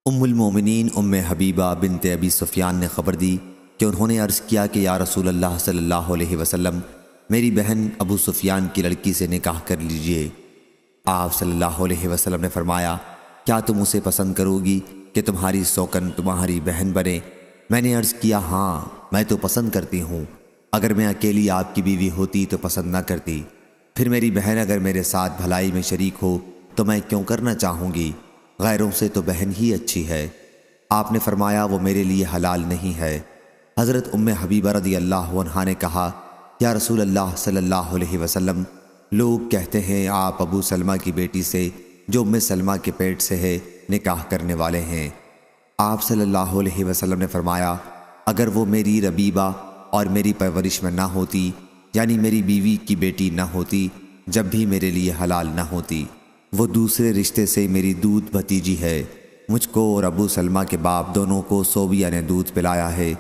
ام المومنین ام حبیبہ بنت ابی سفیان نے خبر دی کہ انہوں نے عرض کیا کہ یا رسول اللہ صلی اللہ علیہ وسلم، میری بہن ابو سفیان کی لڑکی سے نکاح کر لیجئے۔ آپ صلی اللہ علیہ وسلم نے فرمایا، کیا تم اسے پسند کرو گی کہ تمہاری سوکن تمہاری بہن بنے؟ میں نے عرض کیا، ہاں میں تو پسند کرتی ہوں، اگر میں اکیلی آپ کی بیوی ہوتی تو پسند نہ کرتی، پھر میری بہن اگر میرے ساتھ بھلائی میں شریک ہو تو میں کیوں کرنا چاہوں گی؟ غیروں سے تو بہن ہی اچھی ہے۔ آپ نے فرمایا، وہ میرے لیے حلال نہیں ہے۔ حضرت ام حبیبہ رضی اللہ عنہا نے کہا، یا رسول اللہ صلی اللہ علیہ وسلم، لوگ کہتے ہیں آپ ابو سلمہ کی بیٹی سے جو ام سلمہ کے پیٹ سے ہے نکاح کرنے والے ہیں۔ آپ صلی اللہ علیہ وسلم نے فرمایا، اگر وہ میری ربیبہ اور میری پرورش میں نہ ہوتی، یعنی میری بیوی کی بیٹی نہ ہوتی، جب بھی میرے لیے حلال نہ ہوتی، وہ دوسرے رشتے سے میری دودھ بھتیجی ہے۔ مجھ کو اور ابو سلمہ کے باپ دونوں کو صوبیہ نے دودھ پلایا ہے۔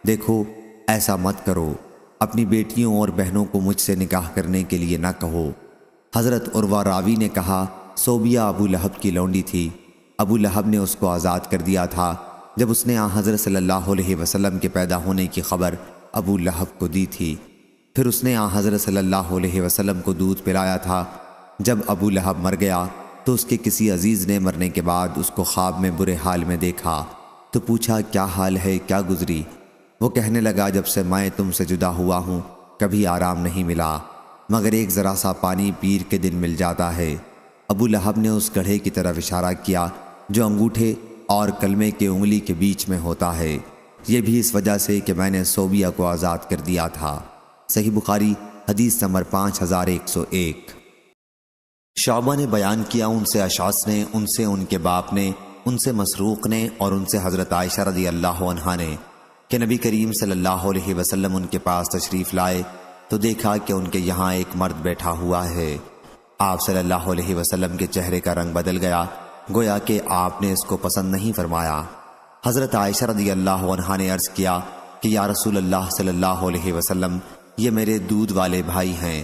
دیکھو ایسا مت کرو، اپنی بیٹیوں اور بہنوں کو مجھ سے نکاح کرنے کے لیے نہ کہو۔ حضرت عروہ راوی نے کہا، صوبیہ ابو لہب کی لونڈی تھی، ابو لہب نے اس کو آزاد کر دیا تھا جب اس نے حضرت صلی اللہ علیہ وسلم کے پیدا ہونے کی خبر ابو لہب کو دی تھی۔ پھر اس نے حضرت صلی اللہ علیہ وسلم کو دودھ پلایا تھا۔ جب ابو لہب مر گیا تو اس کے کسی عزیز نے مرنے کے بعد اس کو خواب میں برے حال میں دیکھا تو پوچھا، کیا حال ہے، کیا گزری؟ وہ کہنے لگا، جب سے میں تم سے جدا ہوا ہوں کبھی آرام نہیں ملا، مگر ایک ذرا سا پانی پیر کے دن مل جاتا ہے۔ ابو لہب نے اس گڑھے کی طرف اشارہ کیا جو انگوٹھے اور کلمے کے انگلی کے بیچ میں ہوتا ہے، یہ بھی اس وجہ سے کہ میں نے صوبیہ کو آزاد کر دیا تھا۔ صحیح بخاری حدیث نمبر 5101۔ شعبہ نے بیان کیا، ان سے اشعث نے، ان سے ان کے باپ نے، ان سے مسروق نے اور ان سے حضرت عائشہ رضی اللہ عنہا نے کہ نبی کریم صلی اللہ علیہ وسلم ان کے پاس تشریف لائے تو دیکھا کہ ان کے یہاں ایک مرد بیٹھا ہوا ہے۔ آپ صلی اللہ علیہ وسلم کے چہرے کا رنگ بدل گیا، گویا کہ آپ نے اس کو پسند نہیں فرمایا۔ حضرت عائشہ رضی اللہ عنہا نے عرض کیا کہ یا رسول اللہ صلی اللہ علیہ وسلم، یہ میرے دودھ والے بھائی ہیں۔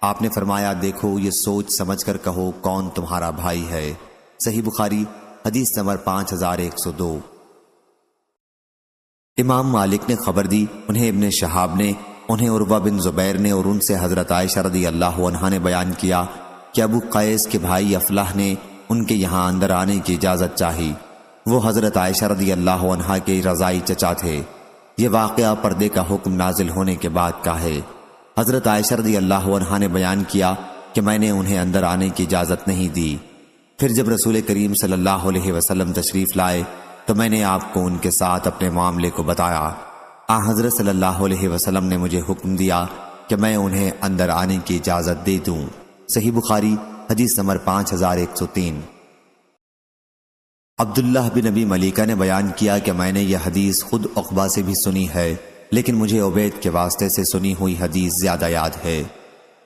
آپ نے فرمایا، دیکھو یہ سوچ سمجھ کر کہو کون تمہارا بھائی ہے۔ صحیح بخاری حدیث نمبر 5102۔ امام مالک نے خبر دی، انہیں ابن شہاب نے، انہیں عروہ بن زبیر نے اور ان سے حضرت عائشہ رضی اللہ عنہا نے بیان کیا کہ ابو قیس کے بھائی افلاح نے ان کے یہاں اندر آنے کی اجازت چاہی۔ وہ حضرت عائشہ رضی اللہ عنہا کے رضائی چچا تھے۔ یہ واقعہ پردے کا حکم نازل ہونے کے بعد کا ہے۔ حضرت عائشہ رضی اللہ عنہا نے بیان کیا کہ میں نے انہیں اندر آنے کی اجازت نہیں دی۔ پھر جب رسول کریم صلی اللہ علیہ وسلم تشریف لائے تو میں نے آپ کو ان کے ساتھ اپنے معاملے کو بتایا۔ حضرت صلی اللہ علیہ وسلم نے مجھے حکم دیا کہ میں انہیں اندر آنے کی اجازت دے دوں۔ صحیح بخاری حدیث نمبر 5103۔ عبداللہ بن ابی ملیکہ نے بیان کیا کہ میں نے یہ حدیث خود عقبہ سے بھی سنی ہے، لیکن مجھے عبید کے واسطے سے سنی ہوئی حدیث زیادہ یاد ہے۔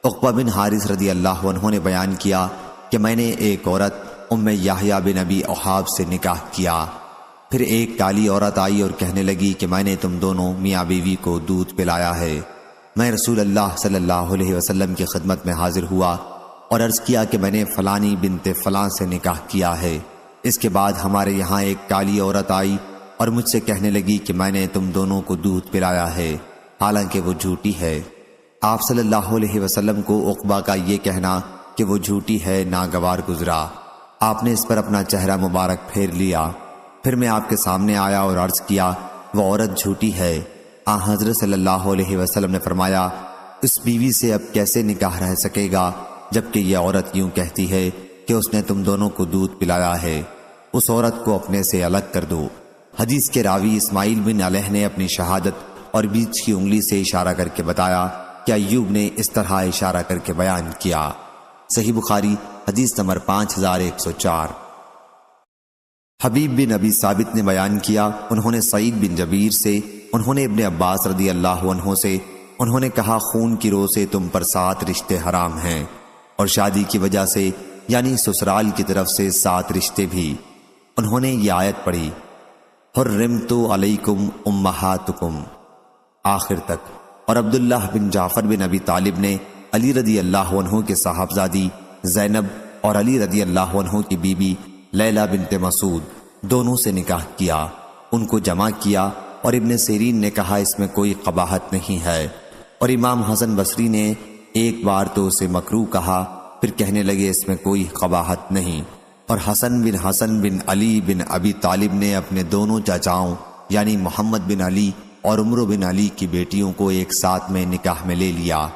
عقبہ بن حارث رضی اللہ عنہ نے بیان کیا کہ میں نے ایک عورت ام یحییٰ بن ابی احاب سے نکاح کیا۔ پھر ایک کالی عورت آئی اور کہنے لگی کہ میں نے تم دونوں میاں بیوی کو دودھ پلایا ہے۔ میں رسول اللہ صلی اللہ علیہ وسلم کی خدمت میں حاضر ہوا اور عرض کیا کہ میں نے فلانی بنت فلاں سے نکاح کیا ہے۔ اس کے بعد ہمارے یہاں ایک کالی عورت آئی اور مجھ سے کہنے لگی کہ میں نے تم دونوں کو دودھ پلایا ہے، حالانکہ وہ جھوٹی ہے۔ آپ صلی اللہ علیہ وسلم کو عقبہ کا یہ کہنا کہ وہ جھوٹی ہے ناگوار گزرا۔ آپ نے اس پر اپنا چہرہ مبارک پھیر لیا۔ پھر میں آپ کے سامنے آیا اور عرض کیا، وہ عورت جھوٹی ہے۔ حضرت صلی اللہ علیہ وسلم نے فرمایا، اس بیوی سے اب کیسے نکاح رہ سکے گا جبکہ یہ عورت یوں کہتی ہے کہ اس نے تم دونوں کو دودھ پلایا ہے، اس عورت کو اپنے سے الگ کر دو۔ حدیث کے راوی اسماعیل بن علیہ نے اپنی شہادت اور بیچ کی انگلی سے اشارہ کر کے بتایا کہ ایوب نے اس طرح اشارہ کر کے بیان کیا۔ صحیح بخاری حدیث نمبر 5104۔ حبیب بن ابی ثابت نے بیان کیا، انہوں نے سعید بن جبیر سے، انہوں نے ابن عباس رضی اللہ عنہ سے، انہوں نے کہا، خون کی رو سے تم پر 7 رشتے حرام ہیں، اور شادی کی وجہ سے یعنی سسرال کی طرف سے 7 رشتے بھی۔ انہوں نے یہ آیت پڑھی، حرمت علیکم امہاتکم، آخر تک۔ اور عبداللہ بن جعفر بن ابی طالب نے علی رضی اللہ عنہ کے صاحبزادی زینب اور علی رضی اللہ عنہ کی بیوی لیلہ بنت مسعود دونوں سے نکاح کیا، ان کو جمع کیا، اور ابن سیرین نے کہا اس میں کوئی قباحت نہیں ہے، اور امام حسن بصری نے ایک بار تو اسے مکروہ کہا، پھر کہنے لگے اس میں کوئی قباحت نہیں۔ اور حسن بن علی بن ابی طالب نے اپنے دونوں چاچاؤں یعنی محمد بن علی اور عمرو بن علی کی بیٹیوں کو ایک ساتھ میں نکاح میں لے لیا،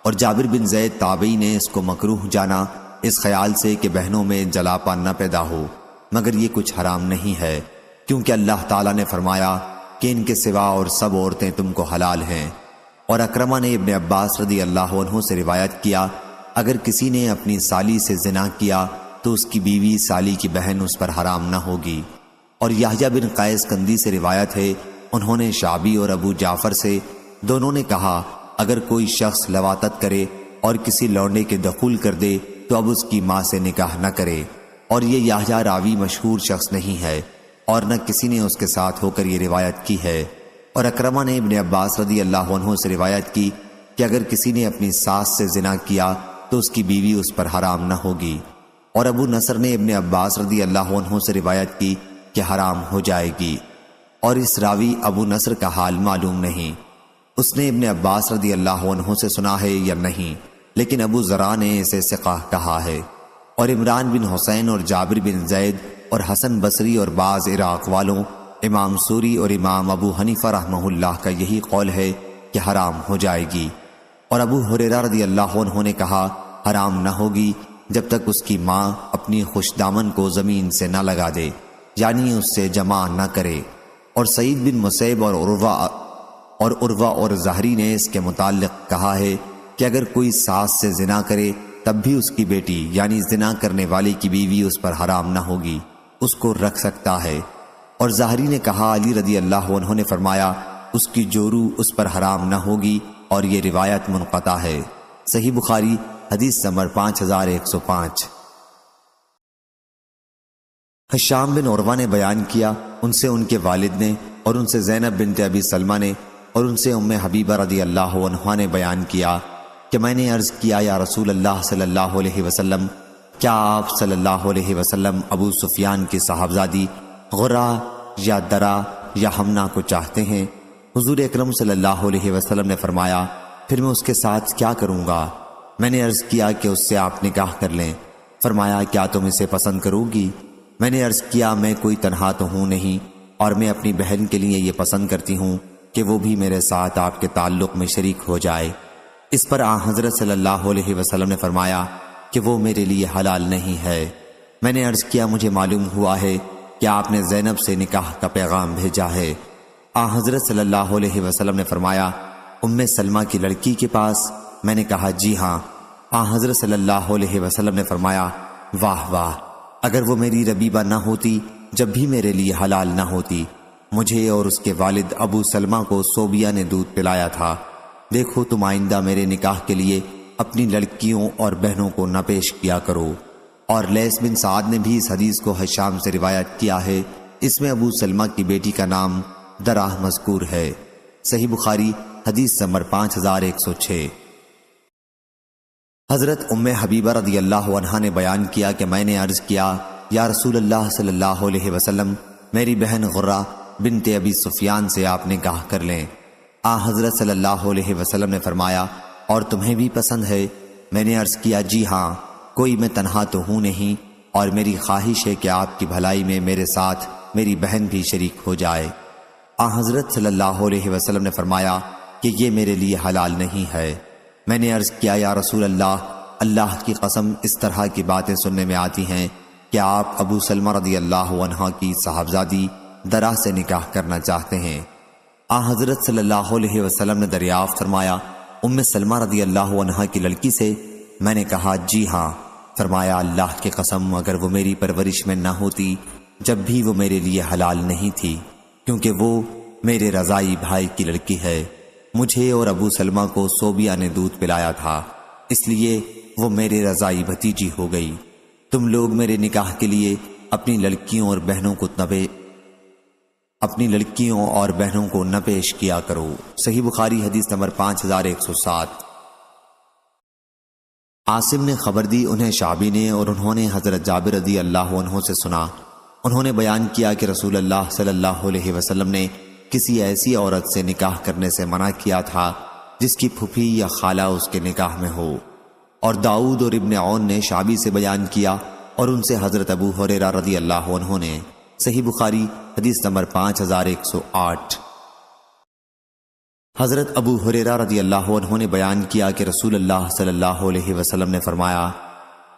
اور جابر بن زید تابعی نے اس کو مکروہ جانا، اس خیال سے کہ بہنوں میں جلاپا نہ پیدا ہو، مگر یہ کچھ حرام نہیں ہے، کیونکہ اللہ تعالیٰ نے فرمایا کہ ان کے سوا اور سب عورتیں تم کو حلال ہیں۔ اور اکرمہ نے ابن عباس رضی اللہ عنہ سے روایت کیا، اگر کسی نے اپنی سالی سے زنا کیا تو اس کی بیوی سالی کی بہن اس پر حرام نہ ہوگی۔ اور یحییٰ بن قیس کندی سے روایت ہے، انہوں نے شعبی اور ابو جعفر سے دونوں نے کہا، اگر کوئی شخص لواطت کرے اور کسی لونڈے کے دخول کر دے تو اب اس کی ماں سے نکاح نہ کرے۔ اور یہ یحییٰ راوی مشہور شخص نہیں ہے، اور نہ کسی نے اس کے ساتھ ہو کر یہ روایت کی ہے۔ اور اکرمہ نے ابن عباس رضی اللہ عنہ سے روایت کی کہ اگر کسی نے اپنی ساس سے زنا کیا تو اس کی بیوی اس پر حرام نہ ہوگی۔ اور ابو نصر نے ابن عباس رضی اللہ عنہ سے روایت کی کہ حرام ہو جائے گی، اور اس راوی ابو نصر کا حال معلوم نہیں، اس نے ابن عباس رضی اللہ عنہ سے سنا ہے یا نہیں، لیکن ابو زرع نے اسے ثقہ کہا ہے۔ اور عمران بن حسین اور جابر بن زید اور حسن بصری اور بعض عراق والوں، امام سوری اور امام ابو حنیفہ رحمہ اللہ کا یہی قول ہے کہ حرام ہو جائے گی۔ اور ابو ہریرہ رضی اللہ عنہ نے کہا حرام نہ ہوگی جب تک اس کی ماں اپنی خوش دامن کو زمین سے نہ لگا دے، یعنی اس سے جمع نہ کرے۔ اور سعید بن مسیب اور عروہ اور زہری نے اس کے متعلق کہا ہے کہ اگر کوئی ساس سے زنا کرے تب بھی اس کی بیٹی یعنی زنا کرنے والی کی بیوی اس پر حرام نہ ہوگی، اس کو رکھ سکتا ہے۔ اور زہری نے کہا علی رضی اللہ عنہ نے فرمایا اس کی جورو اس پر حرام نہ ہوگی، اور یہ روایت منقطع ہے۔ صحیح بخاری حدیث نمبر 5105۔ ہشام بن عروہ نے بیان کیا، ان سے ان کے والد نے، اور ان سے زینب بنت ابی سلمہ نے، اور ان سے ام حبیبہ رضی اللہ عنہا نے بیان کیا کہ میں نے عرض کیا یا رسول اللہ صلی اللہ علیہ وسلم، کیا آپ صلی اللہ علیہ وسلم ابو سفیان کی صاحبزادی غرہ یا درہ یا حمنا کو چاہتے ہیں؟ حضور اکرم صلی اللہ علیہ وسلم نے فرمایا پھر میں اس کے ساتھ کیا کروں گا؟ میں نے عرض کیا کہ اس سے آپ نکاح کر لیں۔ فرمایا کیا تم اسے پسند کرو گی؟ میں نے عرض کیا میں کوئی تنہا تو ہوں نہیں، اور میں اپنی بہن کے لیے یہ پسند کرتی ہوں کہ وہ بھی میرے ساتھ آپ کے تعلق میں شریک ہو جائے۔ اس پر آن حضرت صلی اللہ علیہ وسلم نے فرمایا کہ وہ میرے لیے حلال نہیں ہے۔ میں نے عرض کیا مجھے معلوم ہوا ہے کہ آپ نے زینب سے نکاح کا پیغام بھیجا ہے۔ آن حضرت صلی اللہ علیہ وسلم نے فرمایا ام سلمہ کی لڑکی کے پاس؟ میں نے کہا جی ہاں۔ آن حضرت صلی اللہ علیہ وسلم نے فرمایا واہ واہ، اگر وہ میری ربیبہ نہ ہوتی جب بھی میرے لیے حلال نہ ہوتی، مجھے اور اس کے والد ابو سلمہ کو صوبیہ نے دودھ پلایا تھا۔ دیکھو تم آئندہ میرے نکاح کے لیے اپنی لڑکیوں اور بہنوں کو نہ پیش کیا کرو۔ اور لیث بن سعد نے بھی اس حدیث کو ہشام سے روایت کیا ہے، اس میں ابو سلمہ کی بیٹی کا نام دراہ مذکور ہے۔ صحیح بخاری حدیث نمبر 5106۔ حضرت ام حبیبہ رضی اللہ عنہا نے بیان کیا کہ میں نے عرض کیا یا رسول اللہ صلی اللہ علیہ وسلم، میری بہن غرہ بنت ابی سفیان سے آپ نکاح کر لیں۔ حضرت صلی اللہ علیہ وسلم نے فرمایا اور تمہیں بھی پسند ہے؟ میں نے عرض کیا جی ہاں، کوئی میں تنہا تو ہوں نہیں، اور میری خواہش ہے کہ آپ کی بھلائی میں میرے ساتھ میری بہن بھی شریک ہو جائے۔ حضرت صلی اللہ علیہ وسلم نے فرمایا کہ یہ میرے لیے حلال نہیں ہے۔ میں نے عرض کیا یا رسول اللہ، اللہ کی قسم اس طرح کی باتیں سننے میں آتی ہیں کہ آپ ابو سلمہ رضی اللہ عنہ کی صاحبزادی درہ سے نکاح کرنا چاہتے ہیں۔ حضرت صلی اللہ علیہ وسلم نے دریافت فرمایا ام سلمہ رضی اللہ عنہ کی لڑکی سے؟ میں نے کہا جی ہاں۔ فرمایا اللہ کی قسم اگر وہ میری پرورش میں نہ ہوتی جب بھی وہ میرے لیے حلال نہیں تھی، کیونکہ وہ میرے رضائی بھائی کی لڑکی ہے، مجھے اور ابو سلمہ کو صوبیہ نے دودھ پلایا تھا، اس لیے وہ میرے رضائی بھتیجی ہو گئی۔ تم لوگ میرے نکاح کے لیے اپنی لڑکیوں اور بہنوں کو نہ پیش کیا کرو۔ صحیح بخاری حدیث نمبر 5107۔ عاصم نے خبر دی انہیں شعبی نے، اور انہوں نے حضرت جابر رضی اللہ عنہ سے سنا انہوں نے بیان کیا کہ رسول اللہ صلی اللہ علیہ وسلم نے کسی ایسی عورت سے نکاح کرنے سے منع کیا تھا جس کی پھوپھی یا خالہ اس کے نکاح میں ہو۔ اور داؤد اور ابن عون نے شعبی سے بیان کیا اور ان سے حضرت ابو ہریرہ رضی اللہ عنہ نے۔ صحیح بخاری حدیث نمبر 5108۔ حضرت ابو ہریرہ رضی اللہ عنہ نے بیان کیا کہ رسول اللہ صلی اللہ علیہ وسلم نے فرمایا،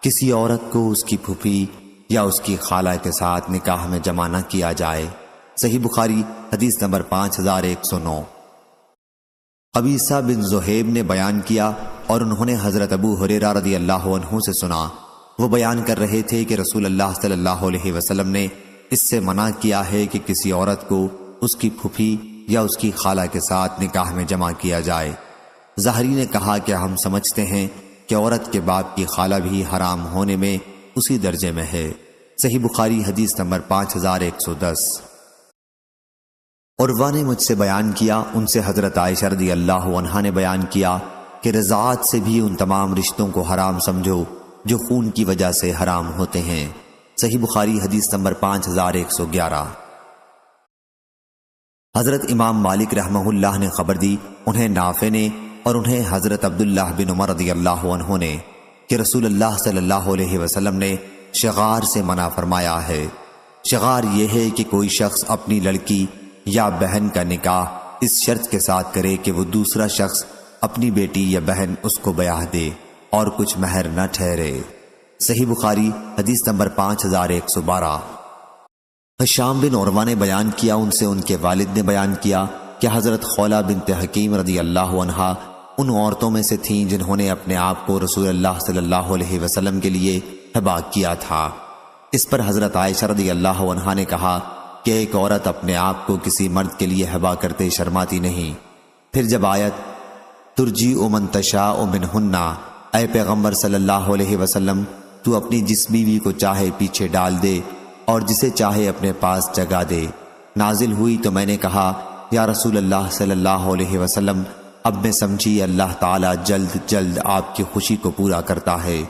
کسی عورت کو اس کی پھوپھی یا اس کی خالہ کے ساتھ نکاح میں جمع نہ کیا جائے۔ صحیح بخاری حدیث نمبر 5109۔ قبیصہ بن زہیب نے بیان کیا اور انہوں نے حضرت ابو ہریرہ رضی اللہ عنہ سے سنا، وہ بیان کر رہے تھے کہ رسول اللہ صلی اللہ علیہ وسلم نے اس سے منع کیا ہے کہ کسی عورت کو اس کی پھوپھی یا اس کی خالہ کے ساتھ نکاح میں جمع کیا جائے۔ ظاہری نے کہا کہ ہم سمجھتے ہیں کہ عورت کے باپ کی خالہ بھی حرام ہونے میں اسی درجے میں ہے۔ صحیح بخاری حدیث نمبر 5110۔ عروہ نے مجھ سے بیان کیا، ان سے حضرت عائشہ رضی اللہ عنہا نے بیان کیا کہ رضاعت سے بھی ان تمام رشتوں کو حرام سمجھو جو خون کی وجہ سے حرام ہوتے ہیں۔ صحیح بخاری حدیث نمبر 5111۔ حضرت امام مالک رحمہ اللہ نے خبر دی، انہیں نافع نے اور انہیں حضرت عبداللہ بن عمر رضی اللہ عنہ نے، کہ رسول اللہ صلی اللہ علیہ وسلم نے شغار سے منع فرمایا ہے۔ شغار یہ ہے کہ کوئی شخص اپنی لڑکی یا بہن کا نکاح اس شرط کے ساتھ کرے کہ وہ دوسرا شخص اپنی بیٹی یا بہن اس کو بیاہ دے اور کچھ مہر نہ ٹھہرے۔ صحیح بخاری حدیث نمبر 5112۔ ہشام بن عروہ نے بیان کیا، ان سے ان کے والد نے بیان کیا کہ حضرت خولہ بنت حکیم رضی اللہ عنہا ان عورتوں میں سے تھیں جنہوں نے اپنے آپ کو رسول اللہ صلی اللہ علیہ وسلم کے لیے ہبا کیا تھا۔ اس پر حضرت عائشہ رضی اللہ عنہا نے کہا کہ ایک عورت اپنے آپ کو کسی مرد کے لیے ہبا کرتے شرماتی نہیں۔ پھر جب آیت ترجیع من تشاء منہن، اے پیغمبر صلی اللہ علیہ وسلم تو اپنی جس بیوی کو چاہے پیچھے ڈال دے اور جسے چاہے اپنے پاس جگا دے، نازل ہوئی تو میں نے کہا یا رسول اللہ صلی اللہ علیہ وسلم اب میں سمجھی اللہ تعالیٰ جلد جلد آپ کی خوشی کو پورا کرتا ہے۔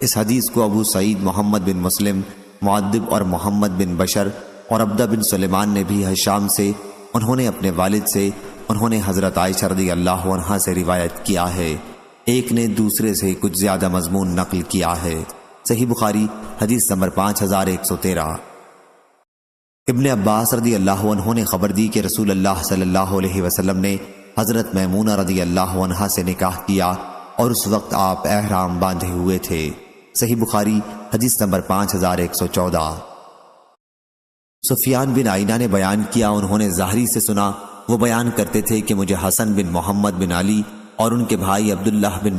اس حدیث کو ابو سعید محمد بن مسلم، معدب اور محمد بن بشر اور عبدہ بن سلیمان نے بھی ہشام سے، انہوں نے اپنے والد سے، انہوں نے حضرت عائشہ رضی اللہ عنہا سے روایت کیا ہے، ایک نے دوسرے سے کچھ زیادہ مضمون نقل کیا ہے۔ صحیح بخاری حدیث نمبر 5113۔ ابن عباس رضی اللہ عنہ نے خبر دی کہ رسول اللہ صلی اللہ علیہ وسلم نے حضرت میمونہ رضی اللہ عنہا سے نکاح کیا اور اس وقت آپ احرام باندھے ہوئے تھے۔ صحیح بخاری حدیث نمبر 5114۔ سفیان بن عینہ نے بیان کیا، انہوں نے ظاہری سے سنا، وہ بیان کرتے تھے کہ مجھے حسن بن محمد بن علی اور ان کے بھائی عبداللہ بن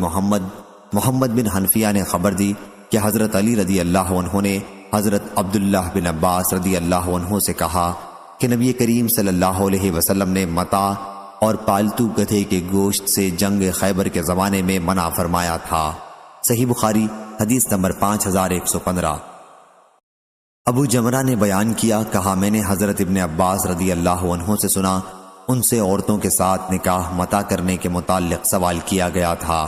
محمد بن حنفیہ نے خبر دی کہ حضرت علی رضی اللہ عنہ نے حضرت عبداللہ بن عباس رضی اللہ عنہ سے کہا کہ نبی کریم صلی اللہ علیہ وسلم نے متاع اور پالتو گدھے کے گوشت سے جنگ خیبر کے زمانے میں منع فرمایا تھا۔ صحیح بخاری حدیث نمبر 5115۔ ابو جمرہ نے بیان کیا، کہا میں نے حضرت ابن عباس رضی اللہ عنہ سے سنا، ان سے عورتوں کے ساتھ نکاح متع کرنے کے متعلق سوال کیا گیا تھا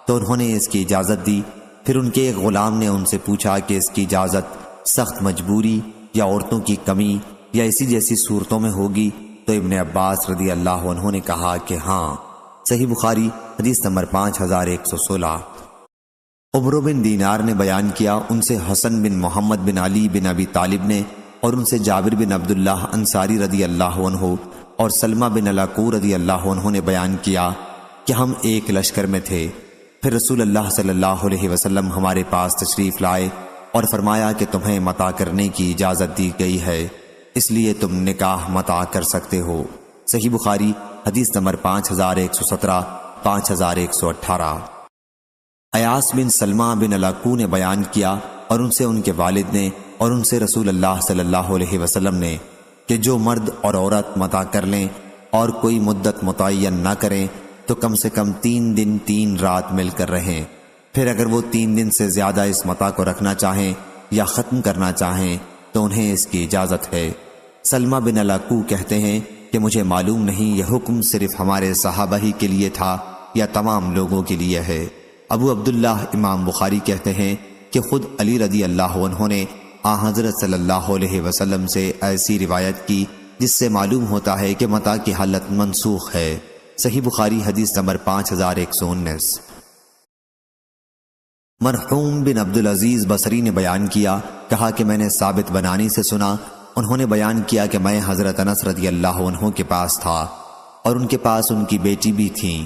تو انہوں نے اس کی اجازت دی۔ پھر ان کے ایک غلام نے ان سے پوچھا کہ اس کی اجازت سخت مجبوری یا عورتوں کی کمی یا اسی جیسی صورتوں میں ہوگی، تو ابن عباس رضی اللہ عنہ نے کہا کہ ہاں۔ صحیح بخاری حدیث نمبر 5116۔ عمرو بن دینار نے بیان کیا، ان سے حسن بن محمد بن علی بن ابی طالب نے اور ان سے جابر بن عبداللہ انصاری رضی اللہ عنہ اور سلمہ بن الاکوع رضی اللہ عنہ نے بیان کیا کہ ہم ایک لشکر میں تھے، پھر رسول اللہ صلی اللہ علیہ وسلم ہمارے پاس تشریف لائے اور فرمایا کہ تمہیں متع کرنے کی اجازت دی گئی ہے، اس لیے تم نکاح متع کر سکتے ہو۔ صحیح بخاری حدیث نمبر 5117، 5118۔ ایاس بن سلمہ بن الاکوع نے بیان کیا اور ان سے ان کے والد نے اور ان سے رسول اللہ صلی اللہ علیہ وسلم نے کہ جو مرد اور عورت متع کر لیں اور کوئی مدت متعین نہ کریں تو کم سے کم 3 دن 3 رات مل کر رہیں، پھر اگر وہ 3 دن سے زیادہ اس متع کو رکھنا چاہیں یا ختم کرنا چاہیں تو انہیں اس کی اجازت ہے۔ سلمہ بن الاکوع کہتے ہیں کہ مجھے معلوم نہیں یہ حکم صرف ہمارے صحابہ ہی کے لیے تھا یا تمام لوگوں کے لیے ہے۔ ابو عبداللہ امام بخاری کہتے ہیں کہ خود علی رضی اللہ عنہ نے حضرت صلی اللہ علیہ وسلم سے ایسی روایت کی جس سے معلوم ہوتا ہے کہ متاع کی حالت منسوخ ہے۔ صحیح بخاری حدیث نمبر 5119۔ مرحوم بن عبدالعزیز بصری نے بیان کیا، کہا کہ میں نے ثابت بنانی سے سنا، انہوں نے بیان کیا کہ میں حضرت انس رضی اللہ عنہ کے پاس تھا اور ان کے پاس ان کی بیٹی بھی تھیں۔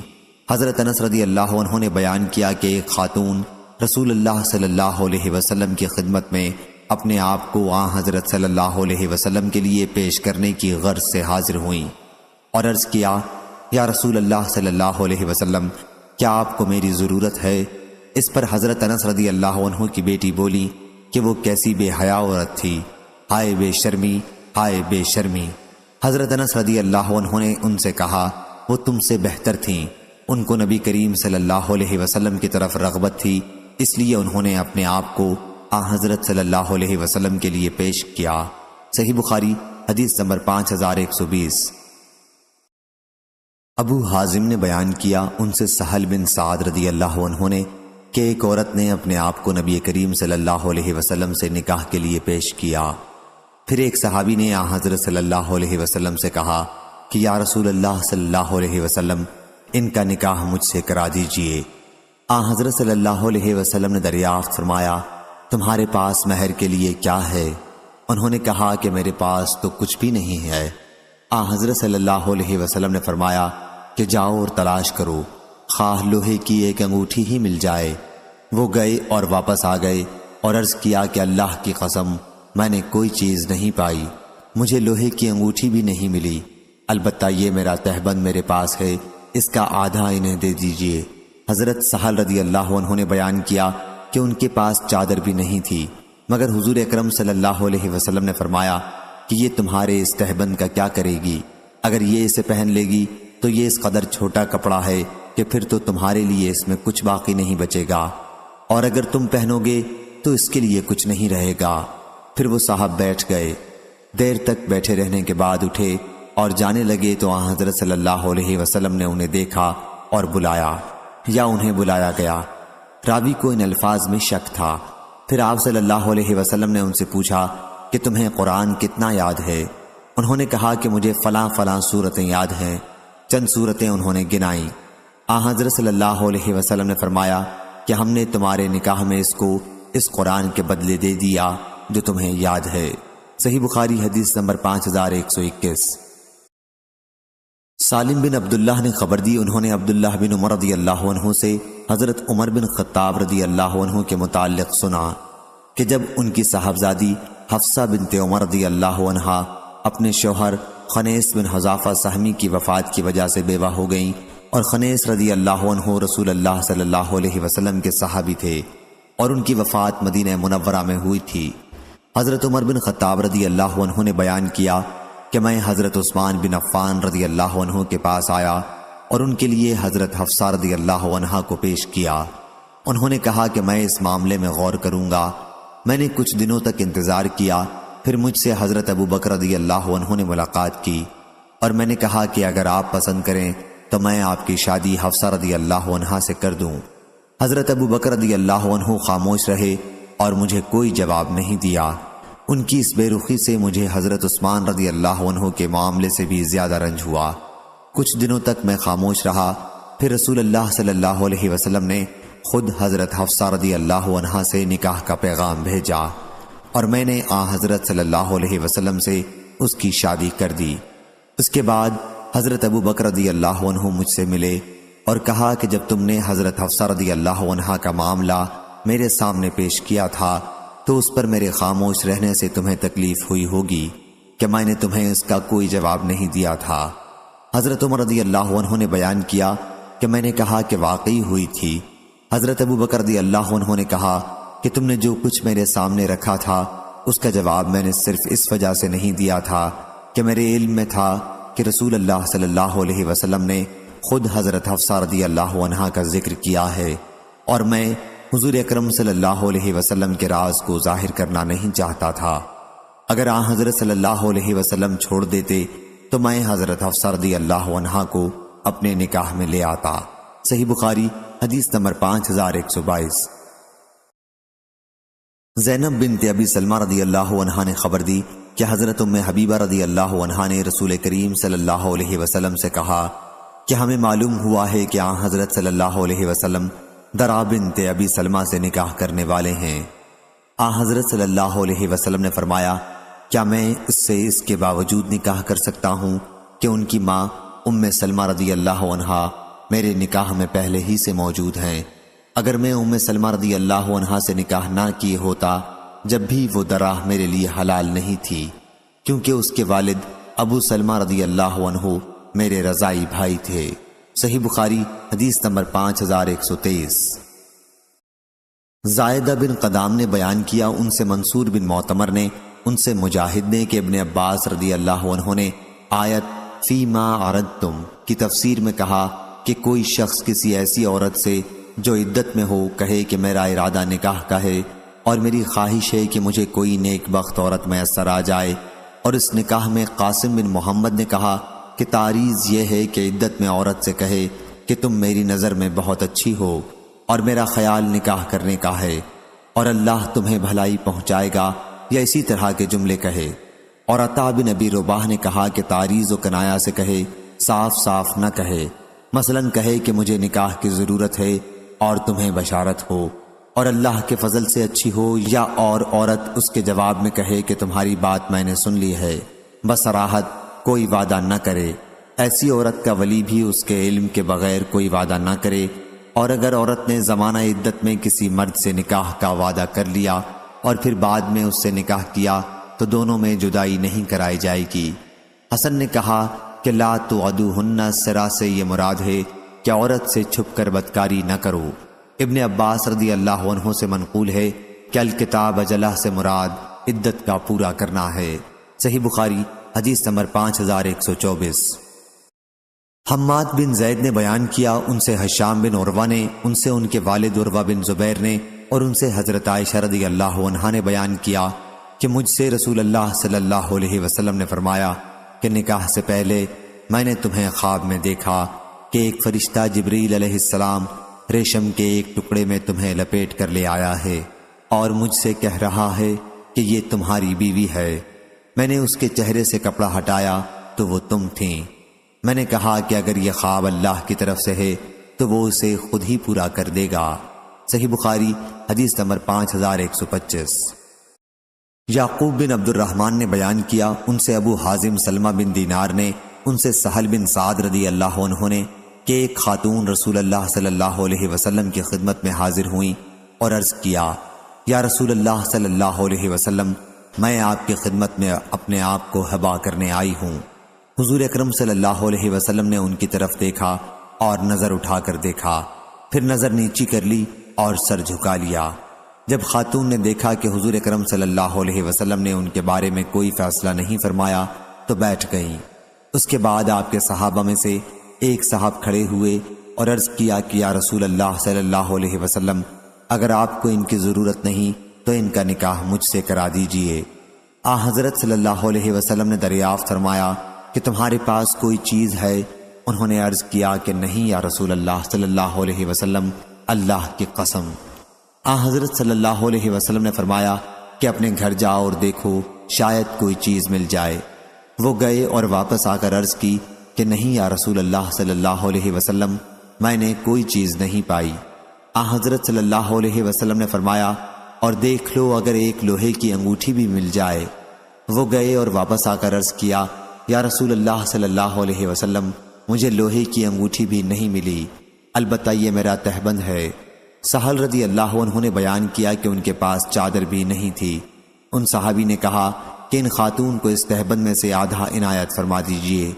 حضرت انس رضی اللہ عنہ نے بیان کیا کہ ایک خاتون رسول اللہ صلی اللہ علیہ وسلم کی خدمت میں اپنے آپ کو حضرت صلی اللہ علیہ وسلم کے لیے پیش کرنے کی غرض سے حاضر ہوئیں اور عرض کیا، یا رسول اللہ صلی اللہ علیہ وسلم، کیا آپ کو میری ضرورت ہے؟ اس پر حضرت انس رضی اللہ عنہ کی بیٹی بولی کہ وہ کیسی بے حیا عورت تھی، ہائے بے شرمی، ہائے بے شرمی۔ حضرت انس رضی اللہ عنہ نے ان سے کہا، وہ تم سے بہتر تھیں، ان کو نبی کریم صلی اللہ علیہ وسلم کی طرف رغبت تھی، اس لیے انہوں نے اپنے آپ کو حضرت صلی اللہ علیہ وسلم کے لیے پیش کیا۔ صحیح بخاری حدیث نمبر 5120۔ ابو حازم نے بیان کیا، ان سے سہل بن سعد رضی اللہ عنہ نے کہ ایک عورت نے اپنے آپ کو نبی کریم صلی اللہ علیہ وسلم سے نکاح کے لیے پیش کیا۔ پھر ایک صحابی نے حضرت صلی اللہ علیہ وسلم سے کہا کہ یا رسول اللہ صلی اللہ علیہ وسلم، ان کا نکاح مجھ سے کرا دیجئے۔ حضرت صلی اللہ علیہ وسلم نے دریافت فرمایا، تمہارے پاس مہر کے لیے کیا ہے؟ انہوں نے کہا کہ میرے پاس تو کچھ بھی نہیں ہے۔ حضرت صلی اللہ علیہ وسلم نے فرمایا کہ جاؤ اور تلاش کرو، خواہ لوہے کی ایک انگوٹھی ہی مل جائے۔ وہ گئے اور واپس آ گئے اور عرض کیا کہ اللہ کی قسم، میں نے کوئی چیز نہیں پائی، مجھے لوہے کی انگوٹھی بھی نہیں ملی، البتہ یہ میرا تہبند میرے پاس ہے، اس کا آدھا انہیں دے دیجئے۔ حضرت سہل رضی اللہ عنہ نے بیان کیا کہ ان کے پاس چادر بھی نہیں تھی، مگر حضور اکرم صلی اللہ علیہ وسلم نے فرمایا کہ یہ تمہارے اس تہبند کا کیا کرے گی؟ اگر یہ اسے پہن لے گی تو یہ اس قدر چھوٹا کپڑا ہے کہ پھر تو تمہارے لیے اس میں کچھ باقی نہیں بچے گا، اور اگر تم پہنو گے تو اس کے لیے کچھ نہیں رہے گا۔ پھر وہ صاحب بیٹھ گئے، دیر تک بیٹھے رہنے کے بعد اٹھے اور جانے لگے تو حضرت صلی اللہ علیہ وسلم نے انہیں دیکھا اور بلایا یا انہیں بلایا گیا۔ راوی کو ان الفاظ میں شک تھا۔ پھر آپ صلی اللہ علیہ وسلم نے ان سے پوچھا کہ تمہیں قرآن کتنا یاد ہے؟ انہوں نے کہا کہ مجھے فلاں فلاں صورتیں یاد ہیں۔ چند صورتیں انہوں نے گنائیں۔ حضرت صلی اللہ علیہ وسلم نے فرمایا کہ ہم نے تمہارے نکاح میں اس کو اس قرآن کے بدلے دے دیا جو تمہیں یاد ہے۔ صحیح بخاری حدیث نمبر 5121۔ سالم بن عبداللہ نے خبر دی، انہوں نے عبداللہ بن عمر رضی اللہ عنہ سے حضرت عمر بن خطاب رضی اللہ عنہ کے متعلق سنا کہ جب ان کی صاحبزادی حفصہ بنت عمر رضی اللہ عنہا اپنے شوہر خنیس بن حذافہ سہمی کی وفات کی وجہ سے بیوہ ہو گئیں، اور خنیس رضی اللہ عنہ رسول اللہ صلی اللہ علیہ وسلم کے صحابی تھے اور ان کی وفات مدینہ منورہ میں ہوئی تھی۔ حضرت عمر بن خطاب رضی اللہ عنہ نے بیان کیا کہ میں حضرت عثمان بن عفان رضی اللہ عنہ کے پاس آیا اور ان کے لیے حضرت حفصہ رضی اللہ عنہا کو پیش کیا۔ انہوں نے کہا کہ میں اس معاملے میں غور کروں گا۔ میں نے کچھ دنوں تک انتظار کیا، پھر مجھ سے حضرت ابو بکر رضی اللہ عنہ نے ملاقات کی اور میں نے کہا کہ اگر آپ پسند کریں تو میں آپ کی شادی حفصہ رضی اللہ عنہا سے کر دوں۔ حضرت ابو بکر رضی اللہ عنہ خاموش رہے اور مجھے کوئی جواب نہیں دیا۔ ان کی اس بے رخی سے مجھے حضرت عثمان رضی اللہ عنہ کے معاملے سے بھی زیادہ رنج ہوا۔ کچھ دنوں تک میں خاموش رہا، پھر رسول اللہ صلی اللہ علیہ وسلم نے خود حضرت حفصہ رضی اللہ عنہا سے نکاح کا پیغام بھیجا اور میں نے حضرت صلی اللہ علیہ وسلم سے اس کی شادی کر دی۔ اس کے بعد حضرت ابو بکر رضی اللہ عنہ مجھ سے ملے اور کہا کہ جب تم نے حضرت حفصہ رضی اللہ عنہا کا معاملہ میرے سامنے پیش کیا تھا تو اس پر میرے خاموش رہنے سے تمہیں تکلیف ہوئی ہوگی کہ میں نے تمہیں اس کا کوئی جواب نہیں دیا تھا۔ حضرت عمر رضی اللہ عنہ نے بیان کیا کہ میں نے کہا کہ واقعی ہوئی تھی۔ حضرت ابو بکر رضی اللہ عنہ نے کہا کہ تم نے جو کچھ میرے سامنے رکھا تھا اس کا جواب میں نے صرف اس وجہ سے نہیں دیا تھا کہ میرے علم میں تھا کہ رسول اللہ صلی اللہ علیہ وسلم نے خود حضرت حفصہ رضی اللہ عنہا کا ذکر کیا ہے اور میں حضور اکرم صلی اللہ علیہ وسلم کے راز کو ظاہر کرنا نہیں چاہتا تھا۔ اگر حضرت صلی اللہ علیہ وسلم چھوڑ دیتے تو میں حضرت حفصہ رضی اللہ عنہا کو اپنے نکاح میں لے آتا۔ صحیح بخاری حدیث نمبر 5122۔ زینب بنت ابی سلمہ رضی اللہ عنہا نے خبر دی کہ حضرت ام حبیبہ رضی اللہ عنہا نے رسول کریم صلی اللہ علیہ وسلم سے کہا کہ ہمیں معلوم ہوا ہے کہ آن حضرت صلی اللہ علیہ وسلم درا بنت ابی سلمہ سے نکاح کرنے والے ہیں۔ آن حضرت صلی اللہ علیہ وسلم نے فرمایا کیا میں اس سے اس کے باوجود نکاح کر سکتا ہوں کہ ان کی ماں ام سلمہ رضی اللہ عنہا میرے نکاح میں پہلے ہی سے موجود ہیں؟ اگر میں ام سلمہ رضی اللہ عنہا سے نکاح نہ کیے ہوتا جب بھی وہ دراہ میرے لیے حلال نہیں تھی، کیونکہ اس کے والد ابو سلمہ رضی اللہ عنہ میرے رضائی بھائی تھے۔ صحیح بخاری حدیث نمبر 5123۔ زائدہ بن قدام نے بیان کیا، ان سے منصور بن معتمر نے، ان سے مجاہد نے کہ ابن عباس رضی اللہ عنہ نے آیت فیما عرضتم کی تفسیر میں کہا کہ کوئی شخص کسی ایسی عورت سے جو عدت میں ہو کہے کہ میرا ارادہ نکاح کا ہے اور میری خواہش ہے کہ مجھے کوئی نیک بخت عورت میسر آ جائے، اور اس نکاح میں قاسم بن محمد نے کہا کہ تعریض یہ ہے کہ عدت میں عورت سے کہے کہ تم میری نظر میں بہت اچھی ہو اور میرا خیال نکاح کرنے کا ہے اور اللہ تمہیں بھلائی پہنچائے گا، یا اسی طرح کے جملے کہے۔ اور عطا بن ابی رباح نے کہا کہ تعریض و کنایا سے کہے، صاف صاف نہ کہے، مثلاً کہے کہ مجھے نکاح کی ضرورت ہے اور تمہیں بشارت ہو اور اللہ کے فضل سے اچھی ہو، یا اور عورت اس کے جواب میں کہے کہ تمہاری بات میں نے سن لی ہے، بصراحت کوئی وعدہ نہ کرے۔ ایسی عورت کا ولی بھی اس کے علم کے بغیر کوئی وعدہ نہ کرے، اور اگر عورت نے زمانہ عدت میں کسی مرد سے نکاح کا وعدہ کر لیا اور پھر بعد میں اس سے نکاح کیا تو دونوں میں جدائی نہیں کرائی جائے گی۔ حسن نے کہا کہ لا تعدوہن سرا سے یہ مراد ہے کہ عورت سے چھپ کر بدکاری نہ کرو۔ ابن عباس رضی اللہ عنہ سے منقول ہے کہ الکتاب اجلہ سے مراد عدت کا پورا کرنا ہے۔ صحیح بخاری حدیث نمبر 5124۔ حماد بن زید نے بیان کیا، ان سے ہشام بن عروہ نے، ان سے ان کے والد عروہ بن زبیر نے، اور ان سے حضرت عائشہ رضی اللہ عنہا نے بیان کیا کہ مجھ سے رسول اللہ صلی اللہ علیہ وسلم نے فرمایا کہ نکاح سے پہلے میں نے تمہیں خواب میں دیکھا کہ ایک فرشتہ جبریل علیہ السلام ریشم کے ایک ٹکڑے میں تمہیں لپیٹ کر لے آیا ہے اور مجھ سے کہہ رہا ہے کہ یہ تمہاری بیوی ہے۔ میں نے اس کے چہرے سے کپڑا ہٹایا تو وہ تم تھیں۔ میں نے کہا کہ اگر یہ خواب اللہ کی طرف سے ہے تو وہ اسے خود ہی پورا کر دے گا۔ صحیح بخاری حدیث نمبر 5125۔ یعقوب بن عبد الرحمن نے بیان کیا، ان سے ابو حازم سلمہ بن دینار نے، ان سے سہل بن سعد رضی اللہ عنہ نے کہ ایک خاتون رسول اللہ صلی اللہ علیہ وسلم کی خدمت میں حاضر ہوئیں اور عرض کیا، یا رسول اللہ صلی اللہ علیہ وسلم، میں آپ کی خدمت میں اپنے آپ کو ہبا کرنے آئی ہوں۔ حضور اکرم صلی اللہ علیہ وسلم نے ان کی طرف دیکھا اور نظر اٹھا کر دیکھا، پھر نظر نیچی کر لی اور سر جھکا لیا۔ جب خاتون نے دیکھا کہ حضور اکرم صلی اللہ علیہ وسلم نے ان کے بارے میں کوئی فیصلہ نہیں فرمایا تو بیٹھ گئیں۔ اس کے بعد آپ کے صحابہ میں سے ایک صاحب کھڑے ہوئے اور عرض کیا کہ یا رسول اللہ صلی اللہ علیہ وسلم، اگر آپ کو ان کی ضرورت نہیں تو ان کا نکاح مجھ سے کرا دیجئے۔ حضرت صلی اللہ علیہ وسلم نے دریافت فرمایا کہ تمہارے پاس کوئی چیز ہے؟ انہوں نے عرض کیا کہ نہیں یا رسول اللہ صلی اللہ علیہ وسلم، اللہ کی قسم۔ حضرت صلی اللہ علیہ وسلم نے فرمایا کہ اپنے گھر جاؤ اور دیکھو شاید کوئی چیز مل جائے۔ وہ گئے اور واپس آ کر عرض کی کہ نہیں یا رسول اللہ صلی اللہ علیہ وسلم، میں نے کوئی چیز نہیں پائی۔ حضرت صلی اللہ علیہ وسلم نے فرمایا اور دیکھ لو اگر ایک لوہے کی انگوٹھی بھی مل جائے۔ وہ گئے اور واپس آ کر عرض کیا یا رسول اللہ صلی اللہ علیہ وسلم، مجھے لوہے کی انگوٹھی بھی نہیں ملی، البتہ یہ میرا تہبند ہے۔ سہل رضی اللہ عنہ نے بیان کیا کہ ان کے پاس چادر بھی نہیں تھی۔ ان صحابی نے کہا کہ ان خاتون کو اس تہبند میں سے آدھا عنایت فرما دیجئے۔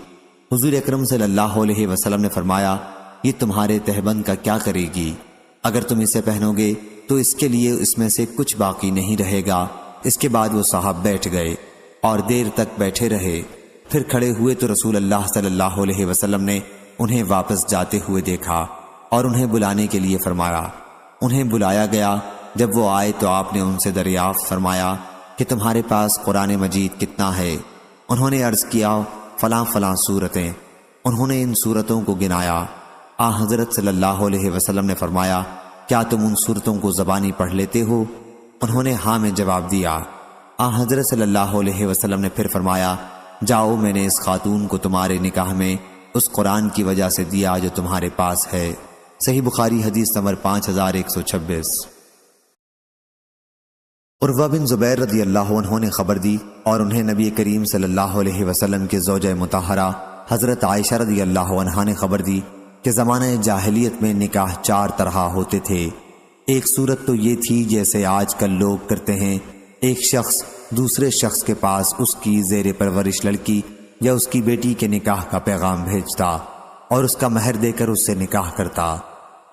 حضور اکرم صلی اللہ علیہ وسلم نے فرمایا، یہ تمہارے تہبند کا کیا کرے گی؟ اگر تم اسے پہنو گے تو اس کے لیے اس میں سے کچھ باقی نہیں رہے گا۔ اس کے بعد وہ صاحب بیٹھ گئے اور دیر تک بیٹھے رہے، پھر کھڑے ہوئے تو رسول اللہ صلی اللہ علیہ وسلم نے انہیں واپس جاتے ہوئے دیکھا اور انہیں بلانے کے لیے فرمایا۔ انہیں بلایا گیا، جب وہ آئے تو آپ نے ان سے دریافت فرمایا کہ تمہارے پاس قرآن مجید کتنا ہے؟ انہوں نے عرض کیا فلاں فلاں سورتیں۔ انہوں نے ان سورتوں کو گنایا۔ حضرت صلی اللہ علیہ وسلم نے فرمایا، کیا تم ان سورتوں کو زبانی پڑھ لیتے ہو؟ انہوں نے ہاں میں جواب دیا۔ حضرت صلی اللہ علیہ وسلم نے پھر فرمایا، جاؤ، میں نے اس خاتون کو تمہارے نکاح میں اس قرآن کی وجہ سے دیا جو تمہارے پاس ہے۔ صحیح بخاری حدیث نمبر 5126۔ عروہ بن زبیر رضی اللہ عنہ نے خبر دی اور انہیں نبی کریم صلی اللہ علیہ وسلم کے زوجہ مطہرہ حضرت عائشہ رضی اللہ عنہا نے خبر دی کہ زمانہ جاہلیت میں نکاح 4 طرح ہوتے تھے۔ ایک صورت تو یہ تھی جیسے آج کل لوگ کرتے ہیں، ایک شخص دوسرے شخص کے پاس اس کی زیر پرورش لڑکی یا اس کی بیٹی کے نکاح کا پیغام بھیجتا اور اس کا مہر دے کر اس سے نکاح کرتا۔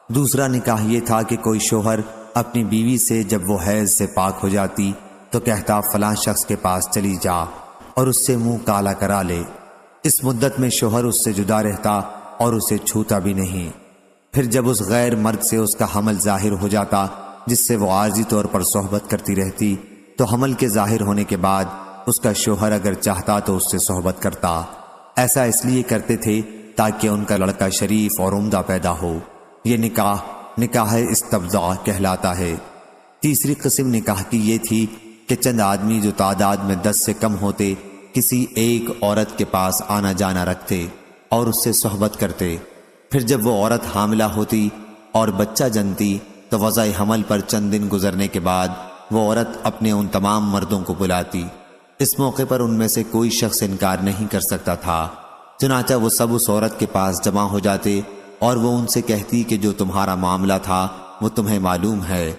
دوسرا نکاح یہ تھا کہ کوئی شوہر اپنی بیوی سے جب وہ حیض سے پاک ہو جاتی تو کہتا فلاں شخص کے پاس چلی جا اور اس سے منہ کالا کرا لے۔ اس مدت میں شوہر اس سے جدا رہتا اور اسے چھوتا بھی نہیں۔ پھر جب اس غیر مرد سے اس کا حمل ظاہر ہو جاتا جس سے وہ عارضی طور پر صحبت کرتی رہتی تو حمل کے ظاہر ہونے کے بعد اس کا شوہر اگر چاہتا تو اس سے صحبت کرتا۔ ایسا اس لیے کرتے تھے تاکہ ان کا لڑکا شریف اور عمدہ پیدا ہو۔ یہ نکاح استبضاع کہلاتا ہے۔ تیسری قسم نکاح کی یہ تھی کہ چند آدمی جو تعداد میں 10 سے کم ہوتے کسی ایک عورت کے پاس آنا جانا رکھتے اور اس سے صحبت کرتے۔ پھر جب وہ عورت حاملہ ہوتی اور بچہ جنتی تو وضع حمل پر چند دن گزرنے کے بعد وہ عورت اپنے ان تمام مردوں کو بلاتی۔ اس موقع پر ان میں سے کوئی شخص انکار نہیں کر سکتا تھا، چنانچہ وہ سب اس عورت کے پاس جمع ہو جاتے اور وہ ان سے کہتی کہ جو تمہارا معاملہ تھا وہ تمہیں معلوم ہے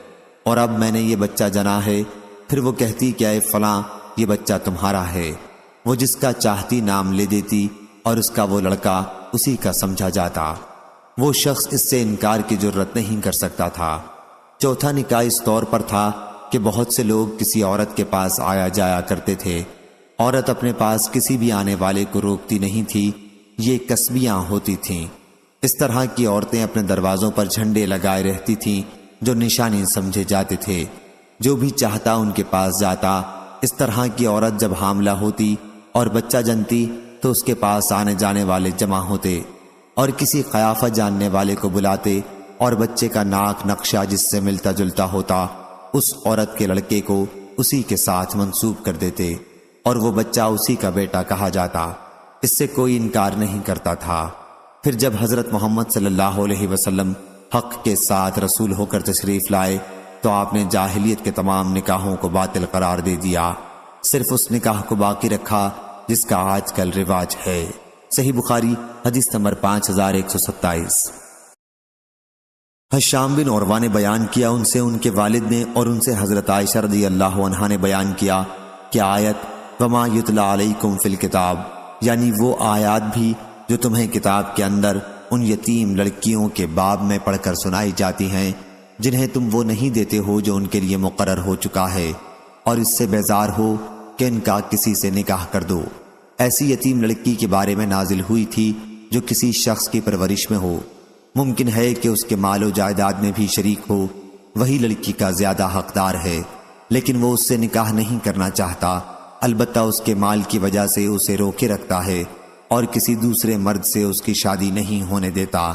اور اب میں نے یہ بچہ جنا ہے۔ پھر وہ کہتی کہ اے فلاں، یہ بچہ تمہارا ہے۔ وہ جس کا چاہتی نام لے دیتی اور اس کا وہ لڑکا اسی کا سمجھا جاتا۔ وہ شخص اس سے انکار کی جرت نہیں کر سکتا تھا۔ چوتھا نکاح اس طور پر تھا کہ بہت سے لوگ کسی عورت کے پاس آیا جایا کرتے تھے۔ عورت اپنے پاس کسی بھی آنے والے کو روکتی نہیں تھی، یہ کسبیاں ہوتی تھیں۔ اس طرح کی عورتیں اپنے دروازوں پر جھنڈے لگائے رہتی تھیں جو نشانی سمجھے جاتے تھے، جو بھی چاہتا ان کے پاس جاتا۔ اس طرح کی عورت جب حاملہ ہوتی اور بچہ جنتی تو اس کے پاس آنے جانے والے جمع ہوتے اور کسی قیافہ جاننے والے کو بلاتے اور بچے کا ناک نقشہ جس سے ملتا جلتا ہوتا اس عورت کے لڑکے کو اسی کے ساتھ منسوب کر دیتے اور وہ بچہ اسی کا بیٹا کہا جاتا۔ اس سے کوئی انکار نہیں کرتا تھا۔ پھر جب حضرت محمد صلی اللہ علیہ وسلم حق کے ساتھ رسول ہو کر تشریف لائے تو آپ نے جاہلیت کے تمام نکاحوں کو باطل قرار دے دیا، صرف اس نکاح کو باقی رکھا جس کا آج کل رواج ہے۔ صحیح بخاری حدیث نمبر 5127۔ حشام بن عروہ نے بیان کیا ان سے ان کے والد نے اور ان سے حضرت عائشہ رضی اللہ عنہا نے بیان کیا کہ آیت وما یتلا علیکم فی الکتاب، یعنی وہ آیات بھی جو تمہیں کتاب کے اندر ان یتیم لڑکیوں کے باب میں پڑھ کر سنائی جاتی ہیں جنہیں تم وہ نہیں دیتے ہو جو ان کے لیے مقرر ہو چکا ہے، اور اس سے بیزار ہو کہ ان کا کسی سے نکاح کر دو۔ ایسی یتیم لڑکی کے بارے میں نازل ہوئی تھی جو کسی شخص کی پرورش میں ہو، ممکن ہے کہ اس کے مال و جائیداد میں بھی شریک ہو، وہی لڑکی کا زیادہ حقدار ہے، لیکن وہ اس سے نکاح نہیں کرنا چاہتا، البتہ اس کے مال کی وجہ سے اسے روکے رکھتا ہے اور کسی دوسرے مرد سے اس کی شادی نہیں ہونے دیتا،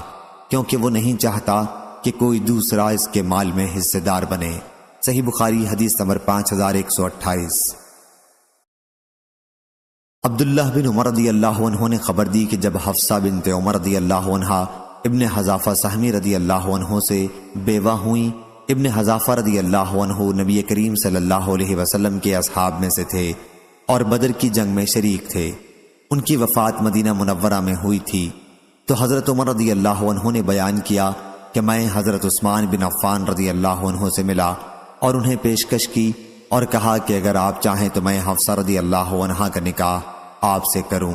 کیونکہ وہ نہیں چاہتا کہ کوئی دوسرا اس کے مال میں حصے دار بنے۔ صحیح بخاری حدیث نمبر 5128۔ عبداللہ بن عمر رضی اللہ عنہ نے خبر دی کہ جب حفصہ بنت عمر رضی اللہ عنہ ابن حذافہ سہمی رضی اللہ عنہ سے بیوہ ہوئیں، ابن حذافہ رضی اللہ عنہ نبی کریم صلی اللہ علیہ وسلم کے اصحاب میں سے تھے اور بدر کی جنگ میں شریک تھے۔ ان کی وفات مدینہ منورہ میں ہوئی تھی تو حضرت عمر رضی اللہ عنہ نے بیان کیا کہ میں حضرت عثمان بن عفان رضی اللہ عنہ سے ملا اور انہیں پیشکش کی اور کہا کہ اگر آپ چاہیں تو میں حفصہ رضی اللہ عنہا کا نکاح آپ سے کروں۔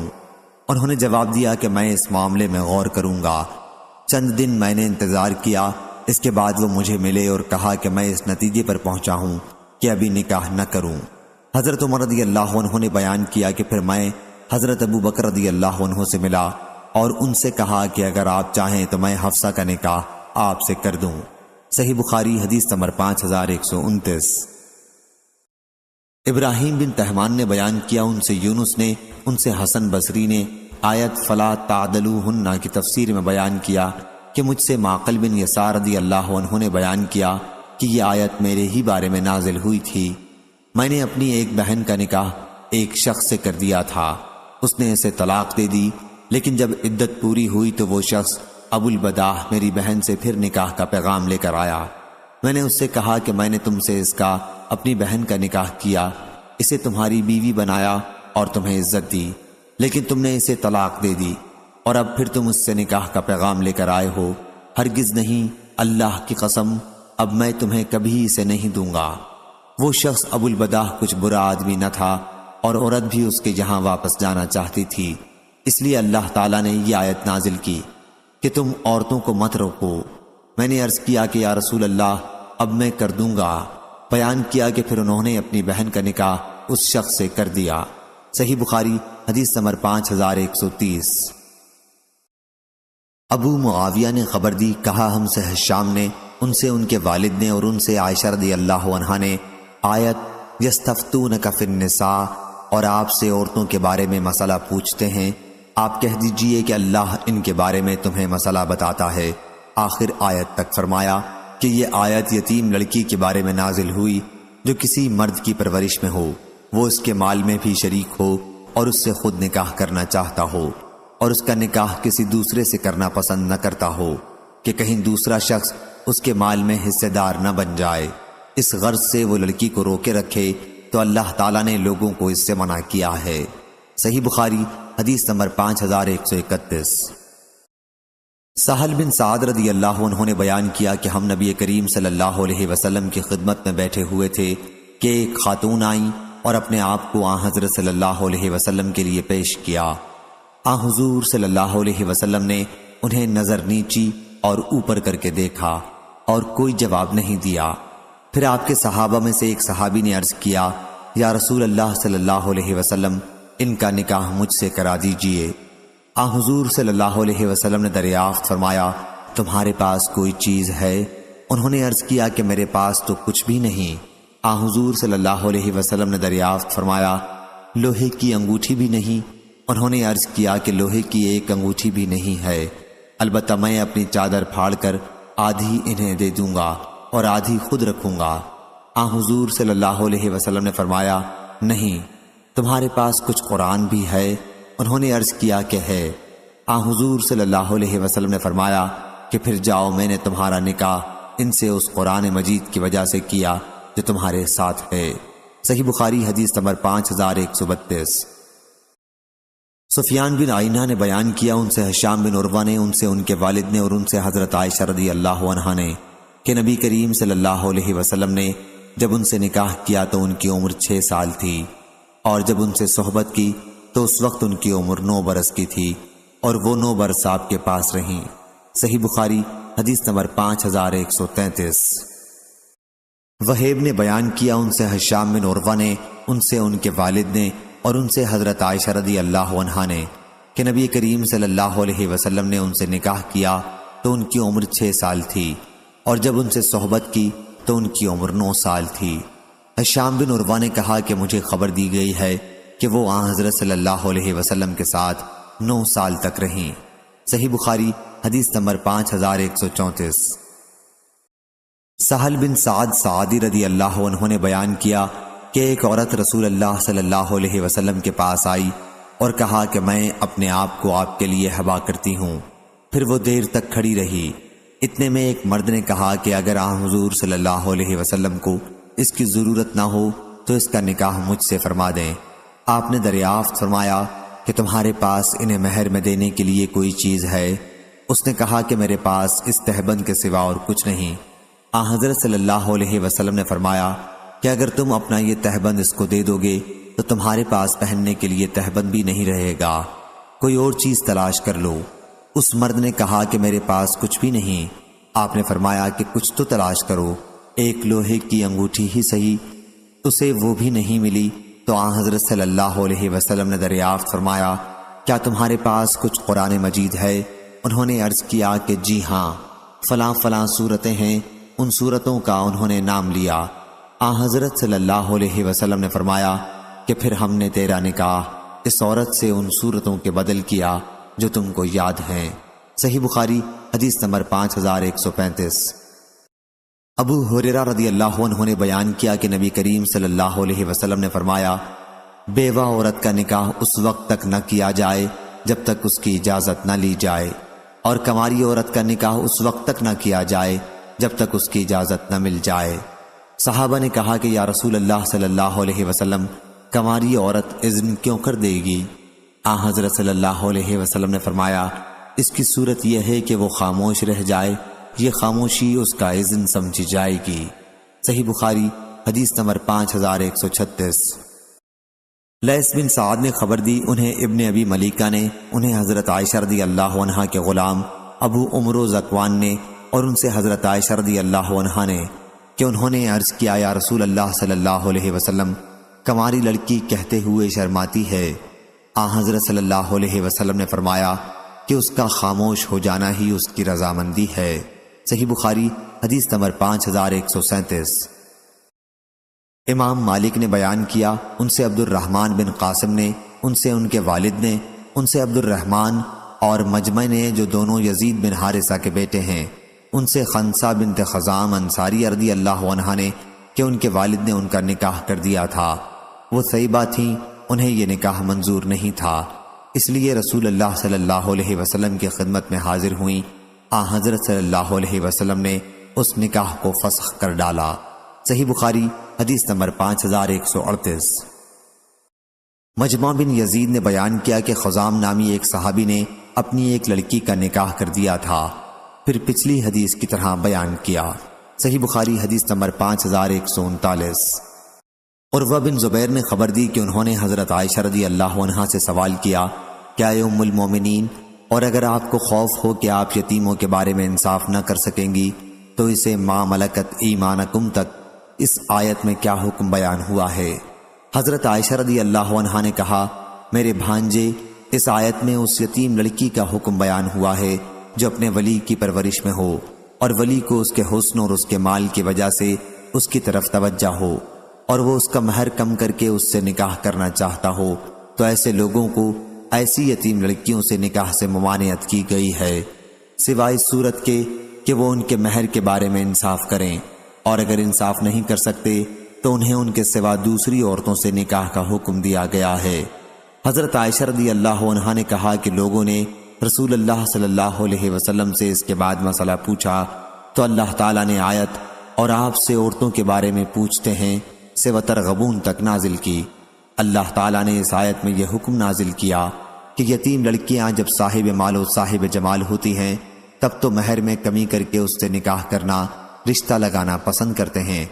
انہوں نے جواب دیا کہ میں اس معاملے میں غور کروں گا۔ چند دن میں نے انتظار کیا، اس کے بعد وہ مجھے ملے اور کہا کہ میں اس نتیجے پر پہنچا ہوں کہ ابھی نکاح نہ کروں۔ حضرت عمر رضی اللہ عنہ نے بیان کیا کہ پھر میں حضرت ابو بکر رضی اللہ عنہ سے ملا اور ان سے کہا کہ اگر آپ چاہیں تو میں حفصہ کا نکاح آپ سے کر دوں۔ صحیح بخاری حدیث نمبر 5129۔ ابراہیم بن تہمان نے بیان کیا ان سے یونس نے، ان سے حسن بصری نے آیت فلا تعدلوہن کی تفسیر میں بیان کیا کہ مجھ سے معقل بن یسار رضی اللہ عنہ نے بیان کیا کہ یہ آیت میرے ہی بارے میں نازل ہوئی تھی۔ میں نے اپنی ایک بہن کا نکاح ایک شخص سے کر دیا تھا، اس نے اسے طلاق دے دی، لیکن جب عدت پوری ہوئی تو وہ شخص ابو البداح میری بہن سے پھر نکاح کا پیغام لے کر آیا۔ میں نے اس سے کہا کہ میں نے تم سے اس کا اپنی بہن کا نکاح کیا، اسے تمہاری بیوی بنایا اور تمہیں عزت دی، لیکن تم نے اسے طلاق دے دی اور اب پھر تم اس سے نکاح کا پیغام لے کر آئے ہو۔ ہرگز نہیں، اللہ کی قسم، اب میں تمہیں کبھی اسے نہیں دوں گا۔ وہ شخص ابو البداح کچھ برا آدمی نہ تھا اور عورت بھی اس کے یہاں واپس جانا چاہتی تھی، اس لیے اللہ تعالیٰ نے یہ آیت نازل کی کہ تم عورتوں کو مت روکو۔ میں نے عرض کیا کہ یا رسول اللہ، اب میں کر دوں گا۔ بیان کیا کہ پھر انہوں نے اپنی بہن کا نکاح اس شخص سے کر دیا۔ صحیح بخاری حدیث نمبر 5130۔ ابو معاویہ نے خبر دی، کہا ہم سے ہشام نے، ان سے ان کے والد نے اور ان سے عائشہ رضی اللہ عنہا نے آیت یستفتونک فی النساء اور آپ سے عورتوں کے بارے میں مسئلہ پوچھتے ہیں، آپ کہہ دیجئے کہ اللہ ان کے بارے میں تمہیں مسئلہ بتاتا ہے، آخر آیت تک فرمایا کہ یہ آیت یتیم لڑکی کے بارے میں نازل ہوئی جو کسی مرد کی پرورش میں ہو، وہ اس کے مال میں بھی شریک ہو اور اس سے خود نکاح کرنا چاہتا ہو اور اس کا نکاح کسی دوسرے سے کرنا پسند نہ کرتا ہو کہ کہیں دوسرا شخص اس کے مال میں حصے دار نہ بن جائے، اس غرض سے وہ لڑکی کو روکے رکھے تو اللہ تعالیٰ نے لوگوں کو اس سے منع کیا ہے۔ صحیح بخاری حدیث نمبر 5131۔ سہل بن سعد رضی اللہ عنہ نے بیان کیا کہ ہم نبی کریم صلی اللہ علیہ وسلم کی خدمت میں بیٹھے ہوئے تھے کہ ایک خاتون آئیں اور اپنے آپ کو آن حضرت صلی اللہ علیہ وسلم کے لیے پیش کیا۔ آن حضور صلی اللہ علیہ وسلم نے انہیں نظر نیچی اور اوپر کر کے دیکھا اور کوئی جواب نہیں دیا۔ پھر آپ کے صحابہ میں سے ایک صحابی نے عرض کیا، یا رسول اللہ صلی اللہ علیہ وسلم، ان کا نکاح مجھ سے کرا دیجئے۔ آن حضور صلی اللہ علیہ وسلم نے دریافت فرمایا، تمہارے پاس کوئی چیز ہے؟ انہوں نے عرض کیا کہ میرے پاس تو کچھ بھی نہیں۔ آن حضور صلی اللہ علیہ وسلم نے دریافت فرمایا، لوہے کی انگوٹھی بھی نہیں؟ انہوں نے عرض کیا کہ لوہے کی ایک انگوٹھی بھی نہیں ہے، البتہ میں اپنی چادر پھاڑ کر آدھی انہیں دے دوں گا اور آدھی خود رکھوں گا۔ آن حضور صلی اللہ علیہ وسلم نے فرمایا، نہیں، تمہارے پاس کچھ قرآن بھی ہے؟ انہوں نے عرض کیا کہ ہے۔ آن حضور صلی اللہ علیہ وسلم نے فرمایا کہ پھر جاؤ، میں نے تمہارا نکاح ان سے اس قرآن مجید کی وجہ سے کیا جو تمہارے ساتھ ہے۔ صحیح بخاری حدیث نمبر 5132۔ سفیان بن عینہ نے بیان کیا، ان سے ہشام بن عروہ نے، ان سے ان کے والد نے اور ان سے حضرت عائشہ رضی اللہ عنہا نے کہ نبی کریم صلی اللہ علیہ وسلم نے جب ان سے نکاح کیا تو ان کی عمر 6 سال تھی، اور جب ان سے صحبت کی تو اس وقت ان کی عمر 9 برس کی تھی، اور وہ 9 برس آپ کے پاس رہیں۔ صحیح بخاری حدیث نمبر 5133۔ وہیب نے بیان کیا، ان سے ہشام بن عروہ نے، ان سے ان کے والد نے اور ان سے حضرت عائشہ رضی اللہ عنہا نے کہ نبی کریم صلی اللہ علیہ وسلم نے ان سے نکاح کیا تو ان کی عمر 6 سال تھی، اور جب ان سے صحبت کی تو ان کی عمر 9 سال تھی۔ ہشام بن عروہ نے کہا کہ مجھے خبر دی گئی ہے کہ وہ آن حضرت صلی اللہ علیہ وسلم کے ساتھ 9 سال تک رہیں۔ صحیح بخاری حدیث نمبر 5134۔ سہل بن سعد سعدی رضی اللہ عنہ نے بیان کیا کہ ایک عورت رسول اللہ صلی اللہ علیہ وسلم کے پاس آئی اور کہا کہ میں اپنے آپ کو آپ کے لیے حبا کرتی ہوں۔ پھر وہ دیر تک کھڑی رہی۔ اتنے میں ایک مرد نے کہا کہ اگر آن حضور صلی اللہ علیہ وسلم کو اس کی ضرورت نہ ہو تو اس کا نکاح مجھ سے فرما دیں۔ آپ نے دریافت فرمایا کہ تمہارے پاس انہیں مہر میں دینے کے لیے کوئی چیز ہے؟ اس نے کہا کہ میرے پاس اس تہبند کے سوا اور کچھ نہیں۔ آن حضرت صلی اللہ علیہ وسلم نے فرمایا کہ اگر تم اپنا یہ تہبند اس کو دے دو گے تو تمہارے پاس پہننے کے لیے تہبند بھی نہیں رہے گا، کوئی اور چیز تلاش کر لو۔ اس مرد نے کہا کہ میرے پاس کچھ بھی نہیں۔ آپ نے فرمایا کہ کچھ تو تلاش کرو، ایک لوہے کی انگوٹھی ہی صحیح۔ اسے وہ بھی نہیں ملی تو آن حضرت صلی اللہ علیہ وسلم نے دریافت فرمایا، کیا تمہارے پاس کچھ قرآن مجید ہے؟ انہوں نے عرض کیا کہ جی ہاں، فلاں فلاں صورتیں ہیں۔ ان صورتوں کا انہوں نے نام لیا۔ آن حضرت صلی اللہ علیہ وسلم نے فرمایا کہ پھر ہم نے تیرا نکاح اس عورت سے ان صورتوں کے بدل کیا جو تم کو یاد ہیں۔ صحیح بخاری حدیث نمبر 5135۔ ابو ہریرہ رضی اللہ عنہ نے بیان کیا کہ نبی کریم صلی اللہ علیہ وسلم نے فرمایا، بیوہ عورت کا نکاح اس وقت تک نہ کیا جائے جب تک اس کی اجازت نہ لی جائے، اور کنواری عورت کا نکاح اس وقت تک نہ کیا جائے جب تک اس کی اجازت نہ مل جائے۔ صحابہ نے کہا کہ یا رسول اللہ صلی اللہ علیہ وسلم، کنواری عورت اذن کیوں کر دے گی؟ حضرت صلی اللہ علیہ وسلم نے فرمایا، اس کی صورت یہ ہے کہ وہ خاموش رہ جائے، یہ خاموشی اس کا اذن سمجھی جائے گی۔ صحیح بخاری حدیث نمبر 5136۔ لیث بن سعد نے خبر دی، انہیں ابن ابی ملیکہ نے، انہیں حضرت عائشہ رضی اللہ عنہا کے غلام ابو عمرو ذکوان نے، اور ان سے حضرت عائشہ رضی اللہ عنہا نے، کہ انہوں نے عرض کیا، یا رسول اللہ صلی اللہ علیہ وسلم، کنواری لڑکی کہتے ہوئے شرماتی ہے۔ حضرت صلی اللہ علیہ وسلم نے فرمایا کہ اس کا خاموش ہو جانا ہی اس کی رضامندی ہے۔ صحیح بخاری حدیث نمبر 5137۔ امام مالک نے بیان کیا، ان سے عبد الرحمن بن قاسم نے، ان سے ان کے والد نے، ان سے عبد الرحمن اور مجمع نے، جو دونوں یزید بن حارثہ کے بیٹے ہیں، ان سے خنسہ بنت خزام انصاری رضی اللہ عنہا نے، کہ ان کے والد نے ان کا نکاح کر دیا تھا۔ وہ طیبہ تھیں، انہیں یہ نکاح منظور نہیں تھا، اس لیے رسول اللہ صلی اللہ علیہ وسلم کی خدمت میں حاضر ہوئیں۔ حضرت صلی اللہ علیہ وسلم نے اس نکاح کو فسخ کر ڈالا۔ صحیح بخاری حدیث نمبر 5138۔ مجمع بن یزید نے بیان کیا کہ خزام نامی ایک صحابی نے اپنی ایک لڑکی کا نکاح کر دیا تھا، پھر پچھلی حدیث کی طرح بیان کیا۔ صحیح بخاری حدیث نمبر 5139۔ عروہ بن زبیر نے خبر دی کہ انہوں نے حضرت عائشہ رضی اللہ عنہا سے سوال کیا، کیا اے ام المومنین، اور اگر آپ کو خوف ہو کہ آپ یتیموں کے بارے میں انصاف نہ کر سکیں گی تو اسے ما ملکت ایمانکم تک اس آیت میں کیا حکم بیان ہوا ہے؟ حضرت عائشہ رضی اللہ عنہا نے کہا، میرے بھانجے، اس آیت میں اس یتیم لڑکی کا حکم بیان ہوا ہے جو اپنے ولی کی پرورش میں ہو، اور ولی کو اس کے حسن اور اس کے مال کی وجہ سے اس کی طرف توجہ ہو، اور وہ اس کا مہر کم کر کے اس سے نکاح کرنا چاہتا ہو، تو ایسے لوگوں کو ایسی یتیم لڑکیوں سے نکاح سے ممانعت کی گئی ہے، سوائے اس صورت کے کہ وہ ان کے مہر کے بارے میں انصاف کریں، اور اگر انصاف نہیں کر سکتے تو انہیں ان کے سوا دوسری عورتوں سے نکاح کا حکم دیا گیا ہے۔ حضرت عائشہ رضی اللہ عنہا نے کہا کہ لوگوں نے رسول اللہ صلی اللہ علیہ وسلم سے اس کے بعد مسئلہ پوچھا تو اللہ تعالیٰ نے آیت اور آپ سے عورتوں کے بارے میں پوچھتے ہیں سے وترغبون تک نازل کی۔ اللہ تعالیٰ نے اس آیت میں یہ حکم نازل کیا کہ یتیم لڑکیاں جب صاحب مال و صاحب جمال ہوتی ہیں تب تو مہر میں کمی کر کے اس سے نکاح کرنا، رشتہ لگانا پسند کرتے ہیں،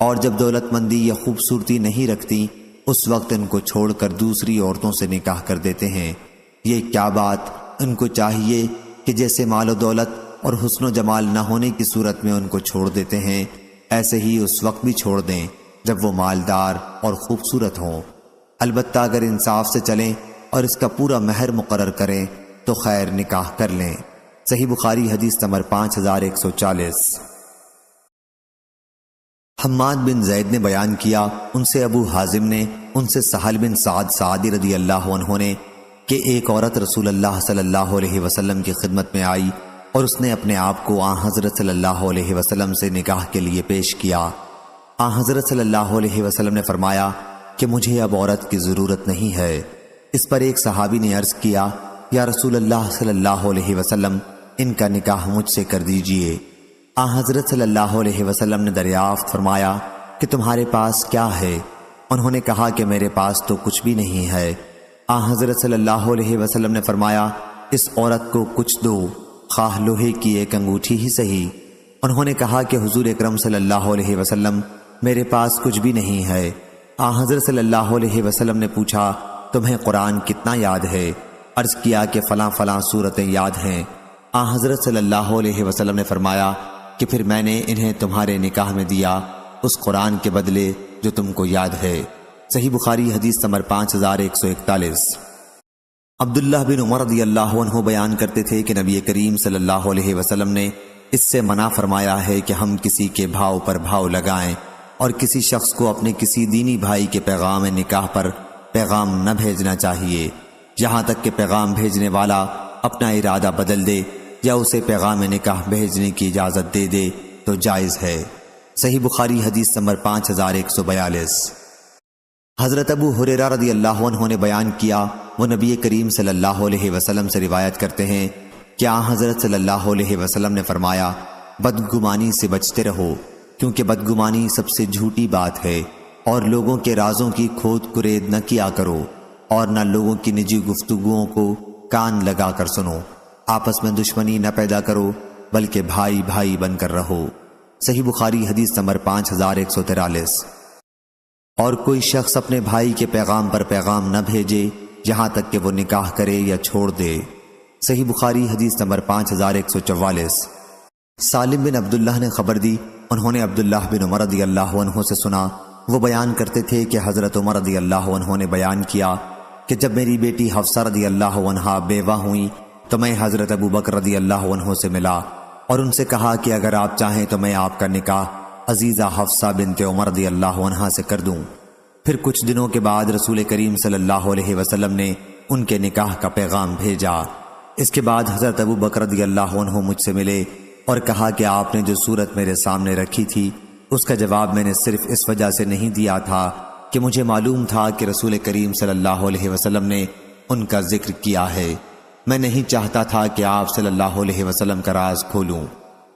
اور جب دولت مندی یا خوبصورتی نہیں رکھتی اس وقت ان کو چھوڑ کر دوسری عورتوں سے نکاح کر دیتے ہیں۔ یہ کیا بات، ان کو چاہیے کہ جیسے مال و دولت اور حسن و جمال نہ ہونے کی صورت میں ان کو چھوڑ دیتے ہیں، ایسے ہی اس وقت بھی چھوڑ دیں جب وہ مالدار اور خوبصورت ہوں، البتہ اگر انصاف سے چلیں اور اس کا پورا مہر مقرر کریں تو خیر نکاح کر لیں۔ صحیح بخاری حدیث نمبر 5140۔ حماد بن زید نے بیان کیا، ان سے ابو حازم نے، ان سے سہل بن سعد سعدی رضی اللہ عنہ نے، کہ ایک عورت رسول اللہ صلی اللہ علیہ وسلم کی خدمت میں آئی اور اس نے اپنے آپ کو حضرت صلی اللہ علیہ وسلم سے نکاح کے لیے پیش کیا۔ حضرت صلی اللہ علیہ وسلم نے فرمایا کہ مجھے اب عورت کی ضرورت نہیں ہے۔ اس پر ایک صحابی نے عرض کیا، یا رسول اللہ صلی اللہ علیہ وسلم، ان کا نکاح مجھ سے کر دیجئے۔ حضرت صلی اللہ علیہ وسلم نے دریافت فرمایا کہ تمہارے پاس کیا ہے؟ انہوں نے کہا کہ میرے پاس تو کچھ بھی نہیں ہے۔ حضرت صلی اللہ علیہ وسلم نے فرمایا، اس عورت کو کچھ دو، خواہ لوہے کی ایک انگوٹھی ہی صحیح۔ انہوں نے کہا کہ حضور اکرم صلی اللہ علیہ وسلم، میرے پاس کچھ بھی نہیں ہے۔ حضرت صلی اللہ علیہ وسلم نے پوچھا، تمہیں قرآن کتنا یاد ہے؟ عرض کیا کہ فلاں فلاں صورتیں یاد ہیں۔ حضرت صلی اللہ علیہ وسلم نے فرمایا کہ پھر میں نے انہیں تمہارے نکاح میں دیا اس قرآن کے بدلے جو تم کو یاد ہے۔ صحیح بخاری حدیث نمبر 5141۔ عبداللہ بن عمر رضی اللہ عنہ بیان کرتے تھے کہ نبی کریم صلی اللہ علیہ وسلم نے اس سے منع فرمایا ہے کہ ہم کسی کے بھاؤ پر بھاؤ لگائیں اور کسی شخص کو اپنے کسی دینی بھائی کے پیغام نکاح پر پیغام نہ بھیجنا چاہیے، یہاں تک کہ پیغام بھیجنے والا اپنا ارادہ بدل دے یا اسے پیغام نکاح بھیجنے کی اجازت دے دے تو جائز ہے۔ صحیح بخاری حدیث نمبر 5142۔ حضرت ابو ہریرہ رضی اللہ عنہ نے بیان کیا، وہ نبی کریم صلی اللہ علیہ وسلم سے روایت کرتے ہیں کہ حضرت صلی اللہ علیہ وسلم نے فرمایا، بدگمانی سے بچتے رہو، کیونکہ بدگمانی سب سے جھوٹی بات ہے، اور لوگوں کے رازوں کی کھود کرید نہ کیا کرو، اور نہ لوگوں کی نجی گفتگوؤں کو کان لگا کر سنو، آپس میں دشمنی نہ پیدا کرو بلکہ بھائی بھائی بن کر رہو۔ صحیح بخاری حدیث نمبر 5143۔ اور کوئی شخص اپنے بھائی کے پیغام پر پیغام نہ بھیجے یہاں تک کہ وہ نکاح کرے یا چھوڑ دے۔ صحیح بخاری حدیث نمبر 5144۔ سالم بن عبداللہ نے خبر دی، انہوں نے عبداللہ بن عمر رضی اللہ عنہ سے سنا، وہ بیان کرتے تھے کہ حضرت عمر رضی اللہ عنہ نے بیان کیا کہ جب میری بیٹی حفصہ رضی اللہ عنہا بیوہ ہوئیں تو میں حضرت ابو بکر رضی اللہ عنہ سے ملا اور ان سے کہا کہ اگر آپ چاہیں تو میں آپ کا نکاح عزیزہ حفصہ بنت عمر رضی اللہ عنہا سے کر دوں۔ پھر کچھ دنوں کے بعد رسول کریم صلی اللہ علیہ وسلم نے ان کے نکاح کا پیغام بھیجا۔ اس کے بعد حضرت ابو بکر رضی اللہ عنہ مجھ سے ملے اور کہا کہ آپ نے جو صورت میرے سامنے رکھی تھی اس کا جواب میں نے صرف اس وجہ سے نہیں دیا تھا کہ مجھے معلوم تھا کہ رسول کریم صلی اللہ علیہ وسلم نے ان کا ذکر کیا ہے، میں نہیں چاہتا تھا کہ آپ صلی اللہ علیہ وسلم کا راز کھولوں۔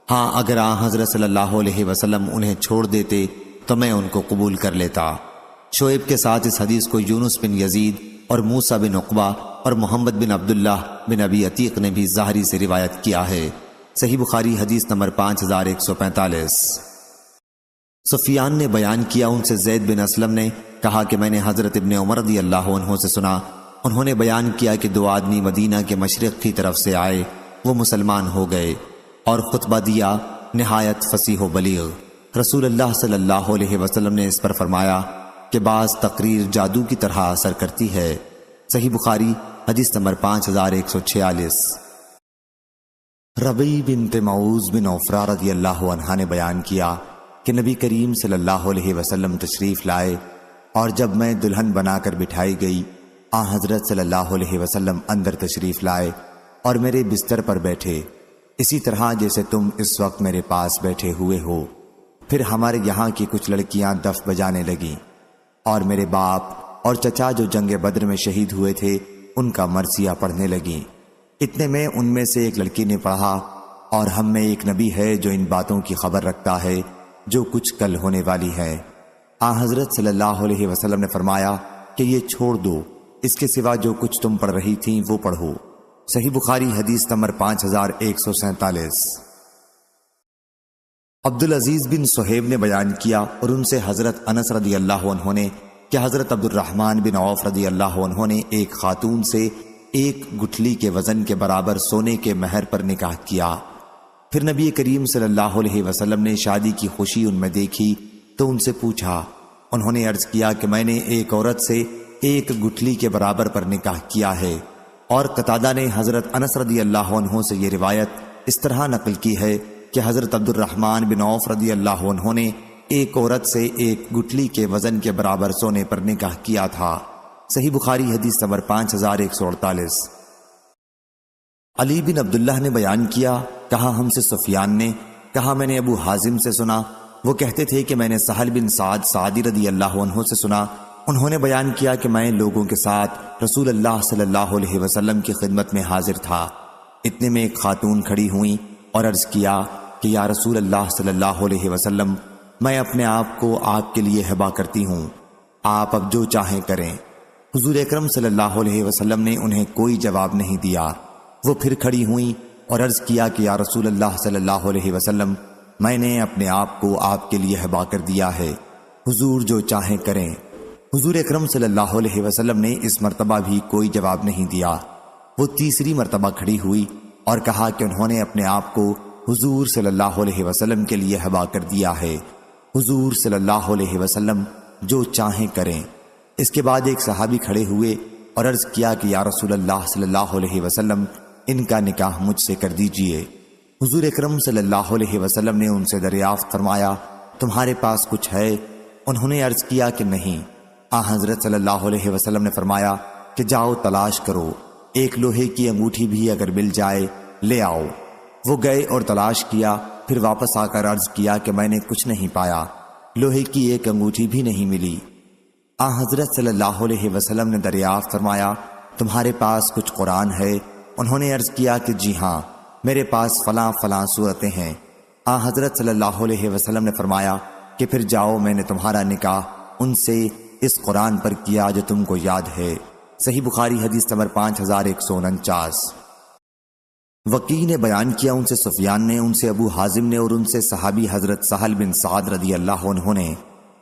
ہاں اگر حضرت صلی اللہ علیہ وسلم انہیں چھوڑ دیتے تو میں ان کو قبول کر لیتا۔ شعیب کے ساتھ اس حدیث کو یونس بن یزید اور موسیٰ بن عقبہ اور محمد بن عبداللہ بن ابی عتیق نے بھی ظاہری سے روایت کیا ہے۔ صحیح بخاری حدیث نمبر 5145۔ سفیان نے بیان کیا، ان سے زید بن اسلم نے کہا کہ میں نے حضرت ابن عمر رضی اللہ عنہ سے سنا، انہوں نے بیان کیا کہ 2 آدمی مدینہ کے مشرق کی طرف سے آئے، وہ مسلمان ہو گئے اور خطبہ دیا نہایت فصیح و بلیغ۔ رسول اللہ صلی اللہ علیہ وسلم نے اس پر فرمایا کہ بعض تقریر جادو کی طرح اثر کرتی ہے۔ صحیح بخاری حدیث نمبر 5146۔ ربیع بنت معوذ بن عفرہ رضی اللہ عنہا نے بیان کیا کہ نبی کریم صلی اللہ علیہ وسلم تشریف لائے اور جب میں دلہن بنا کر بٹھائی گئی، حضرت صلی اللہ علیہ وسلم اندر تشریف لائے اور میرے بستر پر بیٹھے، اسی طرح جیسے تم اس وقت میرے پاس بیٹھے ہوئے ہو۔ پھر ہمارے یہاں کی کچھ لڑکیاں دف بجانے لگیں اور میرے باپ اور چچا جو جنگ بدر میں شہید ہوئے تھے ان کا مرثیہ پڑھنے لگیں۔ اتنے میں ان میں سے ایک لڑکی نے پڑھا، اور ہم میں ایک نبی ہے جو ان باتوں کی خبر رکھتا ہے جو کچھ کل ہونے والی ہے۔ حضرت صلی اللہ علیہ وسلم نے فرمایا کہ یہ چھوڑ دو، اس کے سوا جو کچھ تم پڑھ رہی تھیں وہ پڑھو۔ صحیح بخاری حدیث نمبر 5147۔ عبدالعزیز بن صہیب نے بیان کیا اور ان سے حضرت انس رضی اللہ عنہ نے کہ حضرت عبد الرحمن بن عوف رضی اللہ عنہ نے ایک خاتون سے 1 گٹھلی کے وزن کے برابر سونے کے مہر پر نکاح کیا۔ پھر نبی کریم صلی اللہ علیہ وسلم نے شادی کی خوشی ان میں دیکھی تو ان سے پوچھا، انہوں نے عرض کیا کہ میں نے ایک عورت سے 1 گٹھلی کے برابر پر نکاح کیا ہے۔ اور قتادہ نے حضرت انس رضی اللہ عنہ سے یہ روایت اس طرح نقل کی ہے کہ حضرت عبد الرحمن بن عوف رضی اللہ عنہ نے ایک عورت سے 1 گٹھلی کے وزن کے برابر سونے پر نکاح کیا تھا۔ صحیح بخاری حدیث نمبر 5148۔ علی بن عبداللہ نے بیان کیا، کہا ہم سے سفیان نے کہا میں نے ابو حازم سے سنا، وہ کہتے تھے کہ میں نے سہل بن سعد سعدی رضی اللہ عنہ سے سنا، انہوں نے بیان کیا کہ میں لوگوں کے ساتھ رسول اللہ صلی اللہ علیہ وسلم کی خدمت میں حاضر تھا۔ اتنے میں ایک خاتون کھڑی ہوئیں اور عرض کیا کہ یا رسول اللہ صلی اللہ علیہ وسلم، میں اپنے آپ کو آپ کے لیے ہبہ کرتی ہوں، آپ اب جو چاہیں کریں۔ حضور اکرم صلی اللہ علیہ وسلم نے انہیں کوئی جواب نہیں دیا۔ وہ پھر کھڑی ہوئیں اور عرض کیا کہ یا رسول اللہ صلی اللہ علیہ وسلم، میں نے اپنے آپ کو آپ کے لیے ہبہ کر دیا ہے، حضور جو چاہیں کریں۔ حضور اکرم صلی اللہ علیہ وسلم نے اس مرتبہ بھی کوئی جواب نہیں دیا۔ وہ تیسری مرتبہ کھڑی ہوئی اور کہا کہ انہوں نے اپنے آپ کو حضور صلی اللہ علیہ وسلم کے لیے ہبہ کر دیا ہے، حضور صلی اللہ علیہ وسلم جو چاہیں کریں۔ اس کے بعد ایک صحابی کھڑے ہوئے اور عرض کیا کہ یا رسول اللہ صلی اللہ علیہ وسلم، ان کا نکاح مجھ سے کر دیجئے۔ حضور اکرم صلی اللہ علیہ وسلم نے ان سے دریافت فرمایا، تمہارے پاس کچھ ہے؟ انہوں نے عرض کیا کہ نہیں۔ حضرت صلی اللہ علیہ وسلم نے فرمایا کہ جاؤ تلاش کرو، ایک لوہے کی انگوٹھی بھی اگر مل جائے لے آؤ۔ وہ گئے اور تلاش کیا پھر واپس آ کر عرض کیا کہ میں نے کچھ نہیں پایا، لوہے کی ایک انگوٹھی بھی نہیں ملی۔ حضرت صلی اللہ علیہ وسلم نے دریافت فرمایا تمہارے پاس کچھ قرآن ہے؟ انہوں نے عرض کیا کہ جی ہاں، میرے پاس فلاں فلاں صورتیں ہیں۔ حضرت صلی اللہ علیہ وسلم نے فرمایا کہ پھر جاؤ، میں نے تمہارا نکاح ان سے اس قرآن پر کیا جو تم کو یاد ہے۔ صحیح بخاری حدیث نمبر 5149۔ وکیع نے بیان کیا ان سے سفیان نے، ان سے ابو حازم نے اور ان سے صحابی حضرت سہل بن سعد رضی اللہ عنہ نے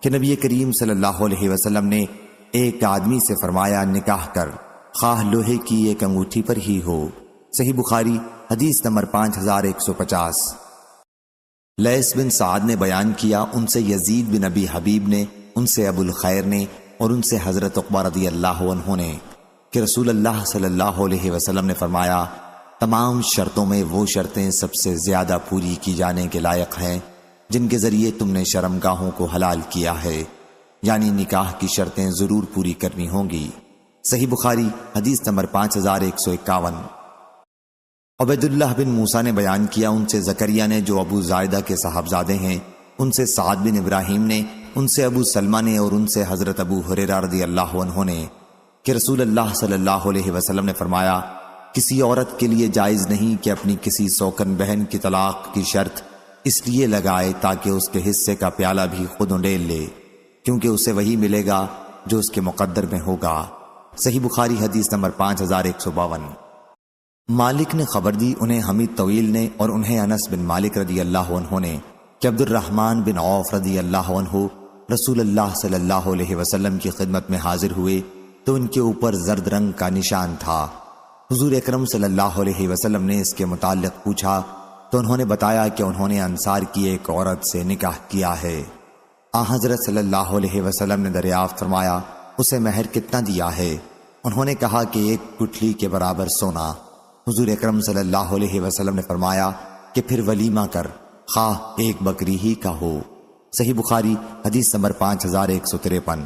کہ نبی کریم صلی اللہ علیہ وسلم نے ایک آدمی سے فرمایا نکاح کر، خواہ لوہے کی ایک انگوٹھی پر ہی ہو۔ صحیح بخاری حدیث نمبر 5150۔ لیث بن سعد نے بیان کیا ان سے یزید بن ابی حبیب نے، ان سے ابو الخیر نے اور ان سے حضرت عقبہ رضی اللہ عنہ نے کہ رسول اللہ صلی اللہ علیہ وسلم نے فرمایا تمام شرطوں میں وہ شرطیں سب سے زیادہ پوری کی جانے کے لائق ہیں جن کے ذریعے تم نے شرمگاہوں کو حلال کیا ہے، یعنی نکاح کی شرطیں ضرور پوری کرنی ہوں گی۔ صحیح بخاری حدیث نمبر 5151۔ عبید اللہ بن موسیٰ نے بیان کیا ان سے زکریا نے جو ابو زائدہ کے صاحبزادے ہیں، ان سے سعد بن ابراہیم نے، ان سے ابو سلمہ نے اور ان سے حضرت ابو ہریرہ رضی اللہ عنہ نے کہ رسول اللہ صلی اللہ علیہ وسلم نے فرمایا کسی عورت کے لیے جائز نہیں کہ اپنی کسی سوکن بہن کی طلاق کی شرط اس لیے لگائے تاکہ اس کے حصے کا پیالہ بھی خود انڈیل لے، کیونکہ اسے وہی ملے گا جو اس کے مقدر میں ہوگا۔ صحیح بخاری حدیث نمبر 5152۔ مالک نے خبر دی انہیں حمید طویل نے اور انہیں انس بن مالک رضی اللہ عنہ نے کہ عبد الرحمن بن عوف رضی اللہ عنہ رسول اللہ صلی اللہ علیہ وسلم کی خدمت میں حاضر ہوئے تو ان کے اوپر زرد رنگ کا نشان تھا۔ حضور اکرم صلی اللہ علیہ وسلم نے اس کے متعلق پوچھا تو انہوں نے بتایا کہ انہوں نے انصار کی ایک عورت سے نکاح کیا ہے۔ حضرت صلی اللہ علیہ وسلم نے دریافت فرمایا اسے مہر کتنا دیا ہے؟ انہوں نے کہا کہ ایک گٹھلی کے برابر سونا۔ حضور اکرم صلی اللہ علیہ وسلم نے فرمایا کہ پھر ولیمہ کر، خواہ ایک بکری ہی کا ہو۔ صحیح بخاری حدیث نمبر 5153۔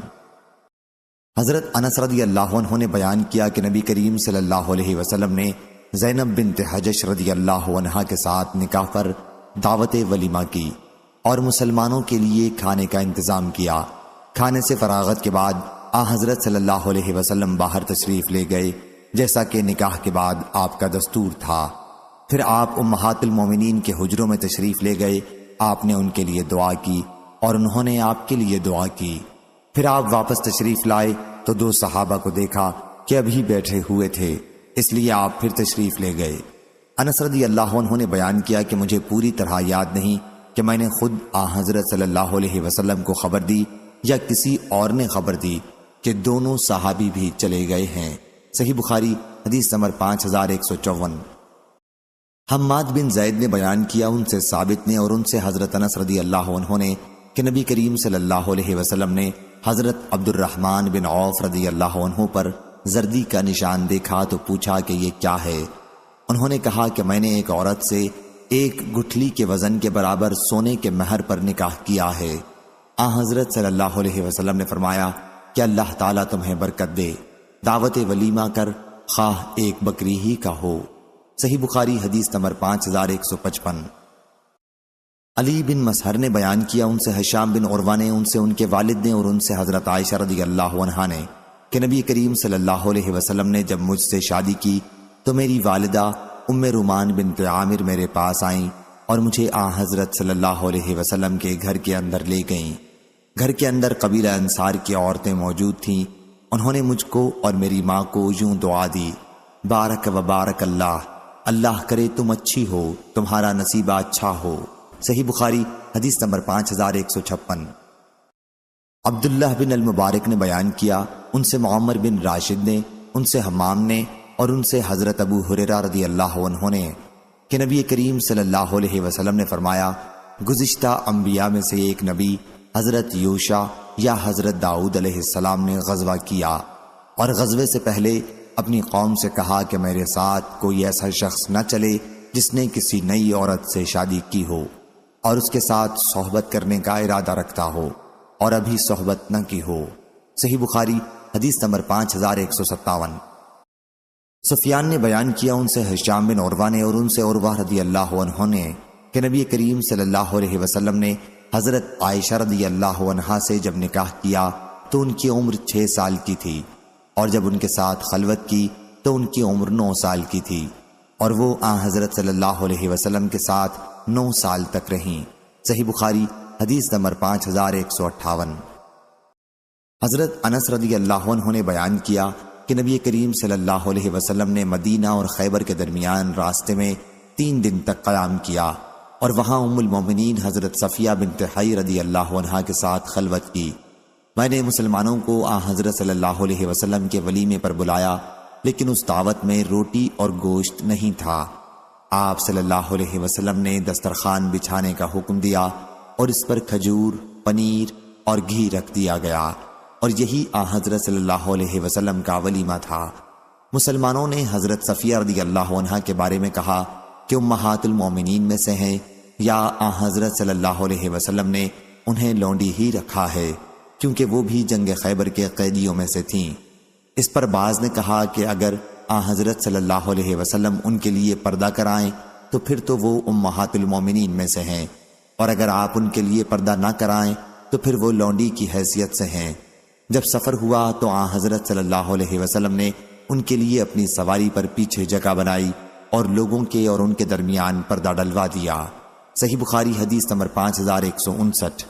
حضرت انس رضی اللہ عنہ نے بیان کیا کہ نبی کریم صلی اللہ علیہ وسلم نے زینب بنت حجش رضی اللہ عنہا کے ساتھ نکاح پر دعوت ولیمہ کی اور مسلمانوں کے لیے کھانے کا انتظام کیا۔ کھانے سے فراغت کے بعد حضرت صلی اللہ علیہ وسلم باہر تشریف لے گئے جیسا کہ نکاح کے بعد آپ کا دستور تھا۔ پھر آپ امہات المومنین کے حجروں میں تشریف لے گئے، آپ نے ان کے لیے دعا کی اور انہوں نے آپ کے لیے دعا کی۔ پھر آپ واپس تشریف لائے تو دو صحابہ کو دیکھا کہ ابھی بیٹھے ہوئے تھے، اس لیے آپ پھر تشریف لے گئے۔ انس رضی اللہ عنہ نے بیان کیا کہ مجھے پوری طرح یاد نہیں کہ میں نے خود حضرت صلی اللہ علیہ وسلم کو خبر دی یا کسی اور نے خبر دی کہ دونوں صحابی بھی چلے گئے ہیں۔ صحیح بخاری حدیث نمبر 5154۔ حماد بن زید نے بیان کیا ان سے ثابت نے اور ان سے حضرت انس رضی اللہ عنہ نے کہ نبی کریم صلی اللہ علیہ وسلم نے حضرت عبد الرحمن بن عوف رضی اللہ عنہ پر زردی کا نشان دیکھا تو پوچھا کہ یہ کیا ہے؟ انہوں نے کہا کہ میں نے ایک عورت سے ایک گٹھلی کے وزن کے برابر سونے کے مہر پر نکاح کیا ہے۔ حضرت صلی اللہ علیہ وسلم نے فرمایا کہ اللہ تعالیٰ تمہیں برکت دے، دعوت ولیمہ کر، خواہ ایک بکری ہی کا ہو۔ صحیح بخاری حدیث نمبر 5155۔ علی بن مسہر نے بیان کیا ان سے ہشام بن عروہ نے، ان سے ان کے والد نے اور ان سے حضرت عائشہ رضی اللہ عنہا نے کہ نبی کریم صلی اللہ علیہ وسلم نے جب مجھ سے شادی کی تو میری والدہ ام رومان بنت عامر میرے پاس آئیں اور مجھے حضرت صلی اللہ علیہ وسلم کے گھر کے اندر لے گئیں۔ گھر کے اندر قبیلہ انصار کی عورتیں موجود تھیں۔ انہوں نے مجھ کو اور میری ماں کو یوں دعا دی، بارک و بارک اللہ، اللہ کرے تم اچھی ہو، تمہارا نصیبہ اچھا ہو۔ صحیح بخاری حدیث نمبر 5156۔ عبداللہ بن المبارک نے بیان کیا ان سے معمر بن راشد نے، ان سے حمام نے اور ان سے حضرت ابو ہریرہ رضی اللہ عنہ نے کہ نبی کریم صلی اللہ علیہ وسلم نے فرمایا گزشتہ انبیاء میں سے ایک نبی حضرت یوشع یا حضرت داؤد علیہ السلام نے غزوہ کیا اور غزوے سے پہلے اپنی قوم سے کہا کہ میرے ساتھ کوئی ایسا شخص نہ چلے جس نے کسی نئی عورت سے شادی کی ہو اور اس کے ساتھ صحبت کرنے کا ارادہ رکھتا ہو اور ابھی صحبت نہ کی ہو۔ صحیح بخاری حدیث نمبر 5157۔ سفیان نے بیان کیا ان سے ہشام بن عروہ نے اور ان سے عروہ رضی اللہ عنہ نے کہ نبی کریم صلی اللہ علیہ وسلم نے حضرت عائشہ رضی اللہ عنہا سے جب نکاح کیا تو ان کی عمر 6 سال کی تھی، اور جب ان کے ساتھ خلوت کی تو ان کی عمر 9 سال کی تھی، اور وہ حضرت صلی اللہ علیہ وسلم کے ساتھ 9 سال تک رہیں۔ صحیح بخاری حدیث نمبر 5158۔ حضرت انس رضی اللہ عنہ نے بیان کیا کہ نبی کریم صلی اللہ علیہ وسلم نے مدینہ اور خیبر کے درمیان راستے میں 3 دن تک قیام کیا، اور وہاں ام المومنین حضرت صفیہ بنت حی رضی اللہ عنہا کے ساتھ خلوت کی۔ میں نے مسلمانوں کو حضرت صلی اللہ علیہ وسلم کے ولیمے پر بلایا، لیکن اس دعوت میں روٹی اور گوشت نہیں تھا۔ آپ صلی اللہ علیہ وسلم نے دسترخوان بچھانے کا حکم دیا، اور اس پر کھجور، پنیر اور گھی رکھ دیا گیا، اور یہی حضرت صلی اللہ علیہ وسلم کا ولیمہ تھا۔ مسلمانوں نے حضرت صفیہ رضی اللہ عنہا کے بارے میں کہا کہ امہات المومنین میں سے ہیں، یا حضرت صلی اللہ علیہ وسلم نے انہیں لونڈی ہی رکھا ہے، کیونکہ وہ بھی جنگ خیبر کے قیدیوں میں سے تھیں۔ اس پر بعض نے کہا کہ اگر حضرت صلی اللہ علیہ وسلم ان کے لیے پردہ کرائیں تو پھر تو وہ امہات المومنین میں سے ہیں، اور اگر آپ ان کے لیے پردہ نہ کرائیں تو پھر وہ لونڈی کی حیثیت سے ہیں۔ جب سفر ہوا تو حضرت صلی اللہ علیہ وسلم نے ان کے لیے اپنی سواری پر پیچھے جگہ بنائی، اور لوگوں کے اور ان کے درمیان پردہ ڈلوا دیا۔ صحیح بخاری حدیث نمبر 5159۔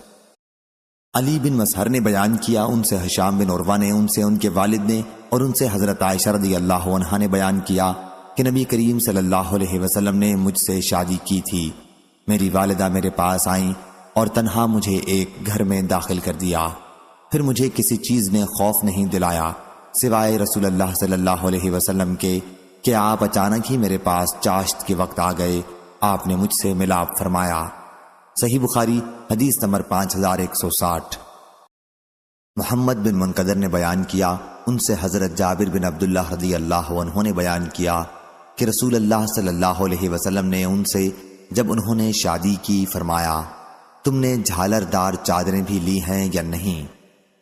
علی بن مسہر نے بیان کیا، ان سے ہشام بن عروہ نے، ان سے ان کے والد نے، اور ان سے حضرت عائشہ رضی اللہ عنہا نے بیان کیا کہ نبی کریم صلی اللہ علیہ وسلم نے مجھ سے شادی کی تھی۔ میری والدہ میرے پاس آئیں اور تنہا مجھے ایک گھر میں داخل کر دیا۔ پھر مجھے کسی چیز نے خوف نہیں دلایا سوائے رسول اللہ صلی اللہ علیہ وسلم کے کہ آپ اچانک ہی میرے پاس چاشت کے وقت آ گئے۔ آپ نے مجھ سے ملاپ فرمایا۔ صحیح بخاری حدیث نمبر 5160۔ محمد بن منقدر نے بیان کیا، ان سے حضرت جابر بن عبداللہ رضی اللہ عنہ نے بیان کیا کہ رسول اللہ صلی اللہ علیہ وسلم نے ان سے جب انہوں نے شادی کی فرمایا، تم نے جھالر دار چادریں بھی لی ہیں یا نہیں؟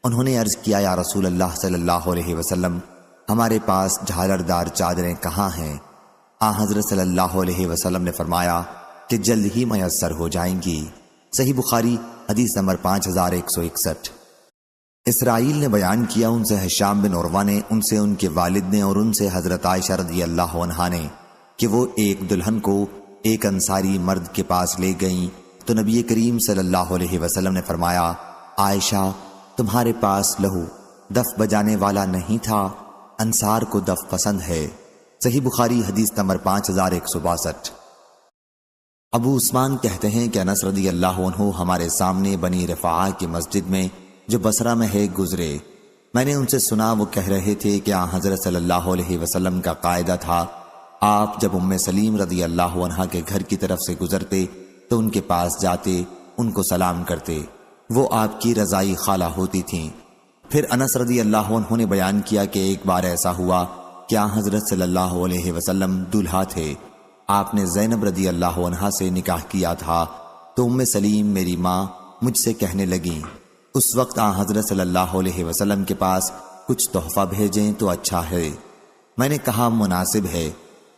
انہوں نے عرض کیا، یا رسول اللہ صلی اللہ علیہ وسلم، ہمارے پاس جھالر دار چادریں کہاں ہیں؟ حضرت صلی اللہ علیہ وسلم نے فرمایا کہ جلد ہی میسر ہو جائیں گی۔ صحیح بخاری حدیث نمبر 5161۔ اسرائیل نے بیان کیا، ان سے ہشام بن عروہ نے، ان سے ان کے والد نے، اور ان سے حضرت عائشہ رضی اللہ عنہا نے کہ وہ ایک دلہن کو ایک انصاری مرد کے پاس لے گئیں تو نبی کریم صلی اللہ علیہ وسلم نے فرمایا، عائشہ تمہارے پاس لہو دف بجانے والا نہیں تھا؟ انصار کو دف پسند ہے۔ صحیح بخاری حدیث نمبر 5162۔ ابو عثمان کہتے ہیں کہ انس رضی اللہ عنہ ہمارے سامنے بنی رفاعہ کی مسجد میں جو بصرہ میں ہے گزرے۔ میں نے ان سے سنا، وہ کہہ رہے تھے کہ حضرت صلی اللہ علیہ وسلم کا قاعدہ تھا، آپ جب ام سلیم رضی اللہ عنہا کے گھر کی طرف سے گزرتے تو ان کے پاس جاتے، ان کو سلام کرتے، وہ آپ کی رضائی خالہ ہوتی تھیں۔ پھر انس رضی اللہ عنہ نے بیان کیا کہ ایک بار ایسا ہوا کہ حضرت صلی اللہ علیہ وسلم دولہا تھے، آپ نے زینب رضی اللہ عنہا سے نکاح کیا تھا، تو ام سلیم میری ماں مجھ سے کہنے لگیں، اس وقت حضرت صلی اللہ علیہ وسلم کے پاس کچھ تحفہ بھیجیں تو اچھا ہے۔ میں نے کہا مناسب ہے۔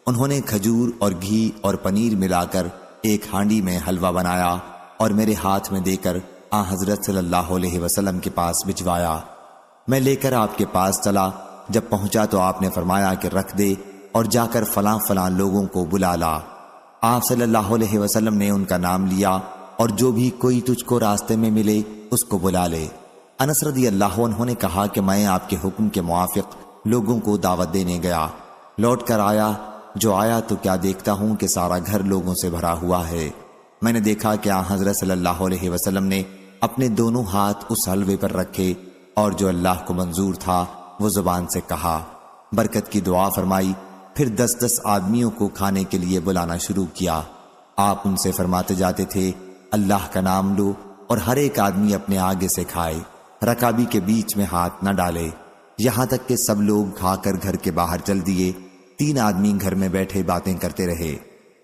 انہوں نے کھجور اور گھی اور پنیر ملا کر ایک ہانڈی میں حلوہ بنایا اور میرے ہاتھ میں دے کر حضرت صلی اللہ علیہ وسلم کے پاس بھجوایا۔ میں لے کر آپ کے پاس چلا، جب پہنچا تو آپ نے فرمایا کہ رکھ دے اور جا کر فلاں فلاں لوگوں کو بلا لا۔ آپ صلی اللہ علیہ وسلم نے ان کا نام لیا، اور جو بھی کوئی تجھ کو راستے میں ملے اس کو بلا لے۔ انس رضی اللہ عنہ نے کہا کہ میں آپ کے حکم کے موافق لوگوں کو دعوت دینے گیا، لوٹ کر آیا، جو آیا تو کیا دیکھتا ہوں کہ سارا گھر لوگوں سے بھرا ہوا ہے۔ میں نے دیکھا کہ حضرت صلی اللہ علیہ وسلم نے اپنے دونوں ہاتھ اس حلوے پر رکھے، اور جو اللہ کو منظور تھا وہ زبان سے کہا، برکت کی دعا فرمائی، پھر 10 آدمیوں کو کھانے کے لیے بلانا شروع کیا۔ آپ ان سے فرماتے جاتے تھے، اللہ کا نام لو اور ہر ایک آدمی اپنے آگے سے کھائے، رکابی کے بیچ میں ہاتھ نہ ڈالے، یہاں تک کہ سب لوگ کھا کر گھر کے باہر چل دیے۔ 3 آدمی گھر میں بیٹھے باتیں کرتے رہے،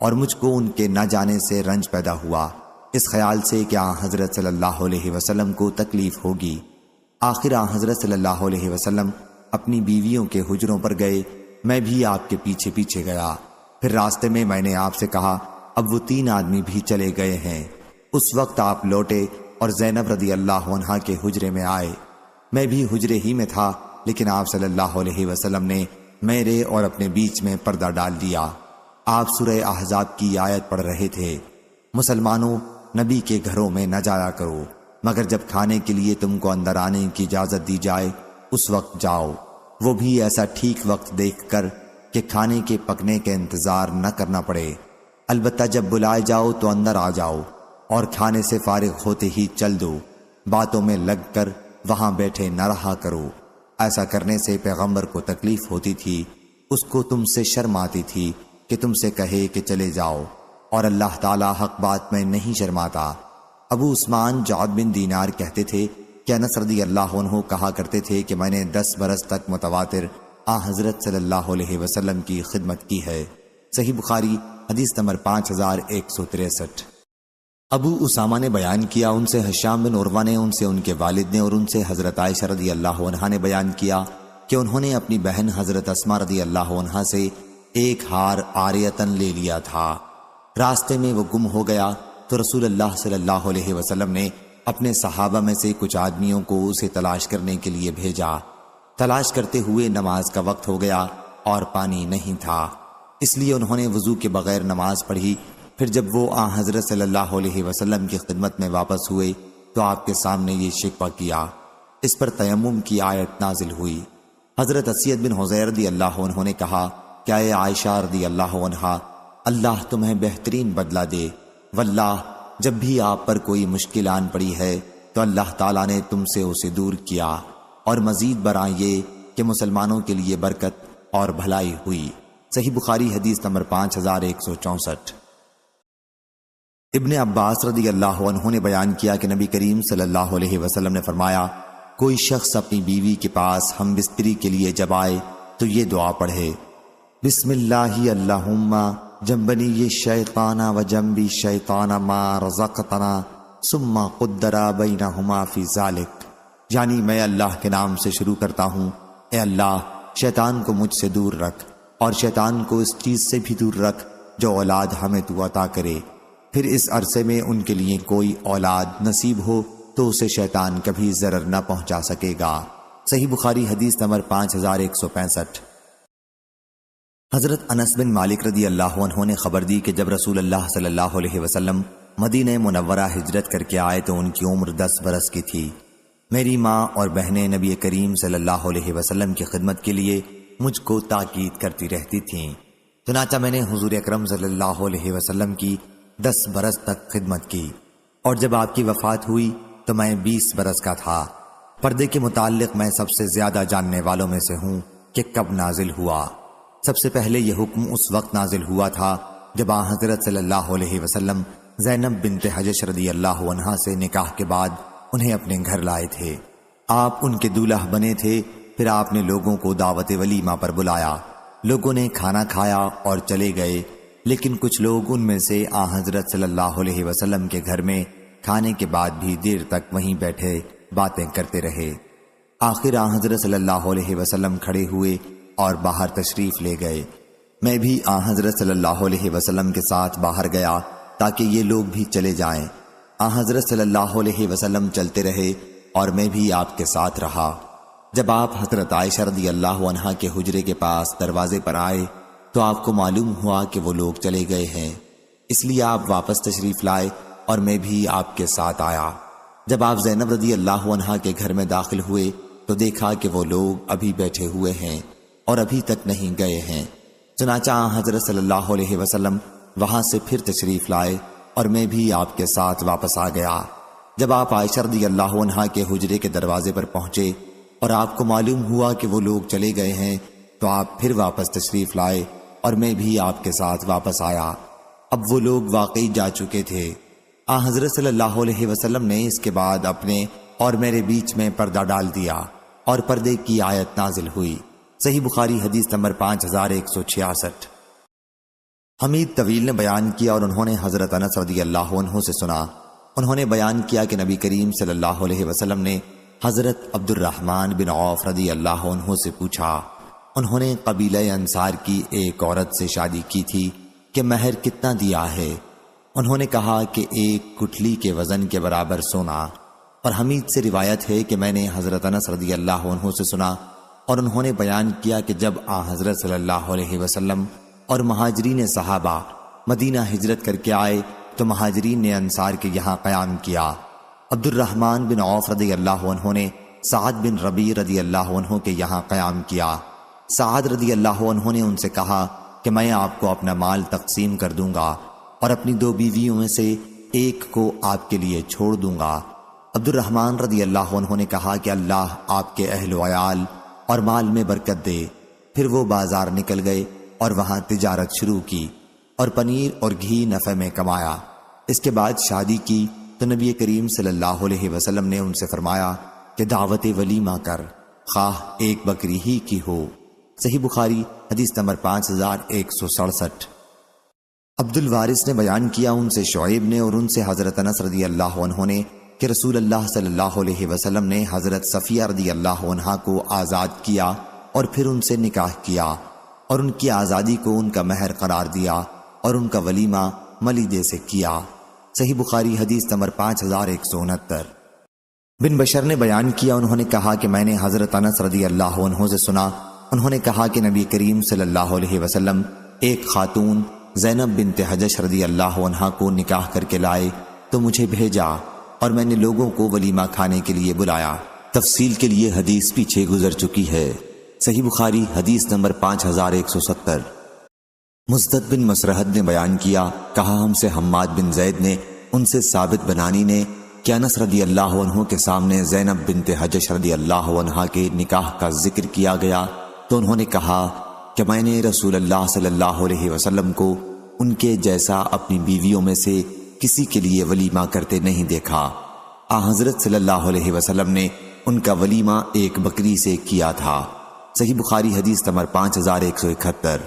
اور مجھ کو ان کے نہ جانے سے رنج پیدا ہوا، اس خیال سے کہ حضرت صلی اللہ علیہ وسلم کو تکلیف ہوگی۔ آخر حضرت صلی اللہ علیہ وسلم اپنی بیویوں کے حجروں پر گئے، میں بھی آپ کے پیچھے پیچھے گیا۔ پھر راستے میں نے آپ سے کہا اب وہ 3 آدمی بھی چلے گئے ہیں۔ اس وقت آپ لوٹے اور زینب رضی اللہ عنہا کے حجرے میں آئے۔ میں بھی حجرے ہی میں تھا، لیکن آپ صلی اللہ علیہ وسلم نے میرے اور اپنے بیچ میں پردہ ڈال دیا۔ آپ سورہ احزاب کی آیت پڑھ رہے تھے، مسلمانوں نبی کے گھروں میں نہ جایا کرو مگر جب کھانے کے لیے تم کو اندر آنے کی اجازت دی جائے اس وقت جاؤ، وہ بھی ایسا ٹھیک وقت دیکھ کر کہ کھانے کے پکنے کا انتظار نہ کرنا پڑے۔ البتہ جب بلائے جاؤ تو اندر آ جاؤ اور کھانے سے فارغ ہوتے ہی چل دو، باتوں میں لگ کر وہاں بیٹھے نہ رہا کرو۔ ایسا کرنے سے پیغمبر کو تکلیف ہوتی تھی، اس کو تم سے شرم آتی تھی کہ تم سے کہے کہ چلے جاؤ، اور اللہ تعالی حق بات میں نہیں شرماتا۔ ابو عثمان جعد بن دینار کہتے تھے کہ انس رضی اللہ عنہ کہا کرتے تھے کہ میں نے 10 برس تک متواتر حضرت صلی اللہ علیہ وسلم کی خدمت کی ہے۔ صحیح بخاری حدیث نمبر 5163۔ ابو اسامہ نے بیان کیا، ان سے ہشام بن عروہ نے، ان سے ان کے والد نے، اور ان سے حضرت عائشہ رضی اللہ عنہا نے بیان کیا کہ انہوں نے اپنی بہن حضرت اسماء رضی اللہ عنہا سے ایک ہار عاریتاً لے لیا تھا۔ راستے میں وہ گم ہو گیا تو رسول اللہ صلی اللہ علیہ وسلم نے اپنے صحابہ میں سے کچھ آدمیوں کو اسے تلاش کرنے کے لیے بھیجا۔ تلاش کرتے ہوئے نماز کا وقت ہو گیا اور پانی نہیں تھا، اس لیے انہوں نے وضو کے بغیر نماز پڑھی۔ پھر جب وہ حضرت صلی اللہ علیہ وسلم کی خدمت میں واپس ہوئے تو آپ کے سامنے یہ شکوہ کیا۔ اس پر تیمم کی آیت نازل ہوئی۔ حضرت اسید بن حضیر رضی اللہ عنہ نے کہا کہ اے عائشہ رضی اللہ عنہا، اللہ تمہیں بہترین بدلہ دے، واللہ جب بھی آپ پر کوئی مشکل آن پڑی ہے تو اللہ تعالیٰ نے تم سے اسے دور کیا، اور مزید برآں یہ کہ مسلمانوں کے لیے برکت اور بھلائی ہوئی۔ صحیح بخاری حدیث نمبر 5164۔ ابن عباس رضی اللہ عنہ نے بیان کیا کہ نبی کریم صلی اللہ علیہ وسلم نے فرمایا، کوئی شخص اپنی بیوی کے پاس ہم بستری کے لیے جب آئے تو یہ دعا پڑھے، بسم اللہ اللہم جنبنی الشیطان و جنبی الشیطان ما رزقتنا ثم قدر بینہما فی ذالک، یعنی میں اللہ کے نام سے شروع کرتا ہوں، اے اللہ شیطان کو مجھ سے دور رکھ اور شیطان کو اس چیز سے بھی دور رکھ جو اولاد ہمیں تو عطا کرے، پھر اس عرصے میں ان کے لیے کوئی اولاد نصیب ہو تو اسے شیطان کبھی ضرر نہ پہنچا سکے گا۔ صحیح بخاری حدیث نمبر 5165۔ حضرت انس بن مالک رضی اللہ عنہ نے خبر دی کہ جب رسول اللہ صلی اللہ علیہ وسلم مدینہ منورہ ہجرت کر کے آئے تو ان کی عمر 10 برس کی تھی۔ میری ماں اور بہنیں نبی کریم صلی اللہ علیہ وسلم کی خدمت کے لیے مجھ کو تاکید کرتی رہتی تھیں، چنانچہ میں نے حضور اکرم صلی اللہ علیہ وسلم کی 10 برس تک خدمت کی، اور جب آپ کی وفات ہوئی تو میں 20 برس کا تھا۔ پردے کے متعلق میں سب سے زیادہ جاننے والوں میں سے ہوں کہ کب نازل ہوا۔ سب سے پہلے یہ حکم اس وقت نازل ہوا تھا جب حضرت صلی اللہ علیہ وسلم زینب بنت حجش رضی اللہ عنہا سے نکاح کے بعد انہیں اپنے گھر لائے تھے۔ آپ ان کے دولہا بنے تھے، پھر آپ نے لوگوں کو دعوت ولیمہ پر بلایا، لوگوں نے کھانا کھایا اور چلے گئے، لیکن کچھ لوگ ان میں سے حضرت صلی اللہ علیہ وسلم کے گھر میں کھانے کے بعد بھی دیر تک وہیں بیٹھے باتیں کرتے رہے۔ آخر حضرت صلی اللہ علیہ وسلم کھڑے ہوئے اور باہر تشریف لے گئے۔ میں بھی حضرت صلی اللہ علیہ وسلم کے ساتھ باہر گیا تاکہ یہ لوگ بھی چلے جائیں۔ حضرت صلی اللہ علیہ وسلم چلتے رہے اور میں بھی آپ کے ساتھ رہا۔ جب آپ حضرت عائشہ رضی اللہ عنہا کے حجرے کے پاس دروازے پر آئے تو آپ کو معلوم ہوا کہ وہ لوگ چلے گئے ہیں، اس لیے آپ واپس تشریف لائے اور میں بھی آپ کے ساتھ آیا۔ جب آپ زینب رضی اللہ عنہا کے گھر میں داخل ہوئے تو دیکھا کہ وہ لوگ ابھی بیٹھے ہوئے ہیں اور ابھی تک نہیں گئے ہیں، چنانچہ حضرت صلی اللہ علیہ وسلم وہاں سے پھر تشریف لائے اور میں بھی آپ کے ساتھ واپس آ گیا۔ جب آپ عائشہ رضی اللہ عنہا کے حجرے کے دروازے پر پہنچے اور آپ کو معلوم ہوا کہ وہ لوگ چلے گئے ہیں تو آپ پھر واپس تشریف لائے اور میں بھی آپ کے ساتھ واپس آیا۔ اب وہ لوگ واقعی جا چکے تھے۔ حضرت صلی اللہ علیہ وسلم نے اس کے بعد اپنے اور میرے بیچ میں پردہ ڈال دیا اور پردے کی آیت نازل ہوئی۔ صحیح بخاری حدیث نمبر 5166۔ حمید طویل نے بیان کیا اور انہوں نے حضرت انس رضی اللہ عنہ سے سنا، انہوں نے بیان کیا کہ نبی کریم صلی اللہ علیہ وسلم نے حضرت عبد الرحمن بن عوف رضی اللہ عنہ سے پوچھا، انہوں نے قبیلہ انصار کی ایک عورت سے شادی کی تھی کہ مہر کتنا دیا ہے؟ انہوں نے کہا کہ 1 گٹھلی کے وزن کے برابر سونا۔ اور حمید سے روایت ہے کہ میں نے حضرت انس رضی اللہ عنہ سے سنا اور انہوں نے بیان کیا کہ جب حضرت صلی اللہ علیہ وسلم اور مہاجرین صحابہ مدینہ ہجرت کر کے آئے تو مہاجرین نے انصار کے یہاں قیام کیا۔ عبد الرحمن بن عوف رضی اللہ عنہ نے سعد بن ربیع رضی اللہ عنہ کے یہاں قیام کیا۔ سعد رضی اللہ عنہ نے ان سے کہا کہ میں آپ کو اپنا مال تقسیم کر دوں گا اور اپنی 2 بیویوں میں سے ایک کو آپ کے لیے چھوڑ دوں گا۔ عبد الرحمن رضی اللہ عنہ نے کہا کہ اللہ آپ کے اہل و عیال اور مال میں برکت دے۔ پھر وہ بازار نکل گئے اور وہاں تجارت شروع کی اور پنیر اور گھی نفع میں کمایا۔ اس کے بعد شادی کی تو نبی کریم صلی اللہ علیہ وسلم نے ان سے فرمایا کہ دعوت ولیمہ کر، خواہ 1 بکری ہی کی ہو۔ صحیح بخاری حدیث نمبر 5167۔ عبد الوارث نے بیان کیا ان سے شعیب نے اور ان سے حضرت انس رضی اللہ عنہ نے کہ رسول اللہ صلی اللہ علیہ وسلم نے حضرت صفیہ رضی اللہ عنہا کو آزاد کیا اور پھر ان سے نکاح کیا اور ان کی آزادی کو ان کا مہر قرار دیا اور ان کا ولیمہ ملیدے سے کیا۔ صحیح بخاری حدیث نمبر 5169۔ بن بشر نے بیان کیا انہوں نے کہا کہ میں نے حضرت انس رضی اللہ عنہ سے سنا، انہوں نے کہا کہ نبی کریم صلی اللہ علیہ وسلم ایک خاتون زینب بنت حجش رضی اللہ عنہا کو نکاح کر کے لائے تو مجھے بھیجا اور میں نے لوگوں کو ولیمہ کھانے کے لیے بلایا۔ تفصیل کے لیے حدیث پیچھے گزر چکی ہے۔ صحیح بخاری حدیث نمبر 5170۔ مزدد بن مسرحد نے بیان کیا، کہا ہم سے حماد بن زید نے، ان سے ثابت بنانی نے کہ انس رضی اللہ عنہ کے سامنے زینب بنت حجش رضی اللہ عنہا کے نکاح کا ذکر کیا گیا تو انہوں نے کہا کہ میں نے رسول اللہ صلی اللہ علیہ وسلم کو ان کے جیسا اپنی بیویوں میں سے کسی کے لیے ولیمہ کرتے نہیں دیکھا۔ حضرت صلی اللہ علیہ وسلم نے ان کا ولیمہ 1 بکری سے کیا تھا۔ صحیح بخاری حدیث نمبر 5171۔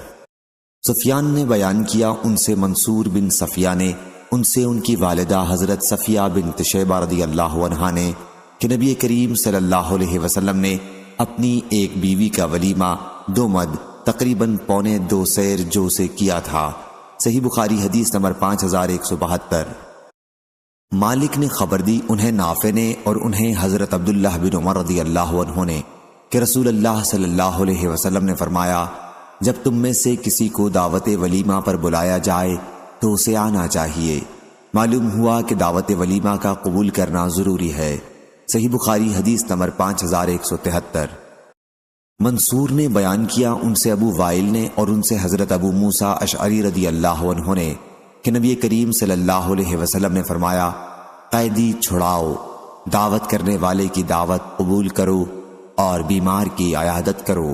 سفیان نے بیان کیا ان سے منصور بن صفیہ نے، ان سے ان کی والدہ حضرت صفیہ بنت شیبہ رضی اللہ عنہا نے کہ نبی کریم صلی اللہ علیہ وسلم نے اپنی 1 بیوی کا ولیمہ 2 مد تقریباً 1.25 سیر جو سے کیا تھا۔ صحیح بخاری حدیث نمبر 5172۔ مالک نے خبر دی انہیں نافع نے اور انہیں حضرت عبداللہ بن عمر رضی اللہ عنہ نے کہ رسول اللہ صلی اللہ علیہ وسلم نے فرمایا جب تم میں سے کسی کو دعوت ولیمہ پر بلایا جائے تو اسے آنا چاہیے۔ معلوم ہوا کہ دعوت ولیمہ کا قبول کرنا ضروری ہے۔ صحیح بخاری حدیث نمبر 5173۔ منصور نے بیان کیا ان سے ابو وائل نے اور ان سے حضرت ابو موسیٰ اشعری رضی اللہ عنہ نے کہ نبی کریم صلی اللہ علیہ وسلم نے فرمایا قیدی چھڑاؤ، دعوت کرنے والے کی دعوت قبول کرو اور بیمار کی عیادت کرو۔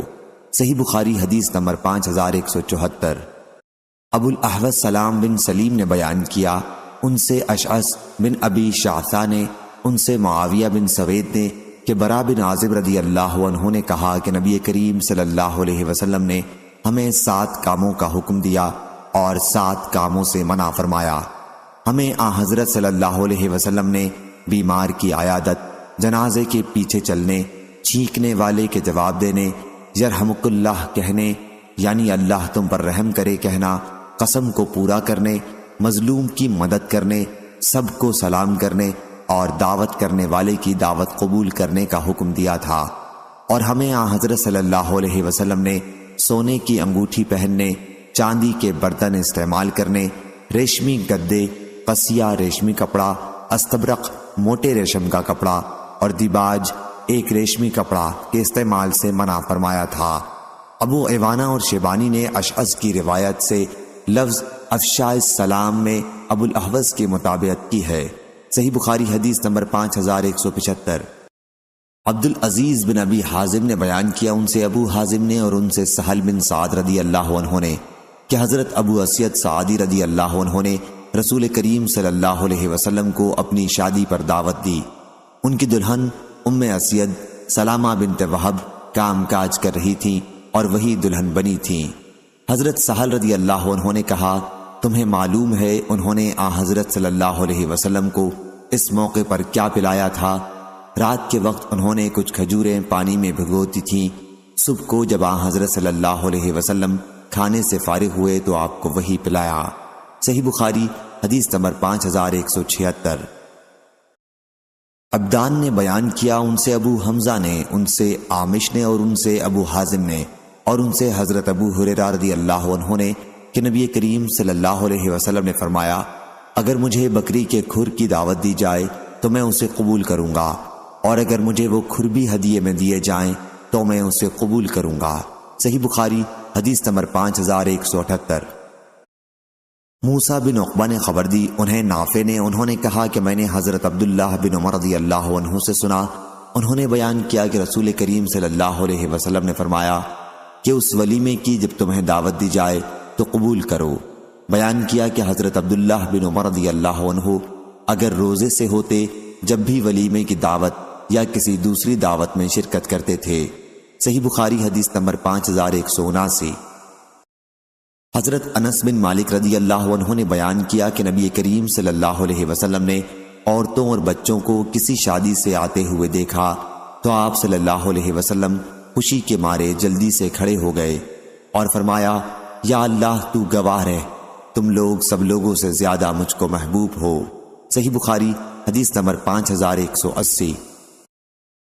صحیح بخاری حدیث نمبر 5174۔ ابو الاحوص سلام بن سلیم نے بیان کیا ان سے اشعث بن ابی شعثہ نے، ان سے معاویہ بن سوید نے کہ برا بن عازب رضی اللہ عنہ نے کہا کہ نبی کریم صلی اللہ علیہ وسلم نے ہمیں 7 کاموں کا حکم دیا اور 7 کاموں سے منع فرمایا۔ ہمیں حضرت صلی اللہ علیہ وسلم نے بیمار کی عیادت، جنازے کے پیچھے چلنے، چھینکنے والے کے جواب دینے، یرحمک اللہ کہنے یعنی اللہ تم پر رحم کرے کہنا، قسم کو پورا کرنے، مظلوم کی مدد کرنے، سب کو سلام کرنے اور دعوت کرنے والے کی دعوت قبول کرنے کا حکم دیا تھا۔ اور ہمیں حضرت صلی اللہ علیہ وسلم نے سونے کی انگوٹھی پہننے، چاندی کے برتن استعمال کرنے، ریشمی گدے، قصیہ ریشمی کپڑا، استبرق موٹے ریشم کا کپڑا اور دیباج ایک ریشمی کپڑا کے استعمال سے منع فرمایا تھا۔ ابو عوانہ اور شیبانی نے اشعث کی روایت سے لفظ افشاء السلام میں ابو الاحوص کی مطابقت کی ہے۔ صحیح بخاری حدیث نمبر 5175۔ عبد العزیز بن ابی حازم نے بیان کیا ان سے ابو حازم نے اور ان سے سہل بن سعد رضی اللہ عنہ نے کہ حضرت ابو اسید سعدی رضی اللہ عنہ نے رسول کریم صلی اللہ علیہ وسلم کو اپنی شادی پر دعوت دی۔ ان کی دلہن ام اسید سلامہ بنت وہب کام کاج کر رہی تھیں اور وہی دلہن بنی تھیں۔ حضرت سہل رضی اللہ عنہ نے کہا تمہیں معلوم ہے انہوں نے حضرت صلی اللہ علیہ وسلم کو اس موقع پر کیا پلایا تھا؟ رات کے وقت انہوں نے کچھ کھجوریں پانی میں بھگوتی تھیں۔ صبح کو جب حضرت صلی اللہ علیہ وسلم کھانے سے فارغ ہوئے تو آپ کو وہی پلایا۔ صحیح بخاری حدیث نمبر 5176۔ عبدان نے بیان کیا، ان سے ابو حمزہ نے، ان سے عامش نے، اور ان سے ابو حازم نے، اور ان سے حضرت ابو ہریرہ رضی اللہ عنہ نے کہ نبی کریم صلی اللہ علیہ وسلم نے فرمایا، اگر مجھے بکری کے کھر کی دعوت دی جائے تو میں اسے قبول کروں گا، اور اگر مجھے وہ کھر بھی ہدیے میں دیے جائیں تو میں اسے قبول کروں گا۔ صحیح بخاری حدیث نمبر 5178۔ موسیٰ بن عقبہ نے خبر دی، انہیں نافع نے، انہوں نے کہا کہ میں نے حضرت عبداللہ بن عمر رضی اللہ عنہ سے سنا، انہوں نے بیان کیا کہ رسول کریم صلی اللہ علیہ وسلم نے فرمایا کہ اس ولیمے کی جب تمہیں دعوت دی جائے تو قبول کرو۔ بیان کیا کہ حضرت عبداللہ بن عمر رضی اللہ عنہ اگر روزے سے ہوتے جب بھی ولیمے کی دعوت یا کسی دوسری دعوت میں شرکت کرتے تھے۔ صحیح بخاری حدیث نمبر 5179۔ حضرت انس بن مالک رضی اللہ عنہ نے بیان کیا کہ نبی کریم صلی اللہ علیہ وسلم نے عورتوں اور بچوں کو کسی شادی سے آتے ہوئے دیکھا تو آپ صلی اللہ علیہ وسلم خوشی کے مارے جلدی سے کھڑے ہو گئے اور فرمایا، یا اللہ تو گواہ رہ، تم لوگ سب لوگوں سے زیادہ مجھ کو محبوب ہو۔ صحیح بخاری حدیث نمبر 5180۔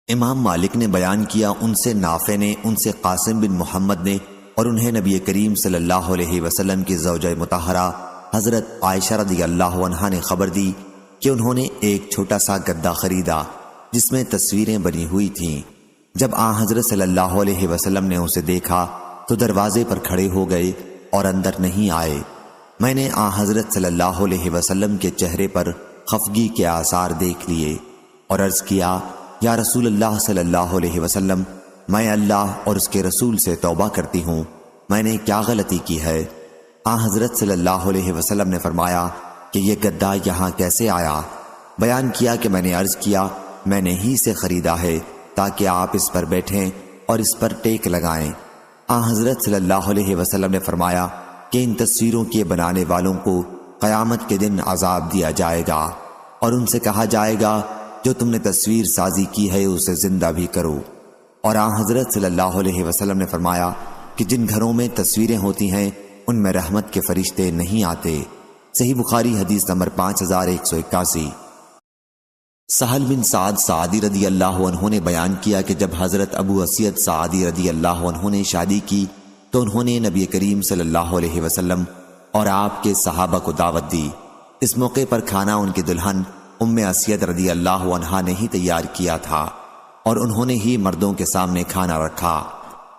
امام مالک نے بیان کیا، ان سے نافع نے، ان سے قاسم بن محمد نے، اور انہیں نبی کریم صلی اللہ علیہ وسلم کی زوجہ مطہرہ حضرت عائشہ رضی اللہ عنہا نے خبر دی کہ انہوں نے ایک چھوٹا سا گدا خریدا جس میں تصویریں بنی ہوئی تھیں۔ جب آن حضرت صلی اللہ علیہ وسلم نے اسے دیکھا تو دروازے پر کھڑے ہو گئے اور اندر نہیں آئے۔ میں نے آن حضرت صلی اللہ علیہ وسلم کے چہرے پر خفگی کے آثار دیکھ لیے اور عرض کیا، یا رسول اللہ صلی اللہ علیہ وسلم، میں اللہ اور اس کے رسول سے توبہ کرتی ہوں، میں نے کیا غلطی کی ہے؟ آن حضرت صلی اللہ علیہ وسلم نے فرمایا کہ یہ گدا یہاں کیسے آیا؟ بیان کیا کہ میں نے عرض کیا، میں نے ہی سے خریدا ہے تاکہ آپ اس پر بیٹھیں اور اس پر ٹیک لگائیں۔ آن حضرت صلی اللہ علیہ وسلم نے فرمایا کہ ان تصویروں کے بنانے والوں کو قیامت کے دن عذاب دیا جائے گا اور ان سے کہا جائے گا، جو تم نے تصویر سازی کی ہے اسے زندہ بھی کرو۔ اور آن حضرت صلی اللہ علیہ وسلم نے فرمایا کہ جن گھروں میں تصویریں ہوتی ہیں ان میں رحمت کے فرشتے نہیں آتے۔ صحیح بخاری حدیث نمبر 5181۔ سہل بن سعد سعدی رضی اللہ عنہ نے بیان کیا کہ جب حضرت ابو اسید سعدی رضی اللہ عنہ نے شادی کی تو انہوں نے نبی کریم صلی اللہ علیہ وسلم اور آپ کے صحابہ کو دعوت دی۔ اس موقع پر کھانا ان کی دلہن ام اسید رضی اللہ عنہا نے ہی تیار کیا تھا اور انہوں نے ہی مردوں کے سامنے کھانا رکھا۔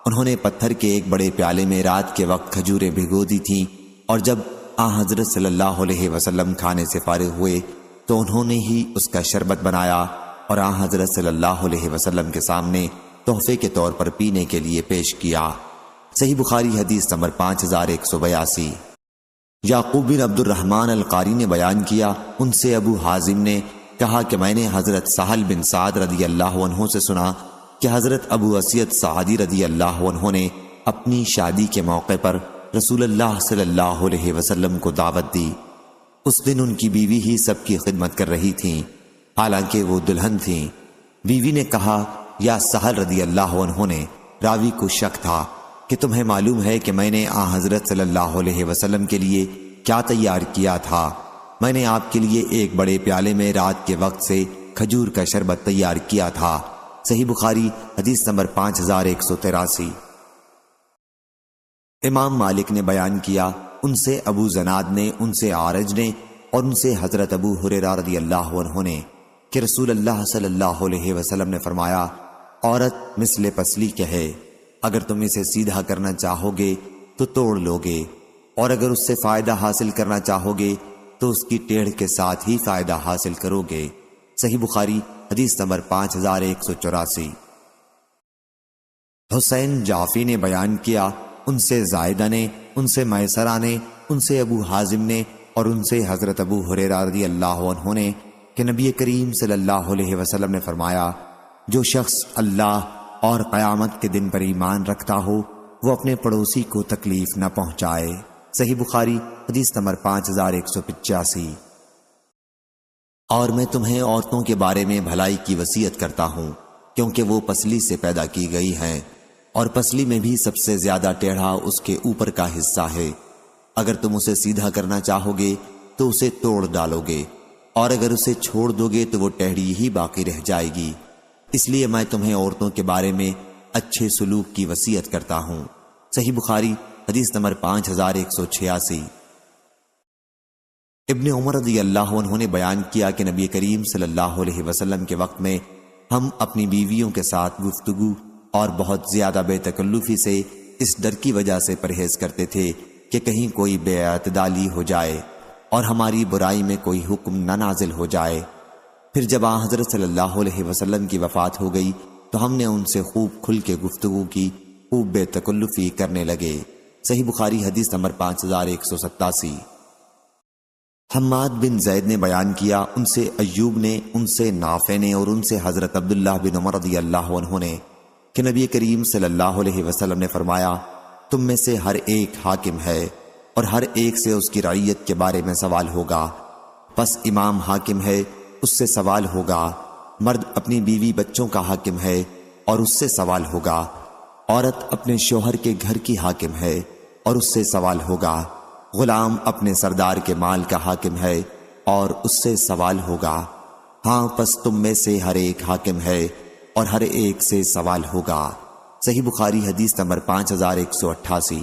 انہوں نے پتھر کے ایک بڑے پیالے میں رات کے وقت کھجوریں بھگو دی تھیں، اور جب آن حضرت صلی اللہ علیہ وسلم کھانے سے فارغ ہوئے تو انہوں نے ہی اس کا شربت بنایا اور آن حضرت صلی اللہ علیہ وسلم کے سامنے تحفے کے طور پر پینے کے لیے پیش کیا۔ صحیح بخاری حدیث نمبر 5182۔ یعقوب بن عبد الرحمن القاری نے بیان کیا، ان سے ابو حازم نے کہا کہ میں نے حضرت سہل بن سعد رضی اللہ عنہ سے سنا کہ حضرت ابو اسید سعدی رضی اللہ عنہ نے اپنی شادی کے موقع پر رسول اللہ صلی اللہ علیہ وسلم کو دعوت دی۔ اس دن ان کی بیوی ہی سب کی خدمت کر رہی تھیں، حالانکہ وہ دلہن تھیں۔ بیوی نے کہا، یا سہل رضی اللہ عنہ نے، راوی کو شک تھا کہ تمہیں معلوم ہے کہ میں نے آن حضرت صلی اللہ علیہ وسلم کے لیے کیا تیار کیا تھا؟ میں نے آپ کے لیے ایک بڑے پیالے میں رات کے وقت سے کھجور کا شربت تیار کیا تھا۔ صحیح بخاری حدیث نمبر 5183۔ امام مالک نے بیان کیا، ان سے ابو زناد نے، ان سے عارج نے، اور ان سے حضرت ابو ہریرہ رضی اللہ عنہ نے کہ رسول اللہ صلی اللہ علیہ وسلم نے فرمایا، عورت مثل پسلی کے ہے، اگر تم اسے سیدھا کرنا چاہو گے تو توڑ لو گے، اور اگر اس سے فائدہ حاصل کرنا چاہو گے تو اس کی ٹیڑھ کے ساتھ ہی فائدہ حاصل کرو گے۔ صحیح بخاری حدیث نمبر 5184۔ حسین جعفی نے بیان کیا، ان سے زائدہ نے، ان سے میسرہ نے، ان سے ابو حازم نے، اور ان سے حضرت ابو ہریرہ رضی اللہ عنہ نے کہ نبی کریم صلی اللہ علیہ وسلم نے فرمایا، جو شخص اللہ اور قیامت کے دن پر ایمان رکھتا ہو وہ اپنے پڑوسی کو تکلیف نہ پہنچائے۔ صحیح بخاری حدیث نمبر 5185۔ اور میں تمہیں عورتوں کے بارے میں بھلائی کی وصیت کرتا ہوں، کیونکہ وہ پسلی سے پیدا کی گئی ہیں اور پسلی میں بھی سب سے زیادہ ٹیڑھا اس کے اوپر کا حصہ ہے۔ اگر تم اسے سیدھا کرنا چاہو گے تو اسے توڑ ڈالو گے، اور اگر اسے چھوڑ دو گے تو وہ ٹیڑھی ہی باقی رہ جائے گی۔ اس لیے میں تمہیں عورتوں کے بارے میں اچھے سلوک کی وصیت کرتا ہوں۔ صحیح بخاری حدیث نمبر 5186۔ ابن عمر رضی اللہ عنہ نے بیان کیا کہ نبی کریم صلی اللہ علیہ وسلم کے وقت میں ہم اپنی بیویوں کے ساتھ گفتگو اور بہت زیادہ بے تکلفی سے اس ڈر کی وجہ سے پرہیز کرتے تھے کہ کہیں کوئی بے اعتدالی ہو جائے اور ہماری برائی میں کوئی حکم نہ نازل ہو جائے۔ پھر جب حضرت صلی اللہ علیہ وسلم کی وفات ہو گئی تو ہم نے ان سے خوب کھل کے گفتگو کی، خوب بے تکلفی کرنے لگے۔ صحیح بخاری حدیث نمبر 5187۔ حماد بن زید نے بیان کیا، ان سے ایوب نے، ان سے نافع نے، اور ان سے حضرت عبداللہ بن عمر رضی اللہ عنہ نے کہ نبی کریم صلی اللہ علیہ وسلم نے فرمایا، تم میں سے ہر ایک حاکم ہے اور ہر ایک سے اس کی رعیت کے بارے میں سوال ہوگا۔ پس امام حاکم ہے، اس سے سوال ہوگا۔ مرد اپنی بیوی بچوں کا حاکم ہے اور اس سے سوال ہوگا۔ عورت اپنے شوہر کے گھر کی حاکم ہے اور اس سے سوال ہوگا۔ غلام اپنے سردار کے مال کا حاکم ہے اور اس سے سوال ہوگا۔ ہاں پس تم میں سے ہر ایک حاکم ہے اور ہر ایک سے سوال ہوگا۔ صحیح بخاری حدیث نمبر 5188۔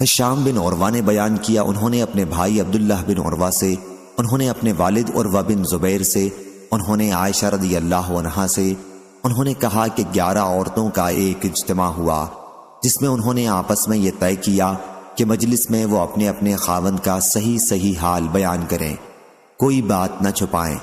ہشام بن عروہ نے بیان کیا، انہوں نے اپنے بھائی عبداللہ بن عروہ سے، انہوں نے اپنے والد عروہ بن زبیر سے، انہوں نے عائشہ رضی اللہ عنہا سے، انہوں نے کہا کہ 11 عورتوں کا ایک اجتماع ہوا جس میں انہوں نے آپس میں یہ طے کیا کہ مجلس میں وہ اپنے اپنے خاوند کا صحیح حال بیان کریں، کوئی بات نہ چھپائیں۔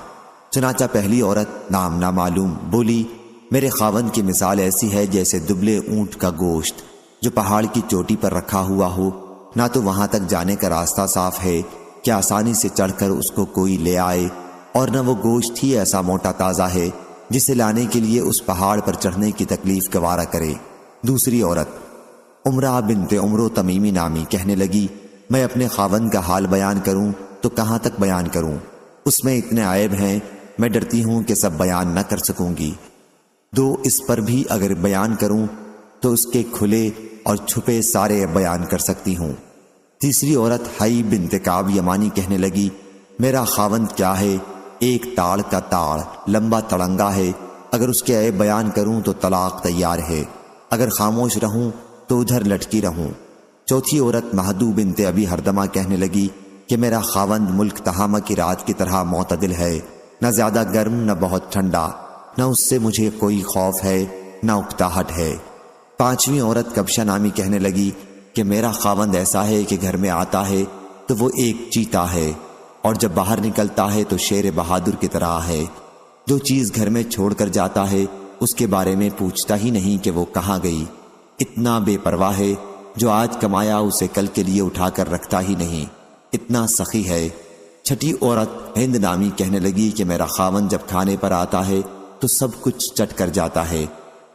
چنانچہ پہلی عورت نام نہ معلوم بولی، میرے خاوند کی مثال ایسی ہے جیسے دبلے اونٹ کا گوشت جو پہاڑ کی چوٹی پر رکھا ہوا ہو، نہ تو وہاں تک جانے کا راستہ صاف ہے کہ آسانی سے چڑھ کر اس کو کوئی لے آئے، اور نہ وہ گوشت ہی ایسا موٹا تازہ ہے جسے لانے کے لیے اس پہاڑ پر چڑھنے کی تکلیف گوارا کرے۔ دوسری عورت عمرہ بنت عمرو تمیمی نامی کہنے لگی، میں اپنے خاوند کا حال بیان کروں تو کہاں تک بیان کروں؟ اس میں اتنے عیب ہیں، میں ڈرتی ہوں کہ سب بیان نہ کر سکوں گی۔ اس پر بھی اگر بیان کروں تو اس کے کھلے اور چھپے سارے بیان کر سکتی ہوں۔ تیسری عورت حی بنت کعب یمانی کہنے لگی، میرا خاوند کیا ہے، ایک تاڑ کا تاڑ لمبا تڑنگا ہے، اگر اس کے عیب بیان کروں تو طلاق تیار ہے، اگر خاموش رہوں تو ادھر لٹکی رہوں۔ چوتھی عورت مہدو بنت ابی ہردمہ کہنے لگی کہ میرا خاوند ملک تہامہ کی رات کی طرح معتدل ہے، نہ زیادہ گرم نہ بہت ٹھنڈا، نہ اس سے مجھے کوئی خوف ہے نہ اکتاہٹ ہے۔ پانچویں عورت کبشہ نامی کہنے لگی کہ میرا خاوند ایسا ہے کہ گھر میں آتا ہے تو وہ ایک چیتا ہے، اور جب باہر نکلتا ہے تو شیر بہادر کی طرح ہے، جو چیز گھر میں چھوڑ کر جاتا ہے اس کے بارے میں پوچھتا ہی نہیں کہ وہ کہاں گئی، اتنا بے پرواہ ہے، جو آج کمایا اسے کل کے لیے اٹھا کر رکھتا ہی نہیں، اتنا سخی ہے۔ چھٹی عورت ہند نامی کہنے لگی کہ میرا خاوند جب کھانے پر آتا ہے تو سب کچھ چٹ کر جاتا ہے،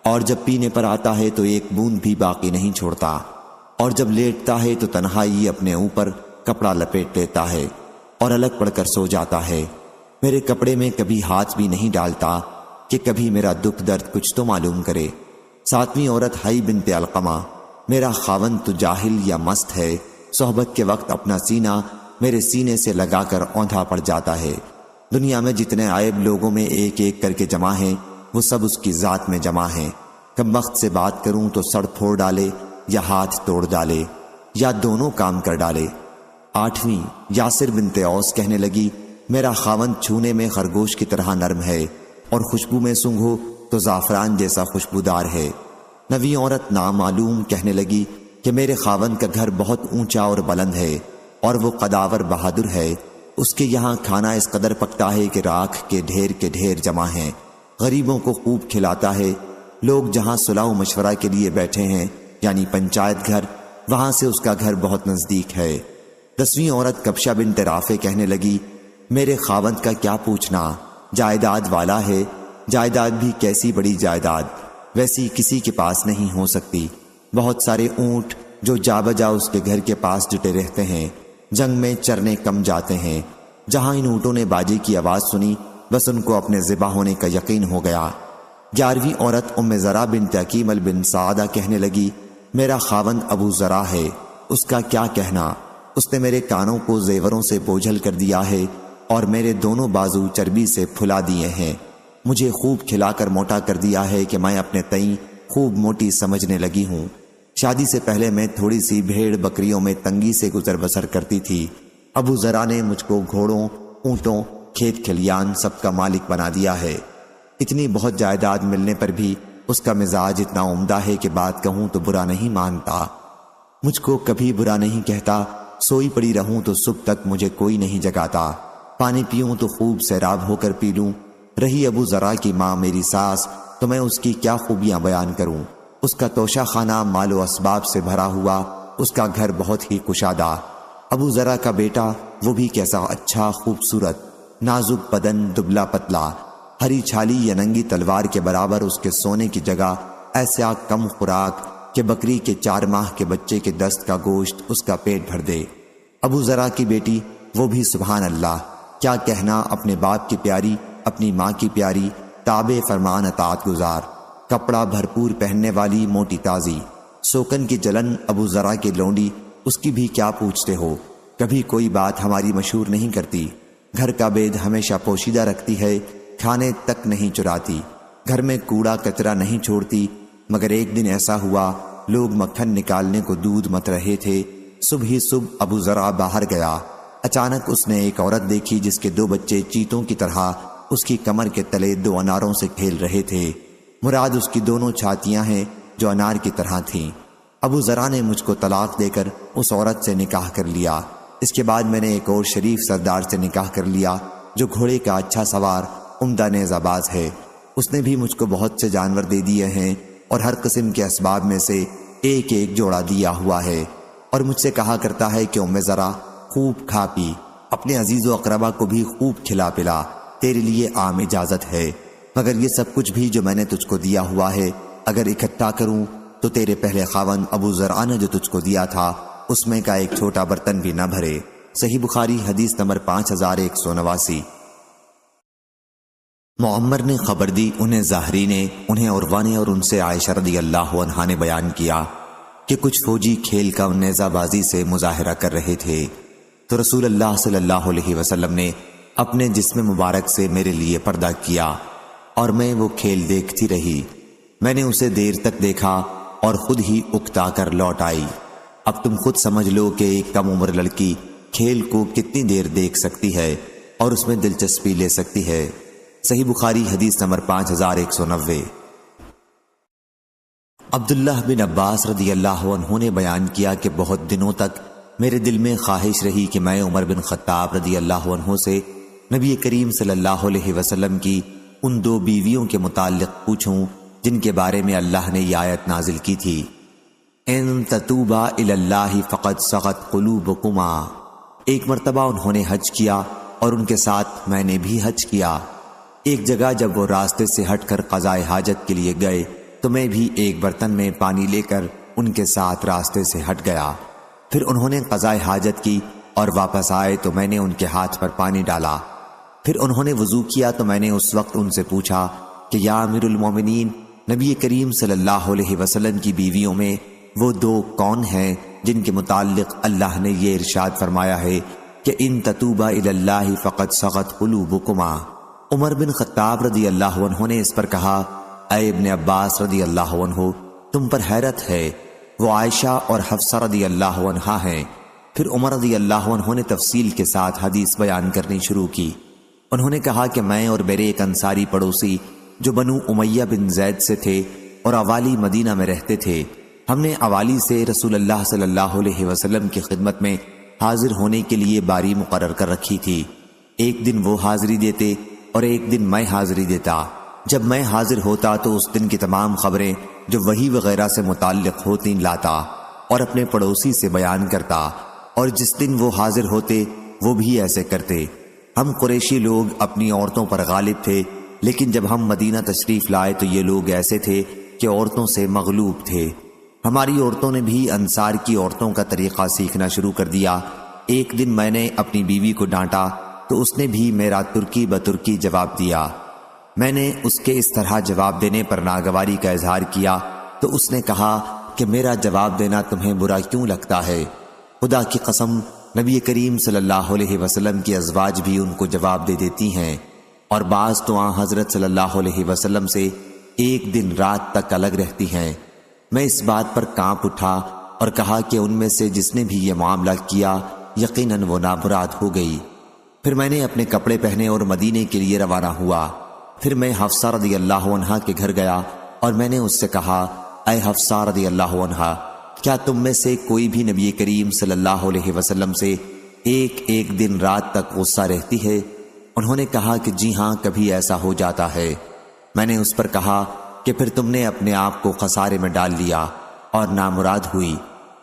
اور جب پینے پر آتا ہے تو ایک بوند بھی باقی نہیں چھوڑتا، اور جب لیٹتا ہے تو تنہائی اپنے اوپر کپڑا لپیٹ لیتا ہے اور الگ پڑ کر سو جاتا ہے، میرے کپڑے میں کبھی ہاتھ بھی نہیں ڈالتا کہ کبھی میرا دکھ درد کچھ تو معلوم کرے۔ ساتویں عورت حی بنت علقمہ، میرا خاوند تو جاہل یا مست ہے، صحبت کے وقت اپنا سینہ میرے سینے سے لگا کر اوندھا پڑ جاتا ہے، دنیا میں جتنے عیب لوگوں میں ایک ایک کر کے جمع ہیں وہ سب اس کی ذات میں جمع ہیں، کم وقت سے بات کروں تو سر پھوڑ ڈالے یا ہاتھ توڑ ڈالے یا دونوں کام کر ڈالے۔ آٹھویں یاسر بنت اوس کہنے لگی، میرا خاوند چھونے میں خرگوش کی طرح نرم ہے اور خوشبو میں سونگھو تو زعفران جیسا خوشبودار ہے۔ نویں عورت نامعلوم کہنے لگی کہ میرے خاوند کا گھر بہت اونچا اور بلند ہے اور وہ قداور بہادر ہے، اس کے یہاں کھانا اس قدر پکتا ہے کہ راکھ کے ڈھیر جمع ہیں، غریبوں کو خوب کھلاتا ہے، لوگ جہاں صلاح و مشورہ کے لیے بیٹھے ہیں یعنی پنچایت گھر، وہاں سے اس کا گھر بہت نزدیک ہے۔ 10ویں عورت کبشہ بنت رافع کہنے لگی، میرے خاوند کا کیا پوچھنا، جائیداد والا ہے، جائیداد بھی کیسی بڑی جائیداد، ویسی کسی کے پاس نہیں ہو سکتی، بہت سارے اونٹ جو جا بجا اس کے گھر کے پاس جٹے رہتے ہیں، جنگ میں چرنے کم جاتے ہیں، جہاں ان اونٹوں نے باجے کی آواز سنی بس ان کو اپنے ذبح ہونے کا یقین ہو گیا۔ 11ویں عورت ام زرع بنت عقیمل بن سعدہ کہنے لگی، میرا خاوند ابو زرع ہے، اس کا کیا کہنا؟ اس نے میرے کانوں کو زیوروں سے بوجھل کر دیا ہے اور میرے دونوں بازو چربی سے پھلا دیے ہیں، مجھے خوب کھلا کر موٹا کر دیا ہے کہ میں اپنے تئیں خوب موٹی سمجھنے لگی ہوں۔ شادی سے پہلے میں تھوڑی سی بھیڑ بکریوں میں تنگی سے گزر بسر کرتی تھی، ابو زرع نے مجھ کو گھوڑوں، اونٹوں، کھیت کھلیان سب کا مالک بنا دیا ہے۔ اتنی بہت جائیداد ملنے پر بھی اس کا مزاج اتنا عمدہ ہے کہ بات کہوں تو برا نہیں مانتا، مجھ کو کبھی برا نہیں کہتا، سوئی پڑی رہوں تو صبح تک مجھے کوئی نہیں جگاتا، پانی پیوں تو خوب سیراب ہو کر پی لوں۔ رہی ابو زرع کی ماں میری ساس تو میں اس کی کیا خوبیاں بیان کروں، اس کا توشہ خانہ مال و اسباب سے بھرا ہوا، اس کا گھر بہت ہی کشادہ۔ ابو زرع کا بیٹا وہ بھی کیسا اچھا خوبصورت، نازک بدن، دبلا پتلا، ہری چھالی یا ننگی تلوار کے برابر اس کے سونے کی جگہ، ایسا کم خوراک کہ بکری کے 4 ماہ کے بچے کے دست کا گوشت اس کا پیٹ بھر دے۔ ابو زرع کی بیٹی وہ بھی سبحان اللہ، کیا کہنا، اپنے باپ کی پیاری، اپنی ماں کی پیاری، تابع فرمان اطاعت گزار، کپڑا بھرپور پہننے والی، موٹی تازی، سوکن کی جلن ابو زرع کی لونڈی، اس کی بھی کیا پوچھتے ہو، کبھی کوئی بات ہماری مشہور نہیں کرتی، گھر کا بید ہمیشہ پوشیدہ رکھتی ہے، کھانے تک نہیں چراتی، گھر میں کوڑا کچرا نہیں چھوڑتی۔ مگر ایک دن ایسا ہوا، لوگ مکھن نکالنے کو دودھ مت رہے تھے، صبح ہی صبح ابو زرع باہر گیا، اچانک اس نے ایک عورت دیکھی جس کے 2 بچے چیتوں کی طرح اس کی کمر کے تلے 2 اناروں سے کھیل رہے تھے، مراد اس کی دونوں چھاتیاں ہیں جو انار کی طرح تھیں۔ ابو زرع نے مجھ کو طلاق دے کر اس عورت سے نکاح کر لیا۔ اس کے بعد میں نے ایک اور شریف سردار سے نکاح کر لیا جو گھوڑے کا اچھا سوار، عمدہ نیزہ باز ہے، اس نے بھی مجھ کو بہت سے جانور دے دیے ہیں اور ہر قسم کے اسباب میں سے ایک ایک جوڑا دیا ہوا ہے، اور مجھ سے کہا کرتا ہے کہ ام زرع خوب کھا پی، اپنے عزیز و اقربا کو بھی خوب کھلا پلا، تیرے لیے عام اجازت ہے، مگر یہ سب کچھ بھی جو میں نے تجھ کو دیا ہوا ہے اگر اکٹھا کروں تو تیرے پہلے خاوند ابو زرع نے جو تجھ کو دیا تھا اس میں کا ایک چھوٹا برتن بھی نہ بھرے۔ صحیح بخاری حدیث نمبر 5189۔ معمر نے خبر دی، انہیں زاہری نے، انہیں عروہ نے اور ان سے عائشہ رضی اللہ عنہا نے بیان کیا کہ کچھ فوجی کھیل کا نیزہ بازی سے مظاہرہ کر رہے تھے، تو رسول اللہ صلی اللہ علیہ وسلم نے اپنے جسم مبارک سے میرے لیے پردہ کیا اور میں وہ کھیل دیکھتی رہی۔ میں نے اسے دیر تک دیکھا اور خود ہی اکتا کر لوٹ آئی۔ اب تم خود سمجھ لو کہ ایک کم عمر لڑکی کھیل کو کتنی دیر دیکھ سکتی ہے اور اس میں دلچسپی لے سکتی ہے۔ صحیح بخاری حدیث نمبر 5190۔ عبداللہ بن عباس رضی اللہ عنہ نے بیان کیا کہ بہت دنوں تک میرے دل میں خواہش رہی کہ میں عمر بن خطاب رضی اللہ عنہ سے نبی کریم صلی اللہ علیہ وسلم کی ان 2 بیویوں کے متعلق پوچھوں جن کے بارے میں اللہ نے یہ آیت نازل کی تھی، ان تتوبا الی اللہ فقد صغت قلوبکما۔ ایک مرتبہ انہوں نے حج کیا اور ان کے ساتھ میں نے بھی حج کیا۔ ایک جگہ جب وہ راستے سے ہٹ کر قضائے حاجت کے لیے گئے تو میں بھی ایک برتن میں پانی لے کر ان کے ساتھ راستے سے ہٹ گیا۔ پھر انہوں نے قضائے حاجت کی اور واپس آئے تو میں نے ان کے ہاتھ پر پانی ڈالا۔ پھر انہوں نے وضو کیا تو میں نے اس وقت ان سے پوچھا کہ یا امیر المومنین، نبی کریم صلی اللہ علیہ وسلم کی بیویوں میں وہ 2 کون ہیں جن کے متعلق اللہ نے یہ ارشاد فرمایا ہے کہ ان تتوبا الی اللہ فقد صغت قلوبکما۔ عمر بن خطاب رضی اللہ عنہ نے اس پر کہا، اے ابن عباس رضی اللہ عنہ، تم پر حیرت ہے، وہ عائشہ اور حفصہ رضی اللہ عنہا ہیں۔ پھر عمر رضی اللہ عنہ نے تفصیل کے ساتھ حدیث بیان کرنی شروع کی۔ انہوں نے کہا کہ میں اور میرے ایک انصاری پڑوسی جو بنو امیہ بن زید سے تھے اور اوالی مدینہ میں رہتے تھے، ہم نے اوالی سے رسول اللہ صلی اللہ علیہ وسلم کی خدمت میں حاضر ہونے کے لیے باری مقرر کر رکھی تھی۔ ایک دن وہ حاضری دیتے اور ایک دن میں حاضری دیتا۔ جب میں حاضر ہوتا تو اس دن کی تمام خبریں جو وحی وغیرہ سے متعلق ہوتی لاتا اور اپنے پڑوسی سے بیان کرتا، اور جس دن وہ حاضر ہوتے وہ بھی ایسے کرتے۔ ہم قریشی لوگ اپنی عورتوں پر غالب تھے، لیکن جب ہم مدینہ تشریف لائے تو یہ لوگ ایسے تھے کہ عورتوں سے مغلوب تھے۔ ہماری عورتوں نے بھی انصار کی عورتوں کا طریقہ سیکھنا شروع کر دیا۔ ایک دن میں نے اپنی بیوی کو ڈانٹا تو اس نے بھی میرا ترکی بترکی جواب دیا۔ میں نے اس کے اس طرح جواب دینے پر ناگواری کا اظہار کیا تو اس نے کہا کہ میرا جواب دینا تمہیں برا کیوں لگتا ہے؟ خدا کی قسم، نبی کریم صلی اللہ علیہ وسلم کی ازواج بھی ان کو جواب دے دیتی ہیں، اور بعض تو حضرت صلی اللہ علیہ وسلم سے ایک دن رات تک الگ رہتی ہیں۔ میں اس بات پر کانپ اٹھا اور کہا کہ ان میں سے جس نے بھی یہ معاملہ کیا یقیناً وہ نامراد ہو گئی۔ پھر میں نے اپنے کپڑے پہنے اور مدینے کے لیے روانہ ہوا۔ پھر میں حفصہ رضی اللہ عنہا کے گھر گیا اور میں نے اس سے کہا، اے حفصہ رضی اللہ عنہا، کیا تم میں سے کوئی بھی نبی کریم صلی اللہ علیہ وسلم سے ایک دن رات تک غصہ رہتی ہے؟ انہوں نے کہا کہ جی ہاں، کبھی ایسا ہو جاتا ہے۔ میں نے اس پر کہا کہ پھر تم نے اپنے آپ کو خسارے میں ڈال لیا اور نامراد ہوئی۔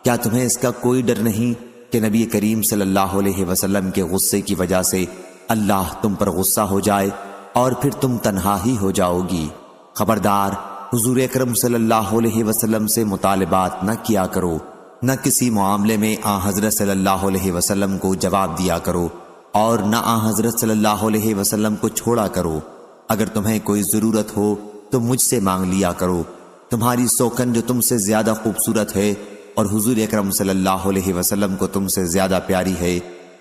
کیا تمہیں اس کا کوئی ڈر نہیں کہ نبی کریم صلی اللہ علیہ وسلم کے غصے کی وجہ سے اللہ تم پر غصہ ہو جائے اور پھر تم تنہا ہی ہو جاؤ گی؟ خبردار، حضور اکرم صلی اللہ علیہ وسلم سے مطالبات نہ کیا کرو، نہ کسی معاملے میں حضرت صلی اللہ علیہ وسلم کو جواب دیا کرو، اور نہ حضرت صلی اللہ علیہ وسلم کو چھوڑا کرو۔ اگر تمہیں کوئی ضرورت ہو تو مجھ سے مانگ لیا کرو۔ تمہاری سوکن جو تم سے زیادہ خوبصورت ہے اور حضور اکرم صلی اللہ علیہ وسلم کو تم سے زیادہ پیاری ہے،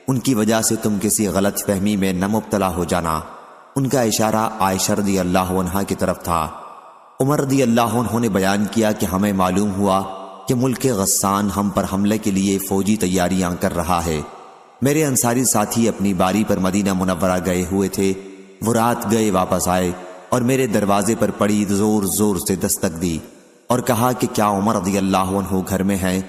ان کی وجہ سے تم کسی غلط فہمی میں نہ مبتلا ہو جانا۔ ان کا اشارہ عائشہ رضی اللہ عنہا کی طرف تھا۔ عمر رضی اللہ عنہ نے بیان کیا کہ ہمیں معلوم ہوا کہ ملک غسان ہم پر حملے کے لیے فوجی تیاریاں کر رہا ہے۔ میرے انصاری ساتھی اپنی باری پر مدینہ منورہ گئے ہوئے تھے۔ وہ رات گئے واپس آئے اور میرے دروازے پر پڑی زور زور سے دستک دی اور کہا کہ کیا عمر رضی اللہ عنہ گھر میں ہیں؟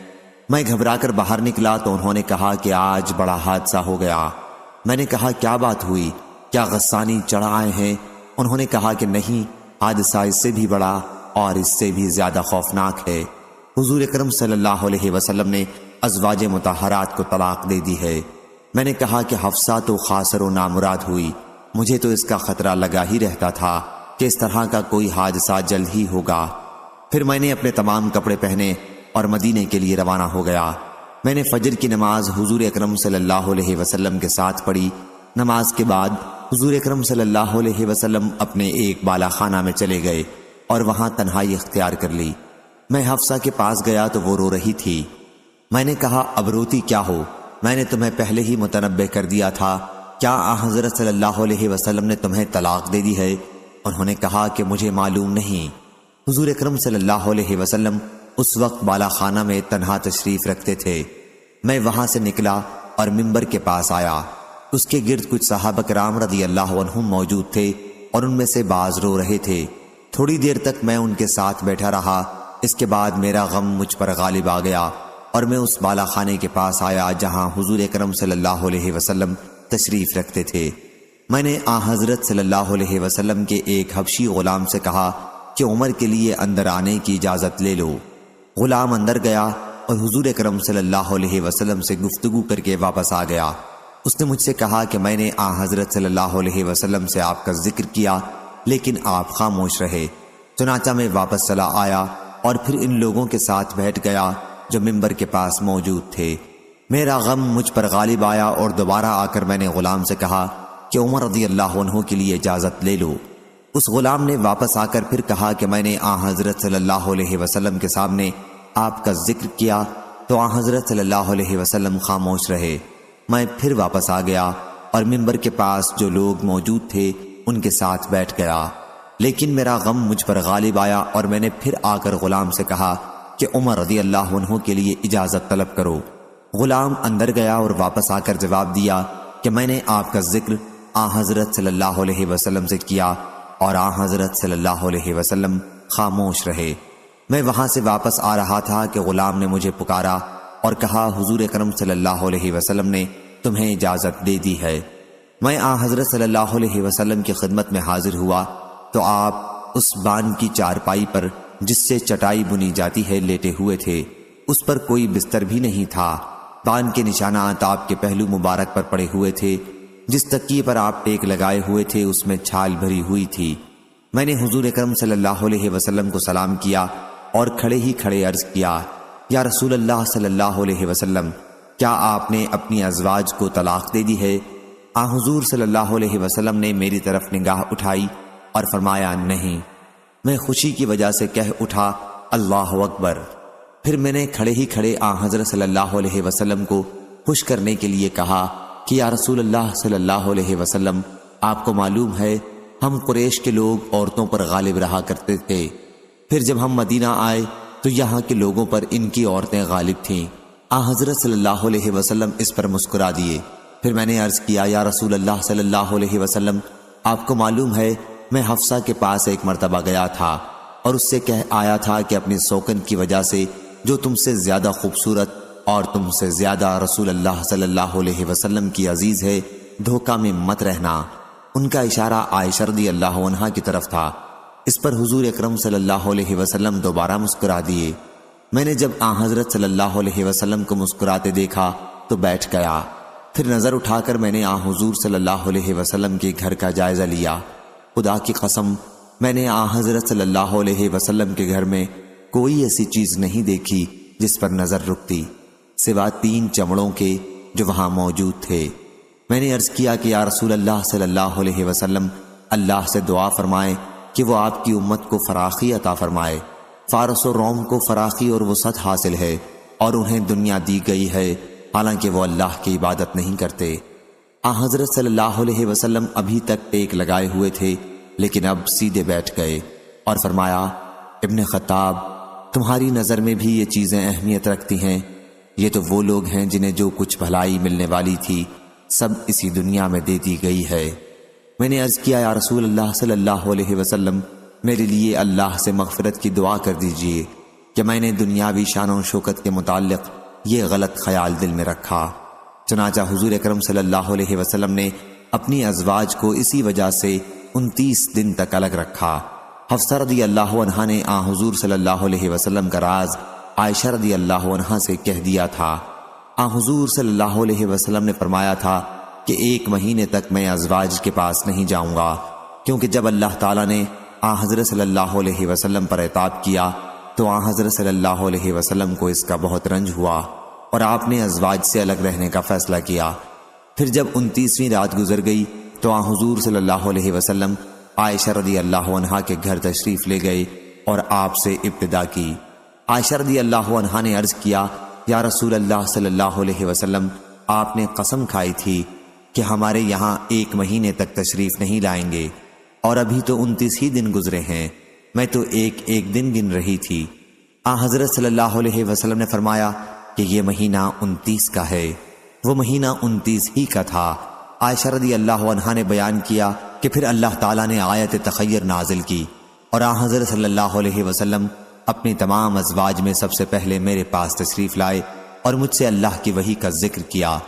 میں گھبرا کر باہر نکلا تو انہوں نے کہا کہ آج بڑا حادثہ ہو گیا۔ میں نے کہا کیا بات ہوئی؟ کیا غسانی چڑھ آئے ہیں؟ انہوں نے کہا کہ نہیں، حادثہ اس سے بھی بڑا اور اس سے بھی زیادہ خوفناک ہے۔ حضور اکرم صلی اللہ علیہ وسلم نے ازواج مطہرات کو طلاق دے دی ہے۔ میں نے کہا کہ حفصہ تو خاسر و نامراد ہوئی، مجھے تو اس کا خطرہ لگا ہی رہتا تھا کہ اس طرح کا کوئی حادثہ جلد ہی ہوگا۔ پھر میں نے اپنے تمام کپڑے پہنے اور مدینے کے لیے روانہ ہو گیا۔ میں نے فجر کی نماز حضور اکرم صلی اللہ علیہ وسلم کے ساتھ پڑھی۔ نماز کے بعد حضور اکرم صلی اللہ علیہ وسلم اپنے ایک بالا خانہ میں چلے گئے اور وہاں تنہائی اختیار کر لی۔ میں حفصہ کے پاس گیا تو وہ رو رہی تھی۔ میں نے کہا اب روتی کیا ہو؟ میں نے تمہیں پہلے ہی متنبہ کر دیا تھا، کیا حضرت صلی اللہ علیہ وسلم نے تمہیں طلاق دے دی ہے؟ انہوں نے کہا کہ مجھے معلوم نہیں۔ حضور اکرم صلی اللہ علیہ وسلم اس وقت بالا خانہ میں تنہا تشریف رکھتے تھے۔ میں وہاں سے نکلا اور منبر کے پاس آیا۔ اس کے گرد کچھ صحابہ کرام رضی اللہ عنہم موجود تھے اور ان میں سے بعض رو رہے تھے۔ تھوڑی دیر تک میں ان کے ساتھ بیٹھا رہا۔ اس کے بعد میرا غم مجھ پر غالب آ گیا اور میں اس بالا خانے کے پاس آیا جہاں حضور اکرم صلی اللہ علیہ وسلم تشریف رکھتے تھے۔ میں نے حضرت صلی اللہ علیہ وسلم کے ایک حبشی غلام سے کہا کہ عمر کے لیے اندر آنے کی اجازت لے لو۔ غلام اندر گیا اور حضور اکرم صلی اللہ علیہ وسلم سے گفتگو کر کے واپس آ گیا۔ اس نے مجھ سے کہا کہ میں نے حضرت صلی اللہ علیہ وسلم سے آپ کا ذکر کیا لیکن آپ خاموش رہے۔ چنانچہ میں واپس چلا آیا اور پھر ان لوگوں کے ساتھ بیٹھ گیا جو منبر کے پاس موجود تھے۔ میرا غم مجھ پر غالب آیا اور دوبارہ آ کر میں نے غلام سے کہا کہ عمر رضی اللہ عنہ کے لیے اجازت لے لو۔ اس غلام نے واپس آ کر پھر کہا کہ میں نے حضرت صلی اللہ علیہ وسلم کے سامنے آپ کا ذکر کیا تو حضرت صلی اللہ علیہ وسلم خاموش رہے۔ میں پھر واپس آ گیا اور منبر کے پاس جو لوگ موجود تھے ان کے ساتھ بیٹھ گیا، لیکن میرا غم مجھ پر غالب آیا اور میں نے پھر آ کر غلام سے کہا کہ عمر رضی اللہ عنہ کے لیے اجازت طلب کرو۔ غلام اندر گیا اور واپس آ کر جواب دیا کہ میں نے آپ کا ذکر حضرت صلی اللہ علیہ وسلم سے کیا اور حضرت صلی اللہ علیہ وسلم خاموش رہے۔ میں وہاں سے واپس آ رہا تھا کہ غلام نے مجھے پکارا اور کہا حضور اکرم صلی اللہ علیہ وسلم نے تمہیں اجازت دے دی ہے۔ میں حضرت صلی اللہ علیہ وسلم کی خدمت میں حاضر ہوا تو آپ اس بان کی چارپائی پر جس سے چٹائی بنی جاتی ہے لیٹے ہوئے تھے۔ اس پر کوئی بستر بھی نہیں تھا۔ بان کے نشانات آپ کے پہلو مبارک پر پڑے ہوئے تھے۔ جس تکیے پر آپ ٹیک لگائے ہوئے تھے اس میں چھال بھری ہوئی تھی۔ میں نے حضور اکرم صلی اللہ علیہ وسلم کو سلام کیا اور کھڑے ہی کھڑے عرض کیا، یا رسول اللہ صلی اللہ علیہ وسلم، کیا آپ نے اپنی ازواج کو طلاق دے دی ہے؟ حضور صلی اللہ علیہ وسلم نے میری طرف نگاہ اٹھائی اور فرمایا نہیں۔ میں خوشی کی وجہ سے کہہ اٹھا اللہ اکبر۔ پھر میں نے کھڑے ہی کھڑے حضرت صلی اللہ علیہ وسلم کو خوش کرنے کے لیے کہا کہ یا رسول اللہ صلی اللہ علیہ وسلم، آپ کو معلوم ہے ہم قریش کے لوگ عورتوں پر غالب رہا کرتے تھے، پھر جب ہم مدینہ آئے تو یہاں کے لوگوں پر ان کی عورتیں غالب تھیں۔ حضرت صلی اللہ علیہ وسلم اس پر مسکرا دیے۔ پھر میں نے عرض کیا یا رسول اللہ صلی اللہ علیہ وسلم، آپ کو معلوم ہے میں حفصہ کے پاس ایک مرتبہ گیا تھا اور اس سے کہہ آیا تھا کہ اپنی سوکن کی وجہ سے جو تم سے زیادہ خوبصورت اور تم سے زیادہ رسول اللہ صلی اللہ علیہ وسلم کی عزیز ہے، دھوکہ میں مت رہنا۔ ان کا اشارہ عائشہ رضی اللہ عنہا کی طرف تھا۔ اس پر حضور اکرم صلی اللہ علیہ وسلم دوبارہ مسکرا دیے۔ میں نے جب حضرت صلی اللہ علیہ وسلم کو مسکراتے دیکھا تو بیٹھ گیا۔ پھر نظر اٹھا کر میں نے حضور صلی اللہ علیہ وسلم کے گھر کا جائزہ لیا۔ خدا کی قسم میں نے حضرت صلی اللہ علیہ وسلم کے گھر میں کوئی ایسی چیز نہیں دیکھی جس پر نظر رکتی، سوا 3 چمڑوں کے جو وہاں موجود تھے۔ میں نے عرض کیا کہ یا رسول اللہ صلی اللہ علیہ وسلم، اللہ سے دعا فرمائے کہ وہ آپ کی امت کو فراخی عطا فرمائے۔ فارس و روم کو فراخی اور وسعت حاصل ہے اور انہیں دنیا دی گئی ہے، حالانکہ وہ اللہ کی عبادت نہیں کرتے۔ حضرت صلی اللہ علیہ وسلم ابھی تک ٹیک لگائے ہوئے تھے لیکن اب سیدھے بیٹھ گئے اور فرمایا، ابن خطاب، تمہاری نظر میں بھی یہ چیزیں اہمیت رکھتی ہیں؟ یہ تو وہ لوگ ہیں جنہیں جو کچھ بھلائی ملنے والی تھی سب اسی دنیا میں دے دی گئی ہے۔ میں نے عرض کیا یا رسول اللہ صلی اللہ علیہ وسلم، میرے لیے اللہ سے مغفرت کی دعا کر دیجئے کہ میں نے دنیاوی شان و شوکت کے متعلق یہ غلط خیال دل میں رکھا۔ چنانچہ حضور اکرم صلی اللہ علیہ وسلم نے اپنی ازواج کو اسی وجہ سے 29 دن تک الگ رکھا۔ حفصہ رضی اللہ عنہا نے حضور صلی اللہ علیہ وسلم کا راز عائشہ رضی اللہ عنہا سے کہہ دیا تھا۔ حضور صلی اللہ علیہ وسلم نے فرمایا تھا کہ 1 مہینے تک میں ازواج کے پاس نہیں جاؤں گا، کیونکہ جب اللہ تعالیٰ نے حضرت صلی اللہ علیہ وسلم پر عتاب کیا تو حضرت صلی اللہ علیہ وسلم کو اس کا بہت رنج ہوا اور آپ نے ازواج سے الگ رہنے کا فیصلہ کیا۔ پھر جب 29ویں رات گزر گئی تو حضور صلی اللہ علیہ وسلم عائشہ رضی اللہ عنہا کے گھر تشریف لے گئے اور آپ سے ابتدا کی۔ عائشہ رضی اللہ عنہا نے عرض کیا، یا رسول اللہ صلی اللہ علیہ وسلم، آپ نے قسم کھائی تھی کہ ہمارے یہاں 1 مہینے تک تشریف نہیں لائیں گے، اور ابھی تو 29 ہی دن گزرے ہیں، میں تو ایک دن گن رہی تھی۔ حضرت صلی اللہ علیہ وسلم نے فرمایا کہ یہ مہینہ 29 کا ہے۔ وہ مہینہ 29 ہی کا تھا۔ عائشہ رضی اللہ عنہا نے بیان کیا کہ پھر اللہ تعالیٰ نے آیت تخیر نازل کی اور حضرت صلی اللہ علیہ وسلم اپنی تمام ازواج میں سب سے پہلے میرے پاس تشریف لائے اور مجھ سے اللہ کی وحی کا ذکر کیا۔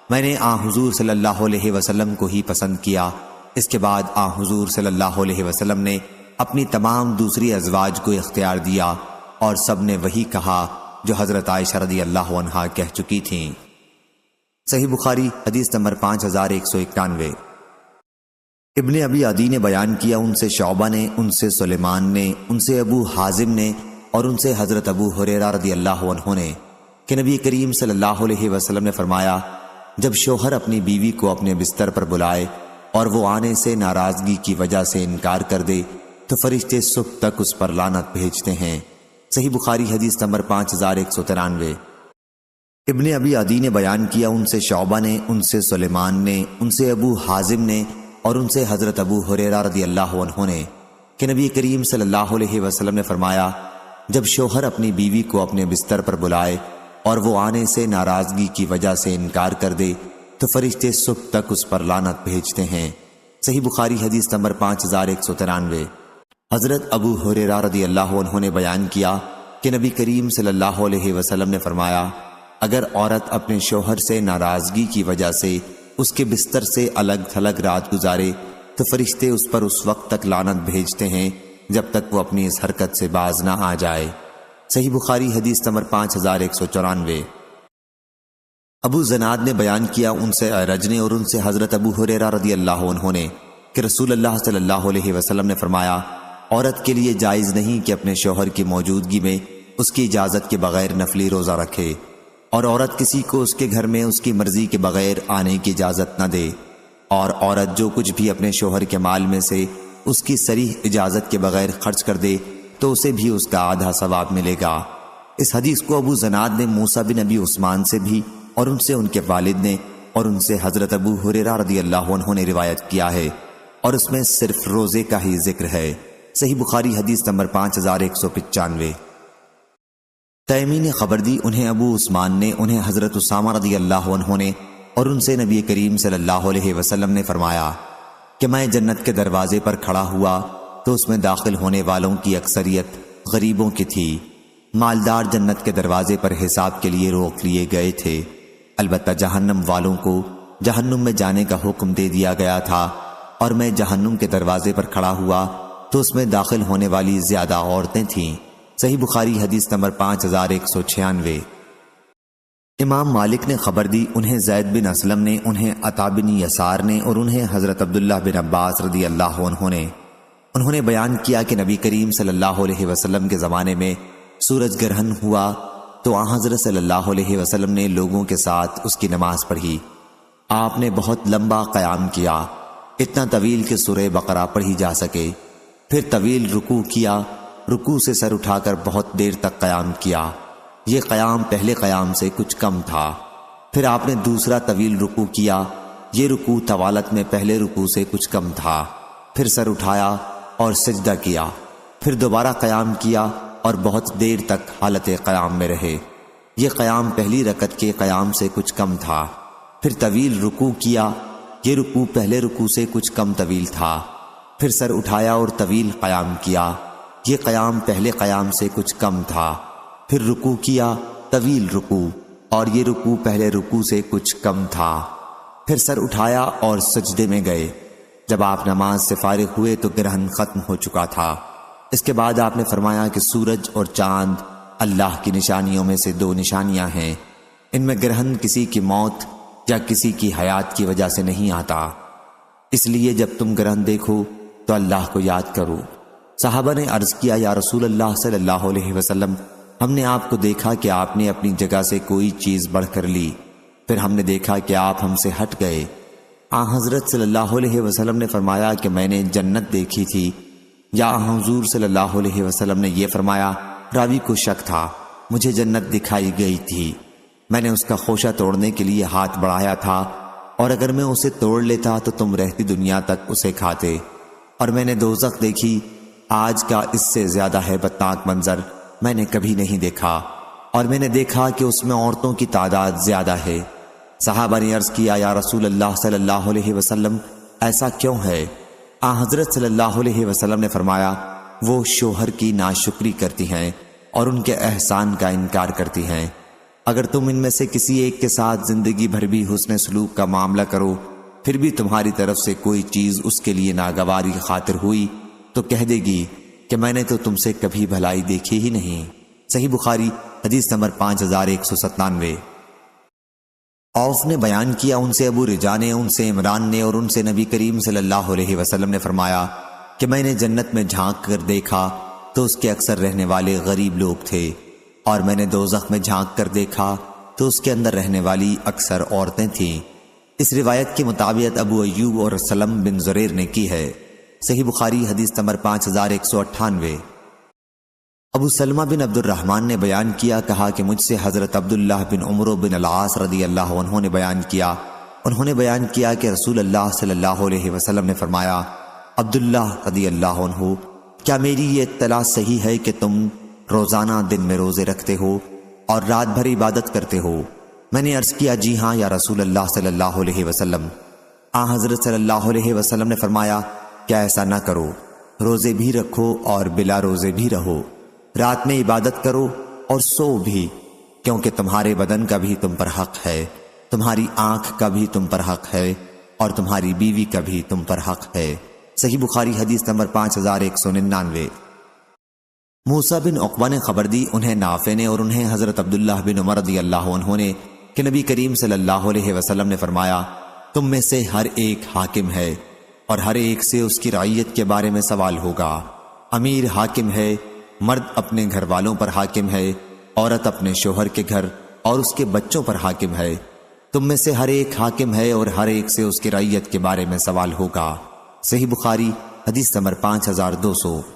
میں نے حضور صلی اللہ علیہ وسلم کو ہی پسند کیا۔ اس کے بعد حضور صلی اللہ علیہ وسلم نے اپنی تمام دوسری ازواج کو اختیار دیا اور سب نے وہی کہا جو حضرت عائشہ رضی اللہ عنہا کہہ چکی تھیں۔ صحیح بخاری حدیث نمبر 5191۔ ابن ابی عدی نے بیان کیا، ان سے شعبہ نے، ان سے سلیمان نے، ان سے ابو حازم نے اور ان سے حضرت ابو ہریرہ رضی اللہ عنہ نے کہ نبی کریم صلی اللہ علیہ وسلم نے فرمایا، جب شوہر اپنی بیوی کو اپنے بستر پر بلائے اور وہ آنے سے ناراضگی کی وجہ سے انکار کر دے تو فرشتے صبح تک اس پر لعنت بھیجتے ہیں۔ صحیح بخاری حدیث نمبر 5193۔ ابن ابی عدی نے بیان کیا، ان سے شعبہ نے، ان سے سلیمان نے، ان سے ابو حازم نے اور ان سے حضرت ابو ہریرہ رضی اللہ عنہ نے کہ نبی کریم صلی اللہ علیہ وسلم نے فرمایا، جب شوہر اپنی بیوی کو اپنے بستر پر بلائے اور وہ آنے سے ناراضگی کی وجہ سے انکار کر دے تو فرشتے صبح تک اس پر لعنت بھیجتے ہیں۔ صحیح بخاری حدیث نمبر 5193۔ حضرت ابو ہریرہ رضی اللہ عنہ نے بیان کیا کہ نبی کریم صلی اللہ علیہ وسلم نے فرمایا، اگر عورت اپنے شوہر سے ناراضگی کی وجہ سے اس کے بستر سے الگ تھلگ رات گزارے تو فرشتے اس پر اس وقت تک لعنت بھیجتے ہیں جب تک وہ اپنی اس حرکت سے باز نہ آ جائے۔ صحیح بخاری حدیث نمبر 5194۔ ابو زناد نے بیان کیا، ان سے اعرج نے اور ان سے حضرت ابو ہریرہ رضی اللہ عنہ نے کہ رسول اللہ صلی اللہ علیہ وسلم نے فرمایا، عورت کے لیے جائز نہیں کہ اپنے شوہر کی موجودگی میں اس کی اجازت کے بغیر نفلی روزہ رکھے، اور عورت کسی کو اس کے گھر میں اس کی مرضی کے بغیر آنے کی اجازت نہ دے، اور عورت جو کچھ بھی اپنے شوہر کے مال میں سے اس کی صریح اجازت کے بغیر خرچ کر دے تو اسے بھی اس کا آدھا ثواب ملے گا۔ اس حدیث کو ابو زناد نے موسیٰ بن ابی عثمان سے بھی اور ان سے ان کے والد نے اور ان سے حضرت ابو ہریرہ رضی اللہ عنہ نے روایت کیا ہے، اور اس میں صرف روزے کا ہی ذکر ہے۔ صحیح بخاری حدیث نمبر 5195۔ تیمی نے خبر دی، انہیں ابو عثمان نے، انہیں حضرت اسامہ رضی اللہ عنہ نے اور ان سے نبی کریم صلی اللہ علیہ وسلم نے فرمایا کہ میں جنت کے دروازے پر کھڑا ہوا تو اس میں داخل ہونے والوں کی اکثریت غریبوں کی تھی۔ مالدار جنت کے دروازے پر حساب کے لیے روک لیے گئے تھے، البتہ جہنم والوں کو جہنم میں جانے کا حکم دے دیا گیا تھا، اور میں جہنم کے دروازے پر کھڑا ہوا تو اس میں داخل ہونے والی زیادہ عورتیں تھیں۔ صحیح بخاری حدیث نمبر 5196۔ امام مالک نے خبر دی، انہیں زید بن اسلم نے، انہیں عطا بن یسار نے اور انہیں حضرت عبداللہ بن عباس رضی اللہ عنہ نے، انہوں نے بیان کیا کہ نبی کریم صلی اللہ علیہ وسلم کے زمانے میں سورج گرہن ہوا تو آن حضرت صلی اللہ علیہ وسلم نے لوگوں کے ساتھ اس کی نماز پڑھی۔ آپ نے بہت لمبا قیام کیا، اتنا طویل کہ سورہ بقرہ پڑھی جا سکے، پھر طویل رکوع کیا، رکوع سے سر اٹھا کر بہت دیر تک قیام کیا، یہ قیام پہلے قیام سے کچھ کم تھا۔ پھر آپ نے دوسرا طویل رکوع کیا، یہ رکوع طوالت میں پہلے رکوع سے کچھ کم تھا، پھر سر اٹھایا اور سجدہ کیا، پھر دوبارہ قیام کیا اور بہت دیر تک حالت قیام میں رہے، یہ قیام پہلی رکعت کے قیام سے کچھ کم تھا۔ پھر طویل رکوع کیا، یہ رکوع پہلے رکوع سے کچھ کم طویل تھا، پھر سر اٹھایا اور طویل قیام کیا، یہ قیام پہلے قیام سے کچھ کم تھا، پھر رکوع کیا، طویل رکوع، اور یہ رکوع پہلے رکوع سے کچھ کم تھا، پھر سر اٹھایا اور سجدے میں گئے۔ جب آپ نماز سے فارغ ہوئے تو گرہن ختم ہو چکا تھا۔ اس کے بعد آپ نے فرمایا کہ سورج اور چاند اللہ کی نشانیوں میں سے دو نشانیاں ہیں، ان میں گرہن کسی کی موت یا کسی کی حیات کی وجہ سے نہیں آتا، اس لیے جب تم گرہن دیکھو تو اللہ کو یاد کرو۔ صحابہ نے عرض کیا، یا رسول اللہ صلی اللہ علیہ وسلم، ہم نے آپ کو دیکھا کہ آپ نے اپنی جگہ سے کوئی چیز بڑھ کر لی، پھر ہم نے دیکھا کہ آپ ہم سے ہٹ گئے۔ آن حضرت صلی اللہ علیہ وسلم نے فرمایا کہ میں نے جنت دیکھی تھی، یا حضور صلی اللہ علیہ وسلم نے یہ فرمایا، راوی کو شک تھا، مجھے جنت دکھائی گئی تھی، میں نے اس کا خوشہ توڑنے کے لیے ہاتھ بڑھایا تھا، اور اگر میں اسے توڑ لیتا تو تم رہتی دنیا تک اسے کھاتے۔ اور میں نے دوزخ دیکھی، آج کا اس سے زیادہ ہیبتناک منظر میں نے کبھی نہیں دیکھا، اور میں نے دیکھا کہ اس میں عورتوں کی تعداد زیادہ ہے۔ صحابہ نے عرض کیا، یا رسول اللہ صلی اللہ علیہ وسلم، ایسا کیوں ہے؟ آن حضرت صلی اللہ علیہ وسلم نے فرمایا، وہ شوہر کی ناشکری کرتی ہیں اور ان کے احسان کا انکار کرتی ہیں۔ اگر تم ان میں سے کسی ایک کے ساتھ زندگی بھر بھی حسن سلوک کا معاملہ کرو، پھر بھی تمہاری طرف سے کوئی چیز اس کے لیے ناگواری خاطر ہوئی تو کہہ دے گی کہ میں نے تو تم سے کبھی بھلائی دیکھی ہی نہیں۔ صحیح بخاری حدیث نمبر 5197۔ اوف نے بیان کیا، ان سے ابو رجا نے، ان سے عمران نے اور ان سے نبی کریم صلی اللہ علیہ وسلم نے فرمایا کہ میں نے جنت میں جھانک کر دیکھا تو اس کے اکثر رہنے والے غریب لوگ تھے، اور میں نے دوزخ میں جھانک کر دیکھا تو اس کے اندر رہنے والی اکثر عورتیں تھیں۔ اس روایت کی مطابقت ابو ایوب اور سلم بن زریر نے کی ہے۔ صحیح بخاری حدیث نمبر 5198۔ ابو سلمہ بن عبد الرحمن نے بیان کیا، کہا کہ مجھ سے حضرت عبداللہ بن عمرو بن العاص رضی اللہ عنہ نے بیان کیا، انہوں نے بیان کیا کہ رسول اللہ صلی اللہ علیہ وسلم نے فرمایا، عبداللہ رضی اللہ عنہ، کیا میری یہ اطلاع صحیح ہے کہ تم روزانہ دن میں روزے رکھتے ہو اور رات بھر عبادت کرتے ہو؟ میں نے عرض کیا، جی ہاں یا رسول اللہ صلی اللہ علیہ وسلم۔ آن حضرت صلی اللہ علیہ وسلم نے فرمایا، کیا ایسا نہ کرو، روزے بھی رکھو اور بلا روزے بھی رہو، رات میں عبادت کرو اور سو بھی، کیونکہ تمہارے بدن کا بھی تم پر حق ہے، تمہاری آنکھ کا بھی تم پر حق ہے، اور تمہاری بیوی کا بھی تم پر حق ہے۔ صحیح بخاری حدیث نمبر 5199۔ موسیٰ بن عقبہ نے خبر دی، انہیں نافع نے اور انہیں حضرت عبداللہ بن عمر رضی اللہ عنہ نے کہ نبی کریم صلی اللہ علیہ وسلم نے فرمایا، تم میں سے ہر ایک حاکم ہے اور ہر ایک سے اس کی رعیت کے بارے میں سوال ہوگا۔ امیر حاکم ہے، مرد اپنے گھر والوں پر حاکم ہے، عورت اپنے شوہر کے گھر اور اس کے بچوں پر حاکم ہے۔ تم میں سے ہر ایک حاکم ہے اور ہر ایک سے اس کی رعیت کے بارے میں سوال ہوگا۔ صحیح بخاری حدیث نمبر 5200۔